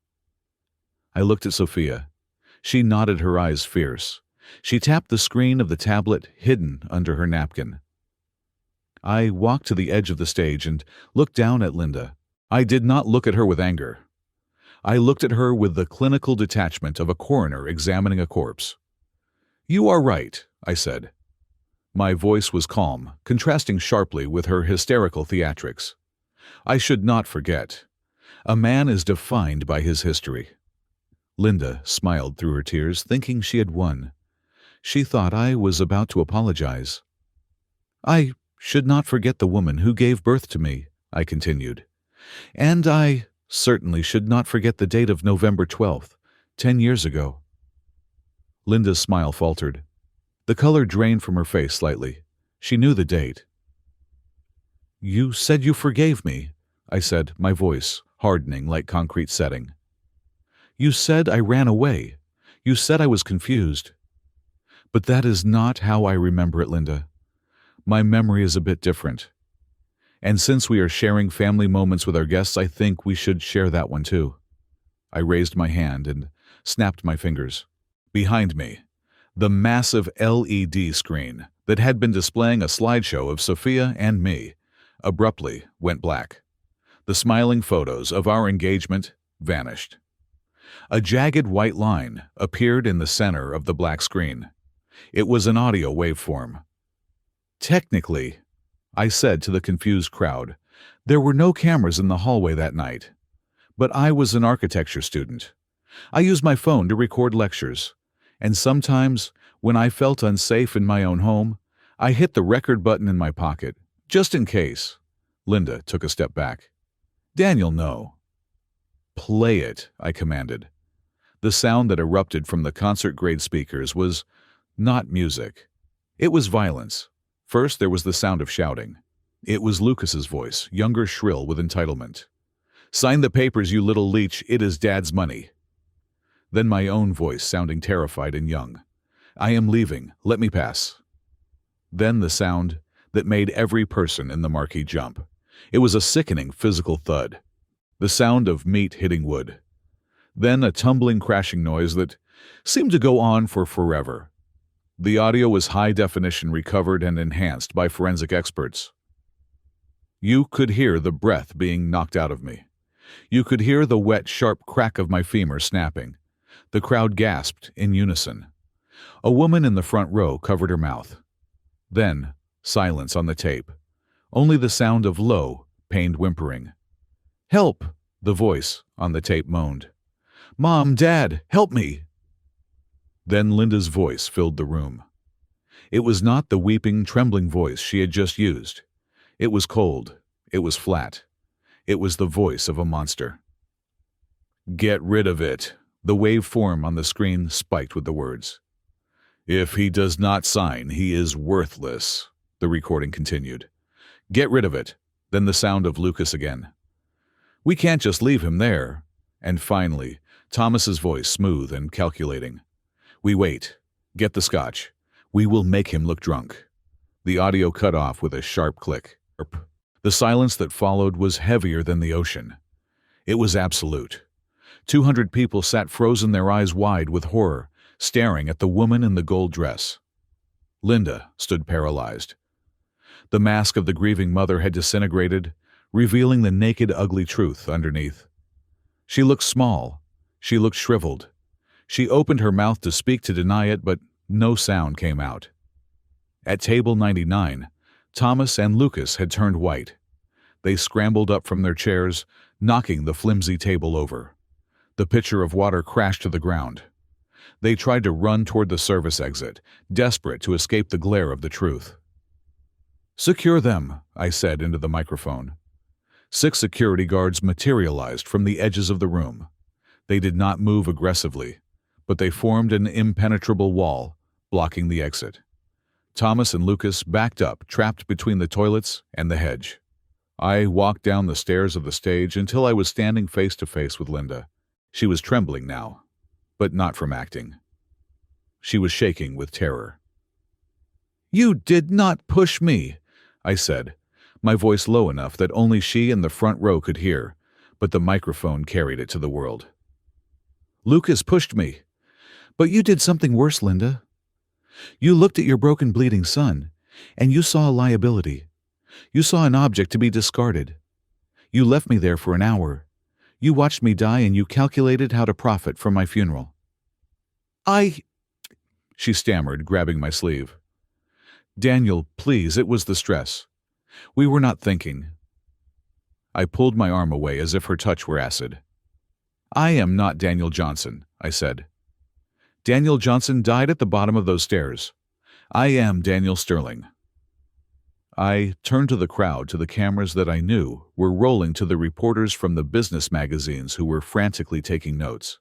I looked at Sophia. She nodded, her eyes fierce. She tapped the screen of the tablet hidden under her napkin. I walked to the edge of the stage and looked down at Linda. I did not look at her with anger. I looked at her with the clinical detachment of a coroner examining a corpse. "You are right," I said. My voice was calm, contrasting sharply with her hysterical theatrics. "I should not forget. A man is defined by his history." Linda smiled through her tears, thinking she had won. She thought I was about to apologize. "I should not forget the woman who gave birth to me," I continued. "And I certainly should not forget the date of November 12th, 10 years ago." Linda's smile faltered. The color drained from her face slightly. She knew the date. "You said you forgave me," I said, my voice hardening like concrete setting. "You said I ran away. You said I was confused. But that is not how I remember it, Linda. My memory is a bit different. And since we are sharing family moments with our guests, I think we should share that one too." I raised my hand and snapped my fingers. Behind me, the massive LED screen that had been displaying a slideshow of Sophia and me abruptly went black. The smiling photos of our engagement vanished. A jagged white line appeared in the center of the black screen. It was an audio waveform. "Technically," I said to the confused crowd, "there were no cameras in the hallway that night. But I was an architecture student. I used my phone to record lectures. And sometimes, when I felt unsafe in my own home, I hit the record button in my pocket, just in case. Linda took a step back. Daniel, no. Play it, I commanded. The sound that erupted from the concert-grade speakers was not music. It was violence. First, there was the sound of shouting. It was Lucas's voice, younger, shrill with entitlement. Sign the papers, you little leech, it is Dad's money. Then my own voice, sounding terrified and young. I am leaving, let me pass. Then the sound that made every person in the marquee jump. It was a sickening physical thud. The sound of meat hitting wood. Then a tumbling, crashing noise that seemed to go on for forever. The audio was high definition, recovered and enhanced by forensic experts. You could hear the breath being knocked out of me. You could hear the wet, sharp crack of my femur snapping. The crowd gasped in unison. A woman in the front row covered her mouth. Then, silence on the tape. Only the sound of low, pained whimpering. Help! The voice on the tape moaned. Mom, Dad, help me! Then Linda's voice filled the room. It was not the weeping, trembling voice she had just used. It was cold. It was flat. It was the voice of a monster. Get rid of it. The waveform on the screen spiked with the words. If he does not sign, he is worthless, the recording continued. Get rid of it. Then the sound of Lucas again. We can't just leave him there. And finally, Thomas's voice, smooth and calculating. We wait. Get the scotch. We will make him look drunk. The audio cut off with a sharp click. The silence that followed was heavier than the ocean. It was absolute. 200 people sat frozen, their eyes wide with horror, staring at the woman in the gold dress. Linda stood paralyzed. The mask of the grieving mother had disintegrated, revealing the naked, ugly truth underneath. She looked small. She looked shriveled. She opened her mouth to speak, to deny it, but no sound came out. At table 99, Thomas and Lucas had turned white. They scrambled up from their chairs, knocking the flimsy table over. The pitcher of water crashed to the ground. They tried to run toward the service exit, desperate to escape the glare of the truth. Secure them, I said into the microphone. 6 security guards materialized from the edges of the room. They did not move aggressively, but they formed an impenetrable wall, blocking the exit. Thomas and Lucas backed up, trapped between the toilets and the hedge. I walked down the stairs of the stage until I was standing face to face with Linda. She was trembling now, but not from acting. She was shaking with terror. You did not push me, I said, my voice low enough that only she in the front row could hear, but the microphone carried it to the world. Lucas pushed me. But you did something worse, Linda. You looked at your broken, bleeding son, and you saw a liability. You saw an object to be discarded. You left me there for an hour. You watched me die, and you calculated how to profit from my funeral. She stammered, grabbing my sleeve. Daniel, please, it was the stress. We were not thinking. I pulled my arm away as if her touch were acid. I am not Daniel Johnson, I said. Daniel Johnson died at the bottom of those stairs. I am Daniel Sterling. I turned to the crowd, to the cameras that I knew were rolling, to the reporters from the business magazines who were frantically taking notes.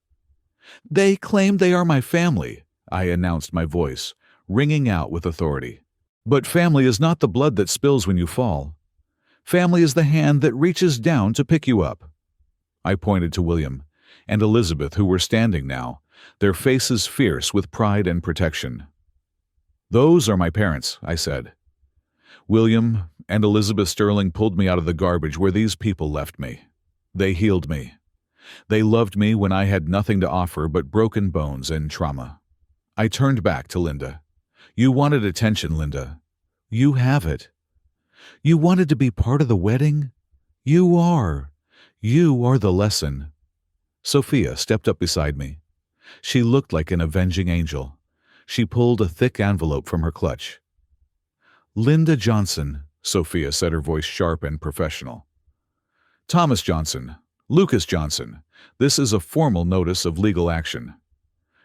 They claim they are my family, I announced, my voice ringing out with authority. But family is not the blood that spills when you fall. Family is the hand that reaches down to pick you up. I pointed to William and Elizabeth, who were standing now, their faces fierce with pride and protection. Those are my parents, I said. William and Elizabeth Sterling pulled me out of the garbage where these people left me. They healed me. They loved me when I had nothing to offer but broken bones and trauma. I turned back to Linda. You wanted attention, Linda. You have it. You wanted to be part of the wedding? You are. You are the lesson. Sophia stepped up beside me. She looked like an avenging angel. She pulled a thick envelope from her clutch. Linda Johnson, Sophia said, her voice sharp and professional. Thomas Johnson, Lucas Johnson, This is a formal notice of legal action."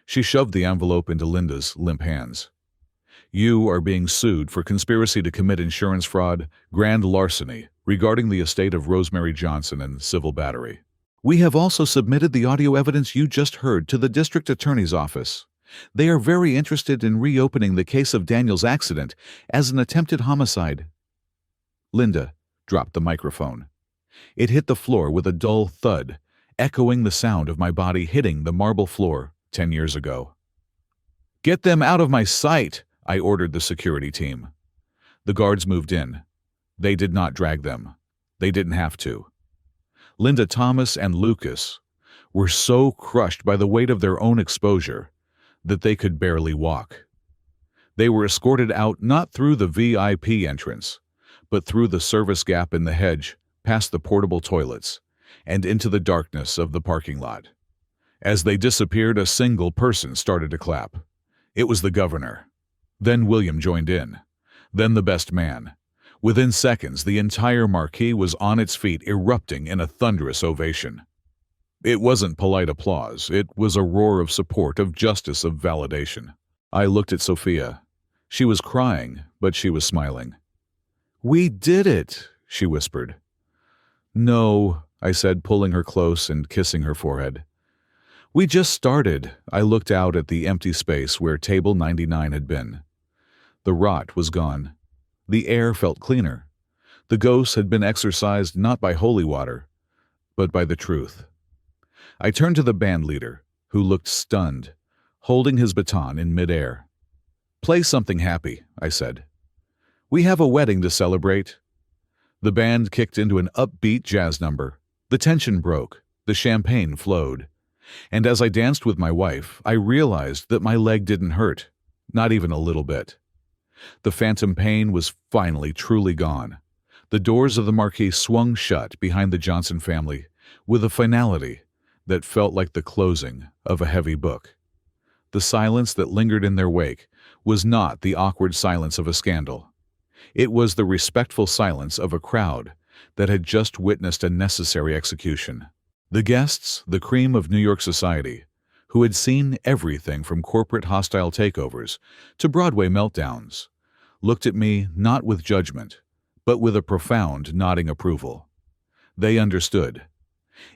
She shoved the envelope into Linda's limp hands. "You are being sued for conspiracy to commit insurance fraud, grand larceny, regarding the estate of Rosemary Johnson, and civil battery. We have also submitted the audio evidence you just heard to the district attorney's office. They are very interested in reopening the case of Daniel's accident as an attempted homicide." Linda dropped the microphone. It hit the floor with a dull thud, echoing the sound of my body hitting the marble floor 10 years ago. "Get them out of my sight," I ordered the security team. The guards moved in. They did not drag them. They didn't have to. Linda, Thomas, and Lucas were so crushed by the weight of their own exposure that they could barely walk. They were escorted out not through the VIP entrance, but through the service gap in the hedge, past the portable toilets, and into the darkness of the parking lot. As they disappeared, a single person started to clap. It was the governor. Then William joined in. Then the best man. Within seconds, the entire marquee was on its feet, erupting in a thunderous ovation. It wasn't polite applause. It was a roar of support, of justice, of validation. I looked at Sophia. She was crying, but she was smiling. "We did it," she whispered. "No," I said, pulling her close and kissing her forehead. "We just started." I looked out at the empty space where table 99 had been. The rot was gone. The air felt cleaner. The ghosts had been exorcised not by holy water, but by the truth. I turned to the band leader, who looked stunned, holding his baton in midair. "Play something happy," I said. "We have a wedding to celebrate." The band kicked into an upbeat jazz number. The tension broke. The champagne flowed. And as I danced with my wife, I realized that my leg didn't hurt, not even a little bit. The phantom pain was finally truly gone. The doors of the marquee swung shut behind the Johnson family with a finality that felt like the closing of a heavy book. The silence that lingered in their wake was not the awkward silence of a scandal. It was the respectful silence of a crowd that had just witnessed a necessary execution. The guests, the cream of New York society, who had seen everything from corporate hostile takeovers to Broadway meltdowns, looked at me not with judgment, but with a profound nodding approval. They understood.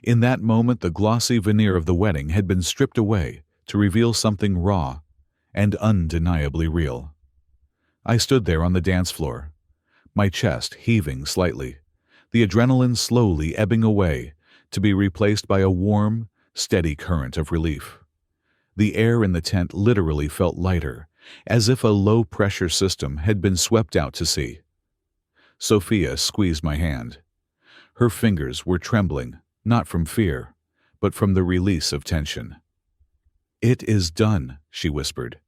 In that moment, the glossy veneer of the wedding had been stripped away to reveal something raw and undeniably real. I stood there on the dance floor, my chest heaving slightly, the adrenaline slowly ebbing away to be replaced by a warm, steady current of relief. The air in the tent literally felt lighter, as if a low-pressure system had been swept out to sea. Sophia squeezed my hand. Her fingers were trembling, not from fear, but from the release of tension. "It is done," she whispered.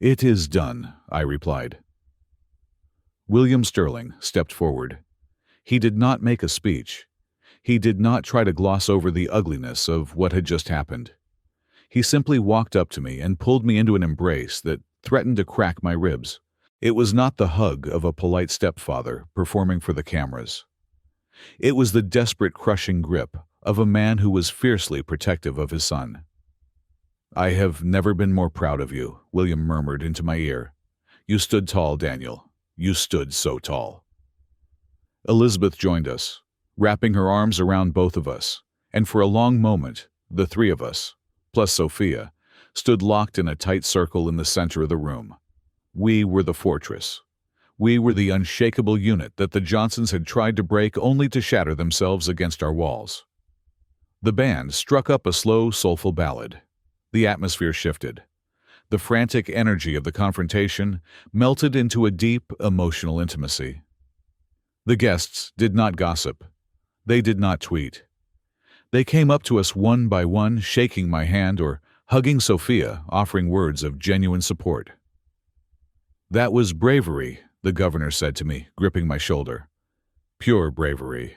"It is done," I replied. William Sterling stepped forward. He did not make a speech. He did not try to gloss over the ugliness of what had just happened. He simply walked up to me and pulled me into an embrace that threatened to crack my ribs. It was not the hug of a polite stepfather performing for the cameras. It was the desperate, crushing grip of a man who was fiercely protective of his son. "I have never been more proud of you," William murmured into my ear. "You stood tall, Daniel. You stood so tall." Elizabeth joined us, wrapping her arms around both of us, and for a long moment, the three of us, plus Sophia, stood locked in a tight circle in the center of the room. We were the fortress. We were the unshakable unit that the Johnsons had tried to break only to shatter themselves against our walls. The band struck up a slow, soulful ballad. The atmosphere shifted. The frantic energy of the confrontation melted into a deep, emotional intimacy. The guests did not gossip. They did not tweet. They came up to us one by one, shaking my hand or hugging Sophia, offering words of genuine support. "That was bravery," the governor said to me, gripping my shoulder. "Pure bravery."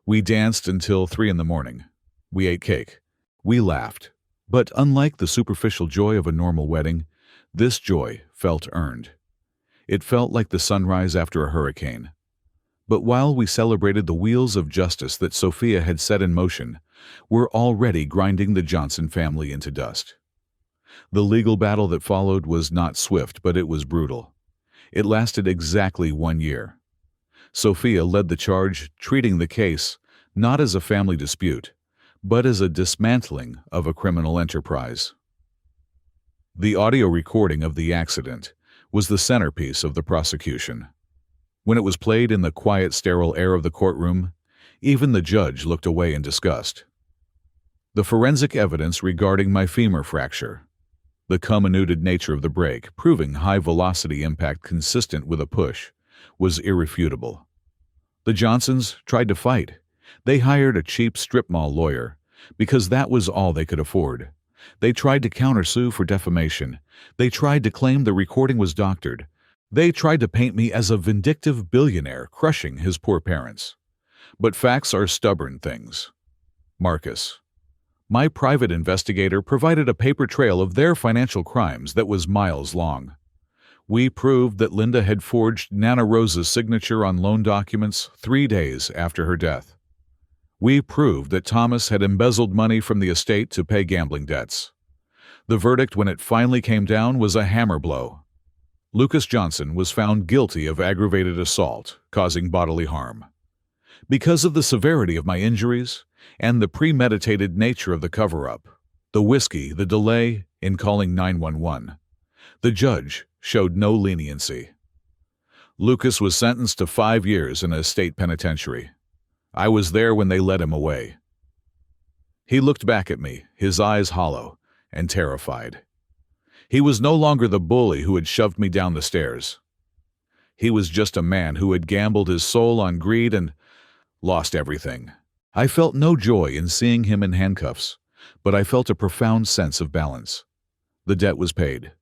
We danced until 3 a.m. We ate cake. We laughed. But unlike the superficial joy of a normal wedding, this joy felt earned. It felt like the sunrise after a hurricane. But while we celebrated the wheels of justice that Sophia had set in motion, were already grinding the Johnson family into dust. The legal battle that followed was not swift, but it was brutal. It lasted exactly 1 year. Sophia led the charge, treating the case not as a family dispute, but as a dismantling of a criminal enterprise. The audio recording of the accident was the centerpiece of the prosecution. When it was played in the quiet, sterile air of the courtroom, even the judge looked away in disgust. The forensic evidence regarding my femur fracture, the comminuted nature of the break, proving high-velocity impact consistent with a push, was irrefutable. The Johnsons tried to fight. They hired a cheap strip mall lawyer because that was all they could afford. They tried to countersue for defamation. They tried to claim the recording was doctored. They tried to paint me as a vindictive billionaire crushing his poor parents. But facts are stubborn things. Marcus, my private investigator, provided a paper trail of their financial crimes that was miles long. We proved that Linda had forged Nana Rose's signature on loan documents 3 days after her death. We proved that Thomas had embezzled money from the estate to pay gambling debts. The verdict, when it finally came down, was a hammer blow. Lucas Johnson was found guilty of aggravated assault, causing bodily harm. Because of the severity of my injuries and the premeditated nature of the cover-up, the whiskey, the delay in calling 911, the judge showed no leniency. Lucas was sentenced to 5 years in a state penitentiary. I was there when they led him away. He looked back at me, his eyes hollow and terrified. He was no longer the bully who had shoved me down the stairs. He was just a man who had gambled his soul on greed and lost everything. I felt no joy in seeing him in handcuffs, but I felt a profound sense of balance. The debt was paid.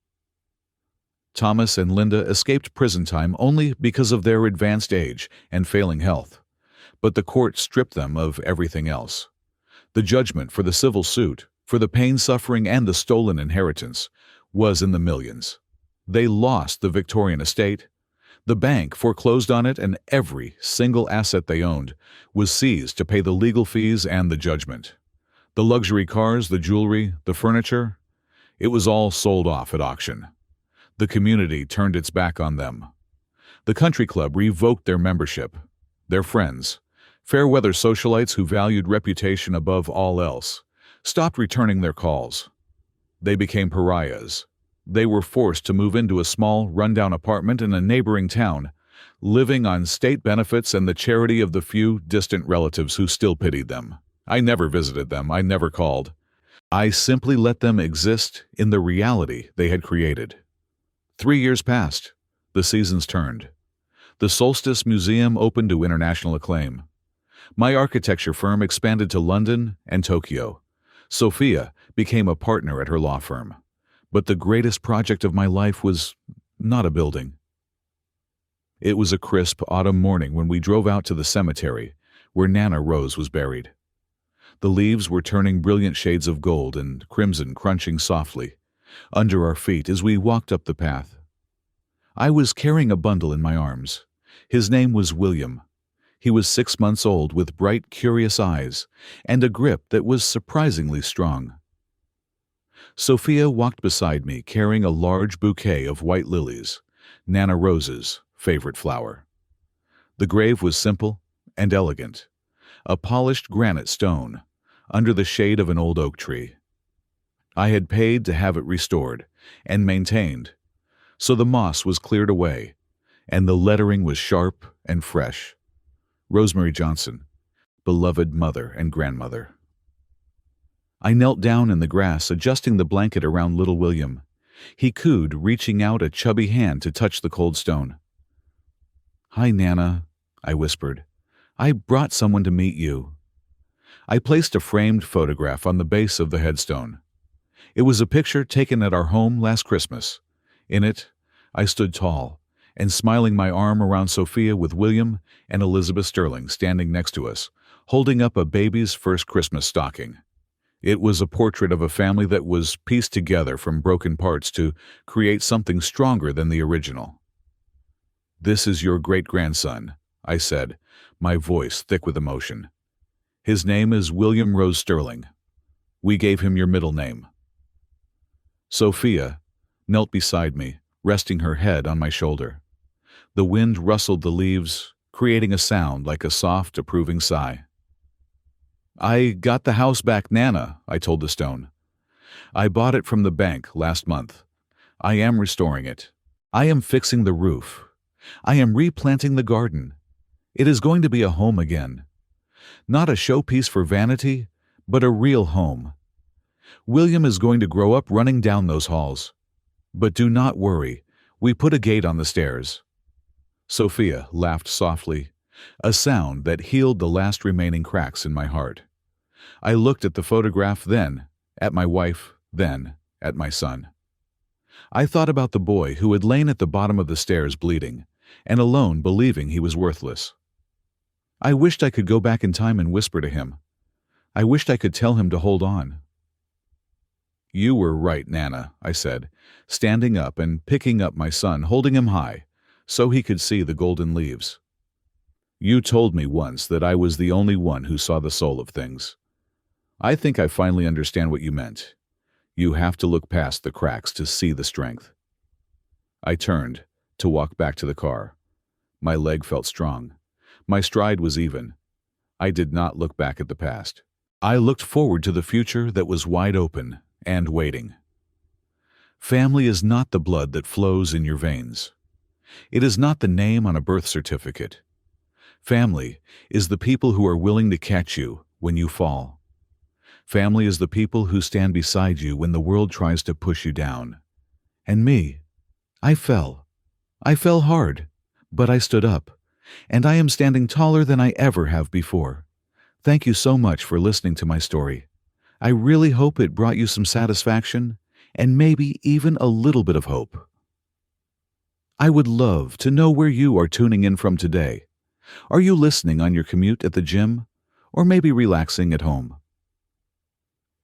Thomas and Linda escaped prison time only because of their advanced age and failing health. But the court stripped them of everything else. The judgment for the civil suit, for the pain, suffering, and the stolen inheritance, was in the millions. They lost the Victorian estate. The bank foreclosed on it, and every single asset they owned was seized to pay the legal fees and the judgment. The luxury cars, the jewelry, the furniture, it was all sold off at auction. The community turned its back on them. The country club revoked their membership. Their friends, fair-weather socialites who valued reputation above all else, stopped returning their calls. They became pariahs. They were forced to move into a small, rundown apartment in a neighboring town, living on state benefits and the charity of the few distant relatives who still pitied them. I never visited them. I never called. I simply let them exist in the reality they had created. 3 years passed. The seasons turned. The Solstice Museum opened to international acclaim. My architecture firm expanded to London and Tokyo. Sophia became a partner at her law firm. But the greatest project of my life was not a building. It was a crisp autumn morning when we drove out to the cemetery where Nana Rose was buried. The leaves were turning brilliant shades of gold and crimson, crunching softly under our feet as we walked up the path. I was carrying a bundle in my arms. His name was William. He was 6 months old, with bright, curious eyes and a grip that was surprisingly strong. Sophia walked beside me, carrying a large bouquet of white lilies, Nana Rose's favorite flower. The grave was simple and elegant, a polished granite stone under the shade of an old oak tree. I had paid to have it restored and maintained, so the moss was cleared away, and the lettering was sharp and fresh. Rosemary Johnson, beloved mother and grandmother. I knelt down in the grass, adjusting the blanket around little William. He cooed, reaching out a chubby hand to touch the cold stone. "Hi, Nana," I whispered. "I brought someone to meet you." I placed a framed photograph on the base of the headstone. It was a picture taken at our home last Christmas. In it, I stood tall and smiling, my arm around Sophia, with William and Elizabeth Sterling standing next to us, holding up a baby's first Christmas stocking. It was a portrait of a family that was pieced together from broken parts to create something stronger than the original. "This is your great-grandson," I said, my voice thick with emotion. His name is William Rose Sterling. We gave him your middle name." Sophia knelt beside me, resting her head on my shoulder. The wind rustled the leaves, creating a sound like a soft, approving sigh. "I got the house back, Nana," I told the stone. "I bought it from the bank last month. I am restoring it. I am fixing the roof. I am replanting the garden. It is going to be a home again. Not a showpiece for vanity, but a real home. William is going to grow up running down those halls. But do not worry, we put a gate on the stairs." Sophia laughed softly, a sound that healed the last remaining cracks in my heart. I looked at the photograph, then at my wife, then at my son. I thought about the boy who had lain at the bottom of the stairs bleeding, and alone believing he was worthless. I wished I could go back in time and whisper to him. I wished I could tell him to hold on. "You were right, Nana," I said, standing up and picking up my son, holding him high, so he could see the golden leaves. "You told me once that I was the only one who saw the soul of things. I think I finally understand what you meant. You have to look past the cracks to see the strength." I turned to walk back to the car. My leg felt strong. My stride was even. I did not look back at the past. I looked forward to the future that was wide open and waiting. Family is not the blood that flows in your veins. It is not the name on a birth certificate. Family is the people who are willing to catch you when you fall. Family is the people who stand beside you when the world tries to push you down. And me, I fell. I fell hard, but I stood up, and I am standing taller than I ever have before. Thank you so much for listening to my story. I really hope it brought you some satisfaction and maybe even a little bit of hope. I would love to know where you are tuning in from today. Are you listening on your commute at the gym, or maybe relaxing at home?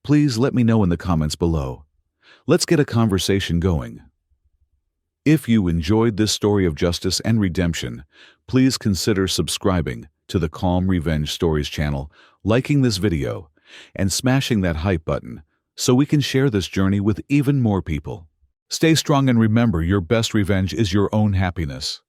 Please let me know in the comments below. Let's get a conversation going. If you enjoyed this story of justice and redemption, please consider subscribing to the Calm Revenge Stories channel, liking this video, and smashing that hype button so we can share this journey with even more people. Stay strong and remember, your best revenge is your own happiness.